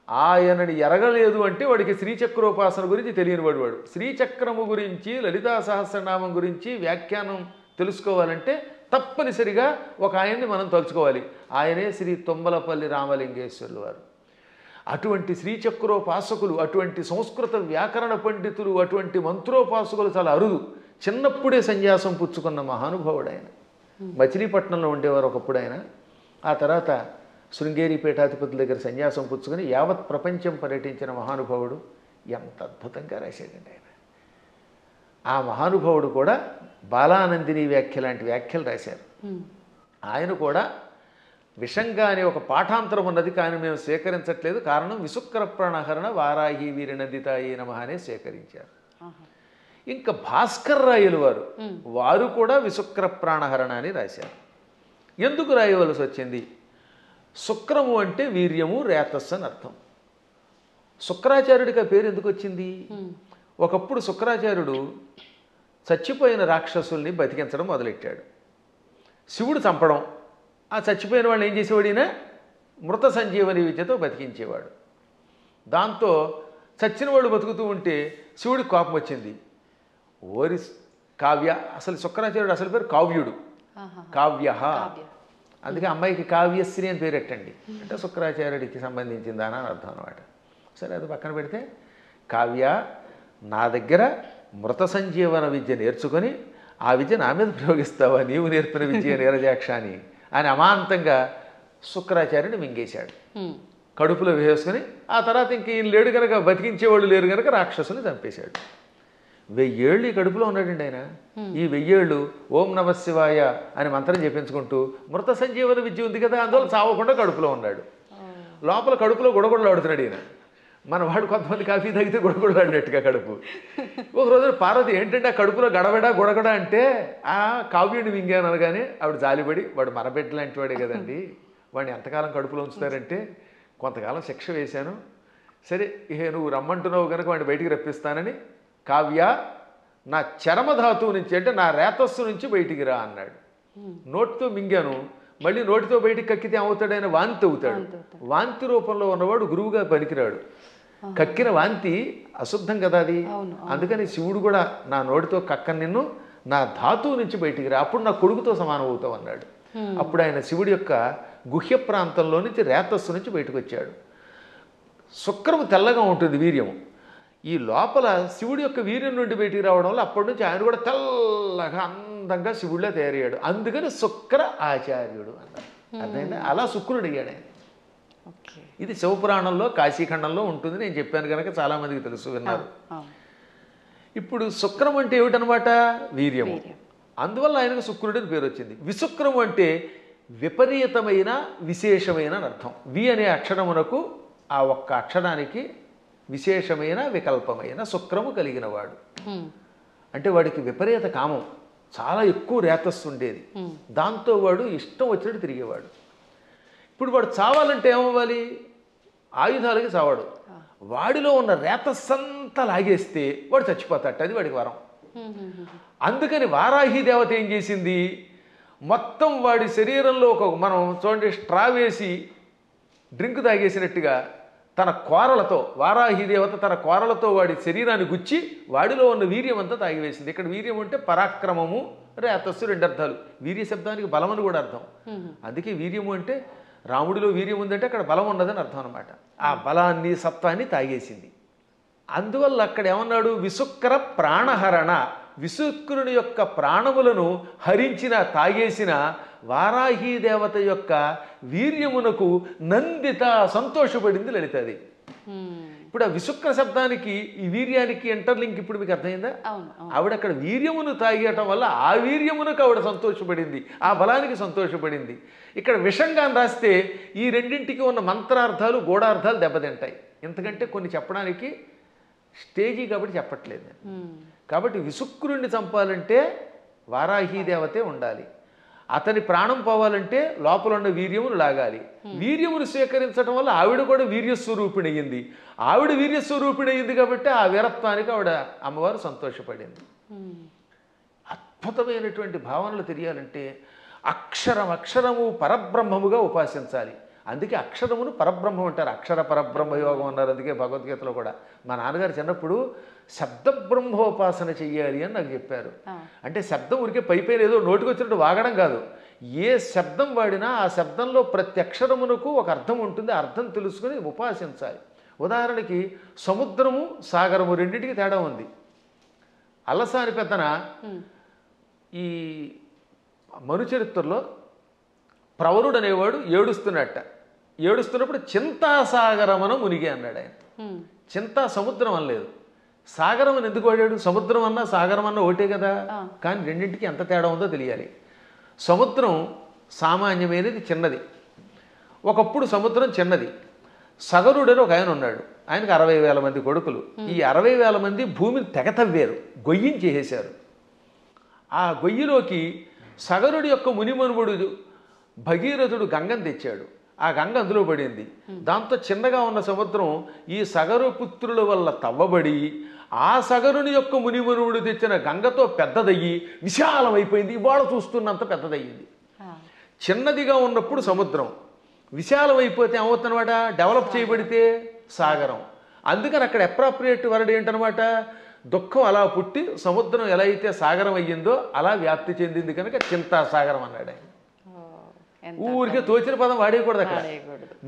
ఆయనని ఎరగలేదు అంటే వాడికి శ్రీచక్రోపాసన గురించి తెలియనివాడు. వాడు శ్రీచక్రము గురించి, లలితా సహస్రనామం గురించి వ్యాఖ్యానం తెలుసుకోవాలంటే తప్పనిసరిగా ఒక ఆయన్ని మనం తలుచుకోవాలి. ఆయనే శ్రీ తుమ్మలపల్లి రామలింగేశ్వరులు వారు. అటువంటి శ్రీచక్రోపాసకులు, అటువంటి సంస్కృత వ్యాకరణ పండితులు, అటువంటి మంత్రోపాసకులు చాలా అరుదు. చిన్నప్పుడే సన్యాసం పుచ్చుకున్న మహానుభావుడు ఆయన. మచిలీపట్నంలో ఉండేవారు ఒకప్పుడు ఆయన. ఆ తర్వాత శృంగేరి పీఠాధిపతుల దగ్గర సన్యాసం పుచ్చుకొని యావత్ ప్రపంచం పర్యటించిన మహానుభావుడు. ఎంత అద్భుతంగా రాశాడండి ఆయన. ఆ మహానుభావుడు కూడా బాలానందిని వ్యాఖ్య లాంటి వ్యాఖ్యలు రాశారు. ఆయన కూడా విషంగా అనే ఒక పాఠాంతరం ఉన్నది, కానీ మేము స్వీకరించట్లేదు. కారణం విశుక్ర ప్రాణహరణ వారాహి వీరనందితాయి నమః అనే స్వీకరించారు. ఇంకా భాస్కర్ రాయలు వారు కూడా విశుక్ర ప్రాణహరణ అని రాశారు. ఎందుకు రాయవలసి వచ్చింది? శుక్రము అంటే వీర్యము, రేతస్సు అని అర్థం. శుక్రాచార్యుడికి ఆ పేరు ఎందుకు వచ్చింది? ఒకప్పుడు శుక్రాచార్యుడు చచ్చిపోయిన రాక్షసుల్ని బతికించడం మొదలెట్టాడు. శివుడు చంపడం, ఆ చచ్చిపోయిన వాళ్ళని ఏం చేసేవాడు? ఈయన మృత సంజీవని విద్యతో బతికించేవాడు. దాంతో చచ్చిన వాళ్ళు బతుకుతూ ఉంటే శివుడికి కోపం వచ్చింది. ఓరి కావ్య, అసలు శుక్రాచార్యుడు అసలు పేరు కావ్యుడు, కావ్య. అందుకే అమ్మాయికి కావ్యశ్రీ అని పేరెట్టండి అంటే శుక్రాచార్యుడికి సంబంధించిందానా అని అర్థం అనమాట. సరే, అది పక్కన పెడితే, కావ్య నా దగ్గర మృత సంజీవన విద్య నేర్చుకొని ఆ విద్య నా మీద ప్రయోగిస్తావా? నీవు నేర్పిన విద్య నీరజాక్ష అని అమాంతంగా శుక్రాచార్యుని మింగేశాడు. కడుపులో వేసుకొని ఆ తర్వాత ఇంక ఈయన లేడు కనుక, బతికించేవాళ్ళు లేరు కనుక రాక్షసుని చంపేశాడు. 1000 ఏళ్ళు ఈ కడుపులో ఉన్నాడండి ఆయన. ఈ 1000 ఏళ్ళు ఓం నమ శివాయ అని మంత్రం చెప్పించుకుంటూ మృత సంజీవన విద్య ఉంది కదా, అందువల్ల చావకుండా కడుపులో ఉన్నాడు. లోపల కడుపులో గుడగొడలాడుతున్నాడు ఈయన. మన వాడు కొంతమంది కాఫీ తాగితే గుడగొడలాడినట్టుగా కడుపు. ఒక రోజు పార్వతి ఏంటంటే ఆ కడుపులో గడబడ గుడగడ అంటే ఆ కావ్యుడిని మింగాను అనగానే ఆవిడ జాలిపడి, వాడు మరబెట్ట లాంటి వాడే కదండి, వాడిని ఎంతకాలం కడుపులో ఉంచుతారంటే కొంతకాలం శిక్ష వేశాను, సరే ఇహ నువ్వు రమ్మంటున్నావు కనుక వాడిని బయటికి రప్పిస్తానని, కావ్య నా చరమధాతువు నుంచి అంటే నా రేతస్సు నుంచి బయటికి రా అన్నాడు. నోటితో మింగాను, మళ్ళీ నోటితో బయటికి కక్కితే ఏమవుతాడు, ఆయన వాంతి అవుతాడు. వాంతి రూపంలో ఉన్నవాడు గురువుగా పనికిరాడు. కక్కిన వాంతి అశుద్ధం కదా అది. అందుకని శివుడు కూడా నా నోటితో కక్కని నిన్ను, నా ధాతువు నుంచి బయటికి రా, అప్పుడు నా కొడుకుతో సమానం అవుతావు అన్నాడు. అప్పుడు ఆయన శివుడి యొక్క గుహ్య ప్రాంతంలో నుంచి రేతస్సు నుంచి బయటకు వచ్చాడు. శుక్రము తెల్లగా ఉంటుంది వీర్యము. ఈ లోపల శివుడి యొక్క వీర్యం నుండి బయటికి రావడం వల్ల అప్పటి నుంచి ఆయన కూడా తెల్లగా అందంగా శివుడిలా తయారయ్యాడు. అందుకని శుక్ర ఆచార్యుడు అన్నారు. అర్థమైందా? అలా శుక్రుడు అయ్యాడు ఆయన. ఇది శివపురాణంలో కాశీఖండంలో ఉంటుంది. నేను చెప్పాను కనుక చాలామందికి తెలుసు, విన్నారు. ఇప్పుడు శుక్రం అంటే ఏమిటనమాట? వీర్యము. అందువల్ల ఆయనకు శుక్రుడిని పేరు వచ్చింది. విశుక్రము అంటే విపరీతమైన విశేషమైన అర్థం. వి అనే అక్షరమునకు ఆ ఒక్క అక్షరానికి విశేషమైన వికల్పమైన శుక్రము కలిగినవాడు. అంటే వాడికి విపరీత కామం, చాలా ఎక్కువ రేతస్సు ఉండేది. దాంతో వాడు ఇష్టం వచ్చినట్టు తిరిగేవాడు. ఇప్పుడు వాడు చావాలంటే ఏమవ్వాలి? ఆయుధాలకి చావాడు. వాడిలో ఉన్న రేతస్సంతా లాగేస్తే వాడు చచ్చిపోతాట. అది వాడికి వరం. అందుకని వారాహి దేవత ఏం చేసింది, మొత్తం వాడి శరీరంలో మనం చూడండి స్ట్రా వేసి డ్రింక్ తాగేసినట్టుగా తన కోరలతో, వారాహి దేవత తన కోరలతో వాడి శరీరాన్ని గుచ్చి వాడిలో ఉన్న వీర్యం అంతా తాగివేసింది. ఇక్కడ వీర్యం అంటే పరాక్రమము, రేతస్సు, రెండు అర్థాలు. వీర్య శబ్దానికి బలం అని కూడా అర్థం. అందుకే వీర్యము అంటే రాముడిలో వీర్యం ఉందంటే అక్కడ బలం ఉన్నదని అర్థం అనమాట. ఆ బలాన్ని, సత్వాన్ని తాగేసింది. అందువల్ల అక్కడ ఏమన్నాడు, విశుక్ర ప్రాణహరణ, విశుక్రుని యొక్క ప్రాణములను హరించిన, తాగేసిన వారాహి దేవత యొక్క వీర్యమునకు నందిత, సంతోషపడింది లలితది. ఇప్పుడు ఆ విశుక్ర శబ్దానికి ఈ వీర్యానికి ఇంటర్లింక్ ఇప్పుడు మీకు అర్థమైందా? ఆవిడ అక్కడ వీర్యమును తాగేయటం వల్ల ఆ వీర్యమునకు ఆవిడ సంతోషపడింది, ఆ బలానికి సంతోషపడింది. ఇక్కడ విషంగా రాస్తే ఈ రెండింటికి ఉన్న మంత్రార్థాలు, గూఢార్థాలు దెబ్బతింటాయి. ఎందుకంటే కొన్ని చెప్పడానికి స్టేజీ కాబట్టి చెప్పట్లేదు నేను. కాబట్టి విశుక్రుణ్ణి చంపాలంటే వారాహి దేవతే ఉండాలి. అతని ప్రాణం పోవాలంటే లోపల ఉన్న వీర్యమును లాగాలి. వీర్యమును స్వీకరించడం వల్ల ఆవిడ కూడా వీర్యస్వరూపిణి అయ్యింది. ఆవిడ వీర్యస్వరూపిణి అయ్యింది కాబట్టి ఆ వీరత్వానికి ఆవిడ అమ్మవారు సంతోషపడింది. అద్భుతమైనటువంటి భావనలు తెలియాలంటే అక్షరము పరబ్రహ్మముగా ఉపాసించాలి. అందుకే అక్షరమును పరబ్రహ్మం అంటారు. అక్షర పరబ్రహ్మ యోగం అన్నారు. అందుకే భగవద్గీతలో కూడా మా నాన్నగారు చిన్నప్పుడు శబ్ద బ్రహ్మోపాసన చెయ్యాలి అని నాకు చెప్పారు. అంటే శబ్దం ఉరికే పైపైన ఏదో నోటికి వచ్చినట్టు వాగడం కాదు. ఏ శబ్దం వాడినా ఆ శబ్దంలో ప్రతి అక్షరమునకు ఒక అర్థం ఉంటుంది. అర్థం తెలుసుకుని ఉపాసించాలి. ఉదాహరణకి సముద్రము, సాగరము రెండింటికి తేడా ఉంది. అల్లసాని పెద్దన ఈ మనుచరిత్రలో ప్రవరుడు అనేవాడు ఏడుస్తున్నప్పుడు చింతాసాగరమన మునిగి అన్నాడు ఆయన. చింతా సముద్రం అనలేదు, సాగరం అని ఎందుకు వాడాడు? సముద్రం అన్నా సాగరం అన్నా ఒకటే కదా. కానీ రెండింటికి ఎంత తేడా ఉందో తెలియాలి. సముద్రం సామాన్యమైనది, చిన్నది. ఒకప్పుడు సముద్రం చిన్నది. సగరుడని ఒక ఆయన ఉన్నాడు. ఆయనకు 60,000 మంది కొడుకులు. ఈ 60,000 మంది భూమిని తెగతవ్వారు, గొయ్యిని చేసేశారు. ఆ గొయ్యిలోకి సగరుడి యొక్క మునిమనుముడు భగీరథుడు గంగను తెచ్చాడు. ఆ గంగ అందులో పడింది. దాంతో చిన్నగా ఉన్న సముద్రం ఈ సగరు పుత్రుల వల్ల తవ్వబడి ఆ సగరుని యొక్క మునిమనువుడు తెచ్చిన గంగతో పెద్దదయ్యి విశాలమైపోయింది. ఇవాళ చూస్తున్నంత పెద్దదయ్యింది. చిన్నదిగా ఉన్నప్పుడు సముద్రం, విశాలమైపోతే ఏమవుతుందన్నమాట, డెవలప్ చేయబడితే సాగరం. అందుకని అక్కడ అప్రాప్రియేట్ వర్డ్ ఏంటనమాట, దుఃఖం అలా పుట్టి సముద్రం ఎలా అయితే సాగరం అయ్యిందో అలా వ్యాప్తి చెందింది కనుక చింతాసాగరం అన్నాడు ఆయన. ఊరికే తోచిన పదం వాడేయకూడదు అక్కడ.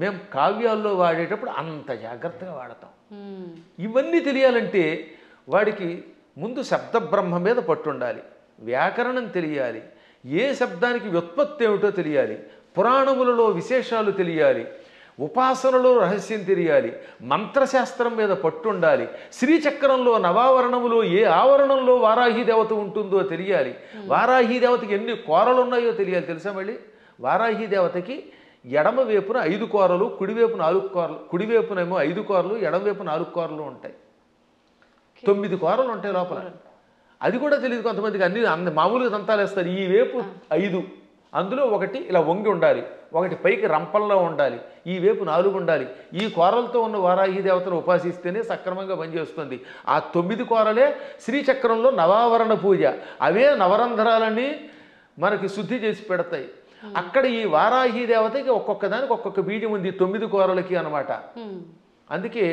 మేము కావ్యాల్లో వాడేటప్పుడు అంత జాగ్రత్తగా వాడతాం. ఇవన్నీ తెలియాలంటే వాడికి ముందు శబ్ద బ్రహ్మ మీద పట్టుండాలి, వ్యాకరణం తెలియాలి, ఏ శబ్దానికి వ్యుత్పత్తి ఏమిటో తెలియాలి, పురాణములలో విశేషాలు తెలియాలి, ఉపాసనలో రహస్యం తెలియాలి, మంత్రశాస్త్రం మీద పట్టుండాలి, శ్రీచక్రంలో నవావరణములో ఏ ఆవరణంలో వారాహి దేవత ఉంటుందో తెలియాలి, వారాహి దేవతకి ఎన్ని కోరలు ఉన్నాయో తెలియాలి. తెలుసా? మళ్ళీ వారాహి దేవతకి ఎడమ వైపున 5 కోరలు, కుడివైపు 4 కోరలు, కుడివైపునేమో 5 కోరలు, ఎడమవైపు 4 కోరలు ఉంటాయి. 9 కోరలు ఉంటాయి లోపల. అది కూడా తెలియదు కొంతమందికి. అన్ని మామూలుగా దంతాలు వేస్తారు. ఈ వైపు 5, అందులో ఒకటి ఇలా వంగి ఉండాలి, ఒకటి పైకి రంపంలో ఉండాలి, ఈ వైపు 4 ఉండాలి. ఈ కోరలతో ఉన్న వారాహి దేవతను ఉపాసిస్తేనే సక్రమంగా పనిచేస్తుంది. ఆ 9 కోరలే శ్రీచక్రంలో నవావరణ పూజ. అవే నవరంధ్రాలని మనకి శుద్ధి చేసి పెడతాయి. అక్కడ ఈ వారాహి దేవతకి ఒక్కొక్క దానికి ఒక్కొక్క బీజం ఉంది 9 కూరలకి అనమాట. అందుకే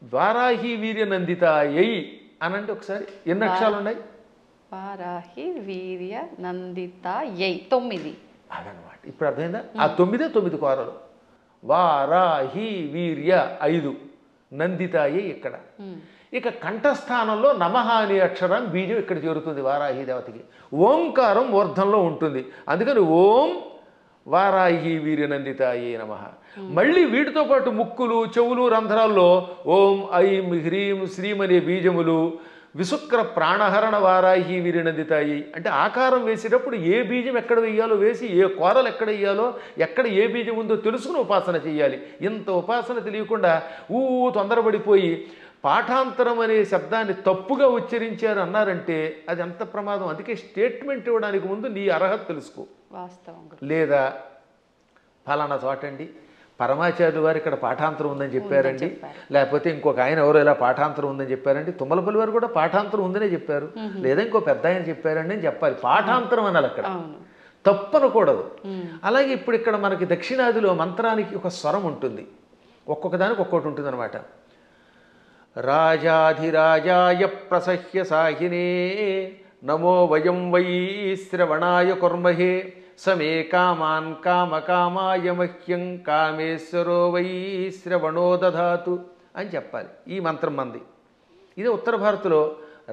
వారాహి వీర్య నందిత ఎయి అనంటే ఒకసారి ఎన్ని అక్షరాలు ఉన్నాయి? వారాహి వీర్య నందిత యై 9. అదనమాట. ఇప్పుడు అర్థమైందా? ఆ 9 కూరలు. వారాహి వీర్య 5, నందితాయి ఇక్కడ. ఇక కంఠస్థానంలో నమః అనే అక్షరం బీజం ఇక్కడ చేరుతుంది వారాహి దేవతకి. ఓంకారం మూర్ధంలో ఉంటుంది. అందుకని ఓం వారాహి వీర్యనందితాయే నమః. మళ్ళీ వీటితో పాటు ముక్కులు, చెవులు, రంధ్రాల్లో ఓం ఐం హ్రీం శ్రీం అనే బీజములు, విశుక్ర ప్రాణహరణ వారాహి వీర్యనందితాయి అంటే ఆకారం వేసేటప్పుడు ఏ బీజం ఎక్కడ వేయాలో వేసి, ఏ కూరలు ఎక్కడ వేయాలో, ఎక్కడ ఏ బీజం ఉందో తెలుసుకుని ఉపాసన చేయాలి. ఇంత ఉపాసన తెలియకుండా తొందరపడిపోయి పాఠాంతరం అనే శబ్దాన్ని తప్పుగా ఉచ్చరించారు అన్నారంటే అది ఎంత ప్రమాదం. అందుకే స్టేట్మెంట్ ఇవ్వడానికి ముందు నీ అర్హత తెలుసుకో. వాస్తవం. లేదా ఫలానా చోటండి పరమాచార్యులు వారు ఇక్కడ పాఠాంతరం ఉందని చెప్పారండి, లేకపోతే ఇంకొక ఆయన ఎవరో ఇలా పాఠాంతరం ఉందని చెప్పారండి, తుమ్మలపల్లి వారు కూడా పాఠాంతరం ఉందనే చెప్పారు, లేదా ఇంకో పెద్ద ఆయన చెప్పారండి అని చెప్పాలి. పాఠాంతరం అనాలి, అక్కడ తప్పనకూడదు. అలాగే ఇప్పుడు ఇక్కడ మనకి దక్షిణాదిలో మంత్రానికి ఒక స్వరం ఉంటుంది, ఒక్కొక్క దానికి ఒక్కొక్కటి ఉంటుంది అనమాట. రాజాధిరాజాయ ప్రసహ్య సాహినే నమో వయం వై శ్రవణాయ కుర్మహే సమే కామాన్ కామకామాయ మహ్యం కామేశ్వరో వై శ్రవణో దధాతు అని చెప్పాలి. ఈ మంత్రం మంది. ఇదే ఉత్తర భారత్లో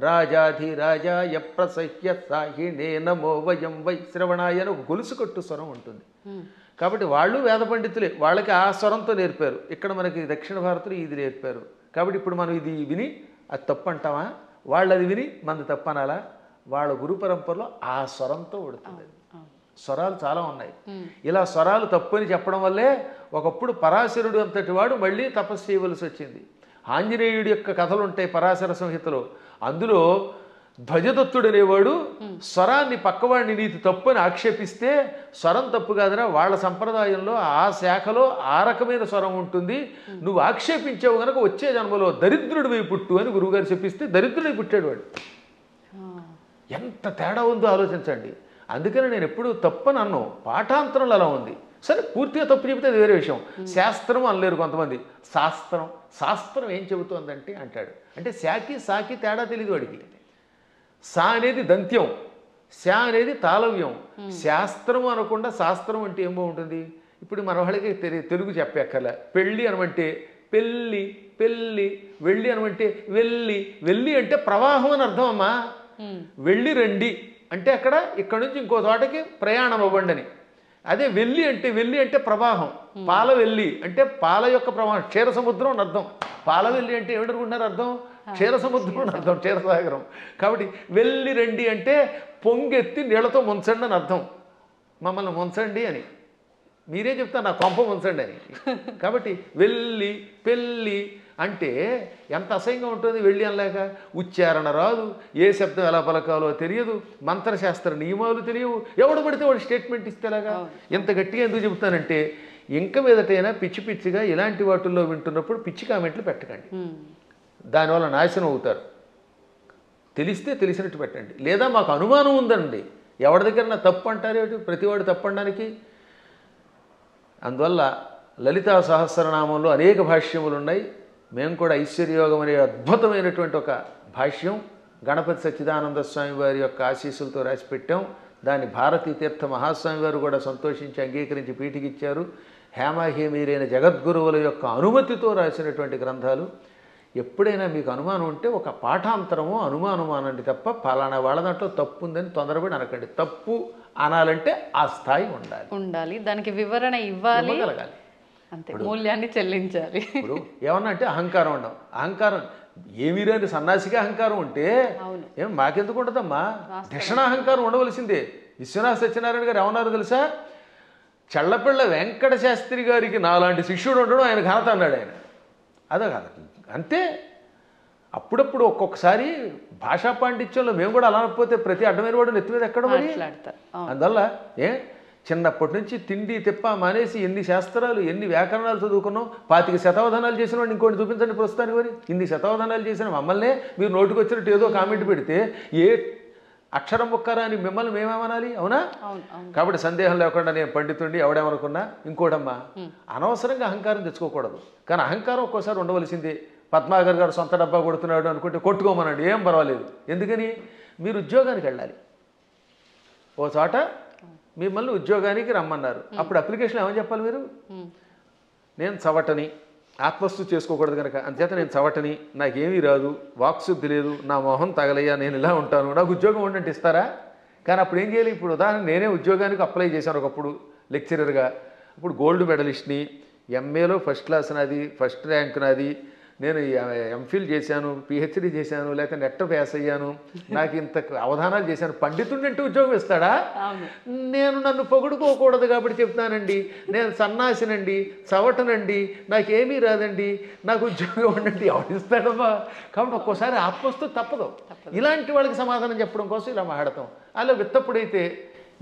రాజాధిరాజాయ ప్రసహ్య సాహినే నమో వయం వై శ్రవణాయ అని ఒక గొలుసు కట్టు స్వరం ఉంటుంది. కాబట్టి వాళ్ళు వేద పండితులే, వాళ్ళకి ఆ స్వరంతో నేర్పారు. ఇక్కడ మనకి దక్షిణ భారత్లో ఇది నేర్పారు. కాబట్టి ఇప్పుడు మనం ఇది విని అది తప్పు అంటామా, వాళ్ళు అది విని మనది తప్పు అనాలా? వాళ్ళ గురు పరంపరలో ఆ స్వరంతో ఉడుతుంది. స్వరాలు చాలా ఉన్నాయి. ఇలా స్వరాలు తప్పు అని చెప్పడం వల్లే ఒకప్పుడు పరాశరుడు అంతటి వాడు మళ్ళీ తపస్సు చేయవలసి వచ్చింది. ఆంజనేయుడి యొక్క కథలు ఉంటాయి పరాశర సంహితలో. అందులో ధ్వజదత్తుడు అనేవాడు స్వరాన్ని పక్కవాడిని నీతి తప్పు అని ఆక్షేపిస్తే, స్వరం తప్పు కాదురా, వాళ్ళ సంప్రదాయంలో ఆ శాఖలో ఆ రకమైన స్వరం ఉంటుంది, నువ్వు ఆక్షేపించావు కనుక వచ్చే జన్మలో దరిద్రుడివై పుట్టు అని గురువుగారు చెప్పిస్తే దరిద్రుడై పుట్టాడు వాడు. ఎంత తేడా ఉందో ఆలోచించండి. అందుకని నేను ఎప్పుడు తప్పని అన్ను, పాఠాంతరంలో అలా ఉంది. సరే పూర్తిగా తప్పు చెబితే అది వేరే విషయం. శాస్త్రం అనలేరు కొంతమంది. శాస్త్రం ఏం చెబుతోందంటే అంటాడు. అంటే శాకి సాకి తేడా తెలియదు వాడికి. సా అనేది దంత్యం, శా అనేది తాళవ్యం. శాస్త్రం అనకుండా శాస్త్రం అంటే ఏం బాగుంటుంది? ఇప్పుడు మన వాళ్ళకి తెలుగు చెప్పక్కర్లే. పెళ్ళి అనమంటే పెళ్ళి, పెళ్ళి. వెళ్ళి అనమంటే వెళ్ళి. వెళ్ళి అంటే ప్రవాహం అని అర్థం అమ్మా. వెళ్ళి రండి అంటే అక్కడ ఇక్కడ నుంచి ఇంకో చోటకి ప్రయాణం అవ్వండి అని. అదే వెళ్ళి అంటే ప్రవాహం. పాల వెళ్ళి అంటే పాల యొక్క ప్రవాహం, క్షీర సముద్రం అని అర్థం. పాల వెళ్ళి అంటే ఏమిటనుకుంటున్నారు అర్థం? క్షీర సముద్రం అని అర్థం, క్షీరసాగరం. కాబట్టి వెళ్ళి రండి అంటే పొంగెత్తి నీళ్లతో ముంచండి అని అర్థం. మమ్మల్ని ముంచండి అని మీరే చెప్తారు, నా కొంప ముంచండి అని. కాబట్టి వెళ్ళి పెళ్ళి అంటే ఎంత అసహ్యంగా ఉంటుంది. వెళ్ళి అనలేక ఉచ్చారణ రాదు, ఏ శబ్దం ఎలా పలకాలో తెలియదు, మంత్రశాస్త్ర నియమాలు తెలియవు, ఎవడు పడితే వాడు స్టేట్మెంట్ ఇస్తేలాగా. ఎంత గట్టిగా ఎందుకు చెబుతానంటే, ఇంక మీదటైనా పిచ్చి పిచ్చిగా ఇలాంటి వాటిల్లో వింటున్నప్పుడు పిచ్చి కామెంట్లు పెట్టకండి, దానివల్ల నాశనం అవుతారు. తెలిస్తే తెలిసినట్టు పెట్టండి. లేదా మాకు అనుమానం ఉందండి, ఎవరి దగ్గర నా తప్పు అంటారేమిటి, ప్రతివాడు తప్పు అనడానికి. అందువల్ల లలితా సహస్రనామంలో అనేక భాష్యములు ఉన్నాయి. మేము కూడా ఐశ్వర్యయోగం అనే అద్భుతమైనటువంటి ఒక భాష్యం గణపతి సచ్చిదానంద స్వామి వారి యొక్క ఆశీస్సులతో రాసిపెట్టాం. దాన్ని భారతీ తీర్థ మహాస్వామి వారు కూడా సంతోషించి అంగీకరించి పీఠికిచ్చారు. హేమాహేమీరైన జగద్గురువుల యొక్క అనుమతితో రాసినటువంటి గ్రంథాలు. ఎప్పుడైనా మీకు అనుమానం ఉంటే ఒక పాఠాంతరమో అనుమానమో అనండి తప్ప ఫలానా వాళ్ళ దాంట్లో తప్పు ఉందని తొందరపడి అనకండి. తప్పు అనాలంటే ఆ స్థాయి ఉండాలి, దానికి వివరణ ఇవ్వగలగాలి, అంతే, మూల్యాన్ని చెల్లించాలి. ఇప్పుడు ఏమన్నా అంటే అహంకారం ఉండవు. అహంకారం ఏమీ రాని సన్నాసిగా అహంకారం ఉంటే ఏం మాకెందుకు ఉంటుందమ్మా? దక్షిణాహంకారం ఉండవలసిందే. విశ్వనాథ సత్యనారాయణ గారు ఏమన్నారు తెలుసా? చల్లపిళ్ళ వెంకట శాస్త్రి గారికి నాలాంటి శిష్యుడు ఉండడం ఆయన ఘనత అన్నాడు ఆయన. అదే కాదు, అంతే. అప్పుడప్పుడు ఒక్కొక్కసారి భాషా పాండిత్యంలో మేము కూడా అలా అనకపోతే ప్రతి అడ్డమైన వాడు నెత్తి మీద ఎక్కడ మరి. అందువల్ల చిన్నప్పటి నుంచి తిండి తిప్ప మానేసి ఎన్ని శాస్త్రాలు ఎన్ని వ్యాకరణాలు చదువుకున్నాం. 25 శతావధానాలు చేసిన వాడిని ఇంకోటి చూపించండి ప్రస్తుతానికి. మరి ఇన్ని శతావధానాలు చేసిన మమ్మల్నే మీరు నోటికి వచ్చినట్టు ఏదో కామెంట్ పెడితే అక్షరం ముక్కరా అని మిమ్మల్ని మేమేమనాలి? అవునా? కాబట్టి సందేహం లేకుండా నేను పండితుండి ఎవడేమనుకున్నా. ఇంకోటమ్మా, అనవసరంగా అహంకారం తెచ్చుకోకూడదు. కానీ అహంకారం ఒక్కోసారి ఉండవలసిందే. పద్మాగర్ గారు సొంత డబ్బా కొడుతున్నాడు అనుకుంటే కొట్టుకోమనండి, ఏం పర్వాలేదు. ఎందుకని? మీరు ఉద్యోగానికి వెళ్ళాలి. ఓ చోట మిమ్మల్ని ఉద్యోగానికి రమ్మన్నారు. అప్పుడు అప్లికేషన్ ఏమని చెప్పాలి మీరు? నేను చవటని, ఆత్మస్థుతి చేసుకోకూడదు కనుక, అంతేత నేను చవటని, నాకేమీ రాదు, వాక్శుద్ధి లేదు, నా మొహం తగలయ్యా, నేను ఇలా ఉంటాను, నాకు ఉద్యోగం ఉండంటే ఇస్తారా? కానీ అప్పుడు ఏం చేయాలి? ఇప్పుడు ఉదాహరణ నేనే ఉద్యోగానికి అప్లై చేశాను ఒకప్పుడు లెక్చరర్గా. ఇప్పుడు గోల్డ్ మెడలిస్ట్ని, ఎంఏలో ఫస్ట్ క్లాస్ నాది, ఫస్ట్ ర్యాంక్ నాది, నేను ఎంఫిల్ చేశాను, పిహెచ్డి చేశాను, లేకపోతే నెట్ పాస్ అయ్యాను, నాకు ఇంత అవధానాలు చేశాను, పండితుడిని అంటే ఉద్యోగం ఇస్తాడా? నేను నన్ను పొగుడుకోకూడదు కాబట్టి చెప్తానండి, నేను సన్నాసినండి, చవటనండి, నాకేమీ రాదండి, నాకు ఉద్యోగం ఉండండి, ఎవరిస్తాడమ్మా? కాబట్టి ఒక్కోసారి ఆత్మస్తు తప్పదు. ఇలాంటి వాళ్ళకి సమాధానం చెప్పడం కోసం ఇలా మాట్లాడతాం. అలా విత్తప్పుడైతే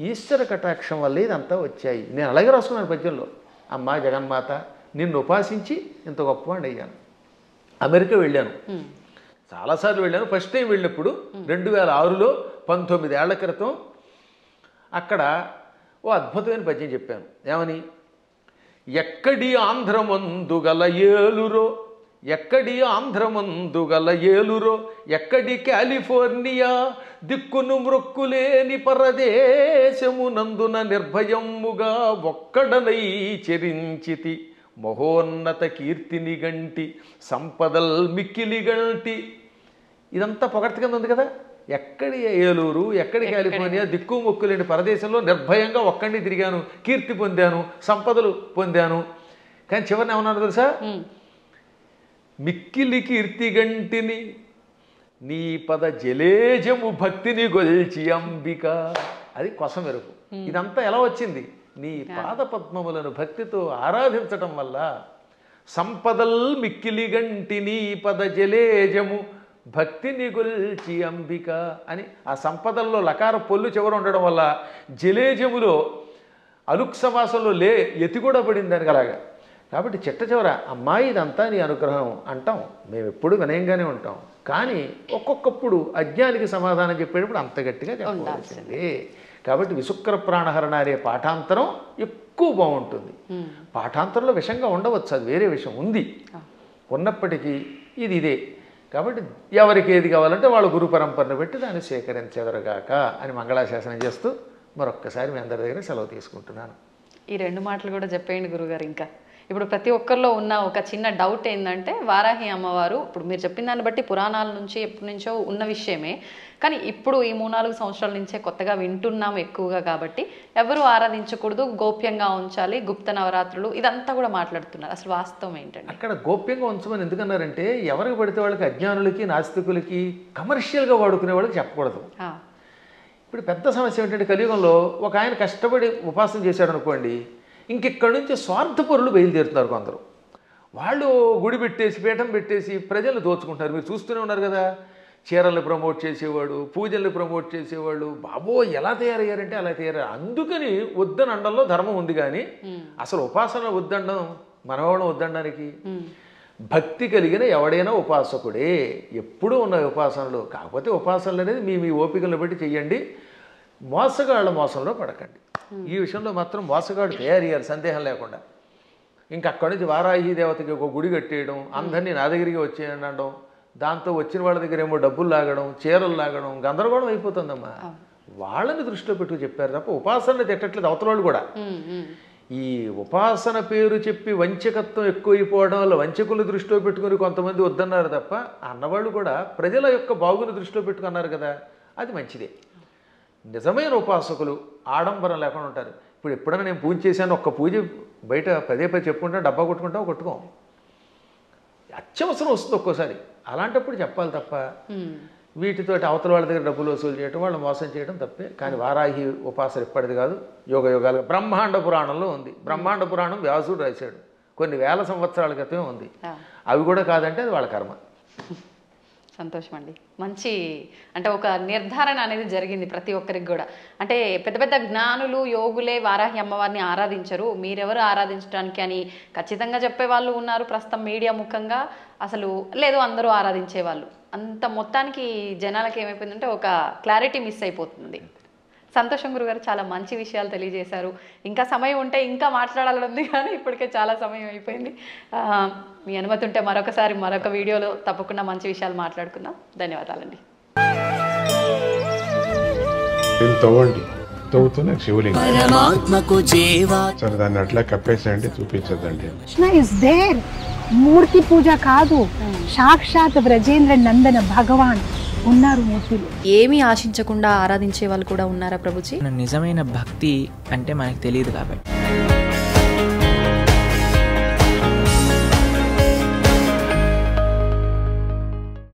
ఈశ్వర కటాక్షం వల్ల ఇదంతా వచ్చాయి. నేను అలాగే రాసుకున్నాను పద్యంలో, అమ్మా జగన్మాత నిన్ను ఉపాసించి ఇంత గొప్పవాడిని అయ్యాను. అమెరికా వెళ్ళాను, చాలాసార్లు వెళ్ళాను. ఫస్ట్ టైం వెళ్ళినప్పుడు 2006లో 19 ఏళ్ల క్రితం అక్కడ ఓ అద్భుతమైన పద్యం చెప్పాను. ఏమని? ఎక్కడి ఆంధ్రమందు గల ఏలురో, ఎక్కడి ఆంధ్రమందు గల ఏలురో, ఎక్కడి కాలిఫోర్నియా దిక్కును మ్రొక్కులేని పరదేశమునందున నిర్భయముగా ఒక్కడనై చెరించితి, మహోన్నత కీర్తిని గంటి సంపదల్ మిక్కిలి గంటి. ఇదంతా పొగడ్త కింద ఉంది కదా. ఎక్కడి ఏలూరు, ఎక్కడి కాలిఫోర్నియా దిక్కు మొక్కు లేని పరదేశంలో నిర్భయంగా ఒక్కడిని తిరిగాను, కీర్తి పొందాను, సంపదలు పొందాను. కానీ చివరిని ఏమన్నాను తెలుసా? మిక్కిలి కీర్తి గంటిని నీ పద జలేజము భక్తిని గొల్చి అంబిక. అది కొసం మెరుపు. ఇదంతా ఎలా వచ్చింది? నీ పాదపద్మములను భక్తితో ఆరాధించటం వల్ల. సంపదల్ మిక్కిలి గంటి నీ పద జలేజము భక్తిని గొల్చి అంబిక అని ఆ సంపదల్లో లకార పొల్లు చివర ఉండడం వల్ల జలేజములో అలుక్ సమాసంలో ఎతి కూడా పడింది దానికి అలాగా. కాబట్టి చిట్ట చివర అమ్మాయి ఇదంతా నీ అనుగ్రహం అంటాం. మేము ఎప్పుడు వినయంగానే ఉంటాం. కానీ ఒక్కొక్కప్పుడు అజ్ఞానికి సమాధానం చెప్పేటప్పుడు అంత గట్టిగా చెప్పాల్సిందే. కాబట్టి విశుక్ర ప్రాణహరణ అనే పాఠాంతరం ఎక్కువ బాగుంటుంది. పాఠాంతరంలో విషంగా ఉండవచ్చు, అది వేరే విషయం ఉంది. ఉన్నప్పటికీ ఇదే. కాబట్టి ఎవరికి ఏది కావాలంటే వాళ్ళ గురు పరంపరను పెట్టి దాన్ని స్వీకరించెదరుగాక అని మంగళాశాసనం చేస్తూ మరొక్కసారి మీ అందరి దగ్గర సెలవు తీసుకుంటున్నాను. ఈ 2 మాటలు కూడా చెప్పేయండి గురుగారు. ఇంకా ఇప్పుడు ప్రతి ఒక్కరిలో ఉన్న ఒక చిన్న డౌట్ ఏంటంటే, వారాహి అమ్మవారు ఇప్పుడు మీరు చెప్పిన దాన్ని బట్టి పురాణాల నుంచి ఎప్పటి నుంచో ఉన్న విషయమే, కానీ ఇప్పుడు ఈ 3-4 సంవత్సరాల నుంచే కొత్తగా వింటున్నాము ఎక్కువగా. కాబట్టి ఎవరు ఆరాధించకూడదు, గోప్యంగా ఉంచాలి, గుప్త నవరాత్రులు ఇదంతా కూడా మాట్లాడుతున్నారు. అసలు వాస్తవం ఏంటంటే అక్కడ గోప్యంగా ఉంచమని ఎందుకన్నారంటే, ఎవరికి పడితే వాళ్ళకి, అజ్ఞానులకి, నాస్తికులకి, కమర్షియల్గా వాడుకునే వాళ్ళకి చెప్పకూడదు. ఇప్పుడు పెద్ద సమస్య ఏంటంటే, కలియుగంలో ఒక ఆయన కష్టపడి ఉపాసన చేశాడు అనుకోండి, ఇంకెక్కడి నుంచి స్వార్థపరులు బయలుదేరుతున్నారు కొందరు. వాళ్ళు గుడి పెట్టేసి, పీఠం పెట్టేసి ప్రజలు దోచుకుంటారు. మీరు చూస్తూనే ఉన్నారు కదా. చీరల్ని ప్రమోట్ చేసేవాడు, పూజల్ని ప్రమోట్ చేసేవాళ్ళు, బాబో ఎలా తయారయ్యారంటే అలా తయారయ్యారు. అందుకని వద్దని అండంలో ధర్మం ఉంది. కానీ అసలు ఉపాసన వద్దండం మనవాళ్ళం వద్దండానికి. భక్తి కలిగిన ఎవడైనా ఉపాసకుడే. ఎప్పుడూ ఉన్న ఉపాసనలు. కాకపోతే ఉపాసనలు అనేది మీ ఓపికలను బట్టి చెయ్యండి. మోసగాళ్ళ మోసంలో పడకండి. ఈ విషయంలో మాత్రం మోసగాడు తయారయ్యారు, సందేహం లేకుండా. ఇంకా అక్కడి నుంచి వారాహి దేవతకి ఒక గుడి కట్టేయడం, అందరినీ నా దగ్గరికి వచ్చేయండి అనడం, దాంతో వచ్చిన వాళ్ళ దగ్గర ఏమో డబ్బులు లాగడం, చీరలు లాగడం, గందరగోళం అయిపోతుందమ్మా. వాళ్ళని దృష్టిలో పెట్టుకు చెప్పారు తప్ప ఉపాసనలు తిట్టట్లేదు అవతల వాళ్ళు కూడా. ఈ ఉపాసన పేరు చెప్పి వంచకత్వం ఎక్కువైపోవడం వల్ల వంచకులు దృష్టిలో పెట్టుకుని కొంతమంది వద్దన్నారు తప్ప, అన్నవాళ్ళు కూడా ప్రజల యొక్క బాగుని దృష్టిలో పెట్టుకున్నారు కదా, అది మంచిదే. నిజమైన ఉపాసకులు ఆడంబరం లేకుండా ఉంటారు. ఇప్పుడు ఎప్పుడైనా నేను పూజ చేశాను, ఒక్క పూజ బయట పదే చెప్పుకుంటా, డబ్బా కొట్టుకుంటావు, కొట్టుకోం. అత్యవసరం వస్తుంది ఒక్కోసారి. అలాంటప్పుడు చెప్పాలి తప్ప వీటితోటి అవతల వాళ్ళ దగ్గర డబ్బులు వసూలు చేయడం, వాళ్ళు మోసం చేయడం తప్పే. కానీ వారాహి ఉపాసన ఎప్పటిది కాదు, యోగ యుగాలుగా బ్రహ్మాండ పురాణంలో ఉంది. బ్రహ్మాండ పురాణం వ్యాసుడు రాశాడు, కొన్ని వేల సంవత్సరాల క్రితమే ఉంది. అవి కూడా కాదంటే అది వాళ్ళ కర్మ. సంతోషం అండి. మంచి అంటే ఒక నిర్ధారణ అనేది జరిగింది ప్రతి ఒక్కరికి కూడా. అంటే పెద్ద పెద్ద జ్ఞానులు, యోగులే వారాహి అమ్మవారిని ఆరాధించరు, మీరెవరు ఆరాధించడానికి అని ఖచ్చితంగా చెప్పే వాళ్ళు ఉన్నారు ప్రస్తుతం మీడియా ముఖంగా. అసలు లేదు అందరూ ఆరాధించే వాళ్ళు. అంత మొత్తానికి జనాలకి ఏమైపోయిందంటే ఒక క్లారిటీ మిస్ అయిపోతుంది. సంతోషం గురుగారు, చాలా మంచి విషయాలు తెలియజేశారు. ఇంకా సమయం ఉంటే ఇంకా మాట్లాడాలని ఉంది, కానీ ఇప్పటికే చాలా సమయం అయిపోయింది. మీ అనుమతి ఉంటే మరొకసారి మరొక వీడియోలో తప్పకుండా మంచి విషయాలు మాట్లాడుకుందాం. ధన్యవాదాలండి. తవ్వుతున్న శివలింగం సరే, దాన్ని అట్లా కప్పేసేయండి, చూపించదండి. Krishna is there. మూర్తి పూజ కాదు, సాక్షాత్ బ్రజేంద్ర నందన భగవాన్ ఉన్నారు మూర్తిలో. ఏమీ ఆశించకుండా ఆరాధించే వాళ్ళు కూడా ఉన్నారా ప్రభుజీ? నిజమైన భక్తి అంటే మనకు తెలియదు కాబట్టి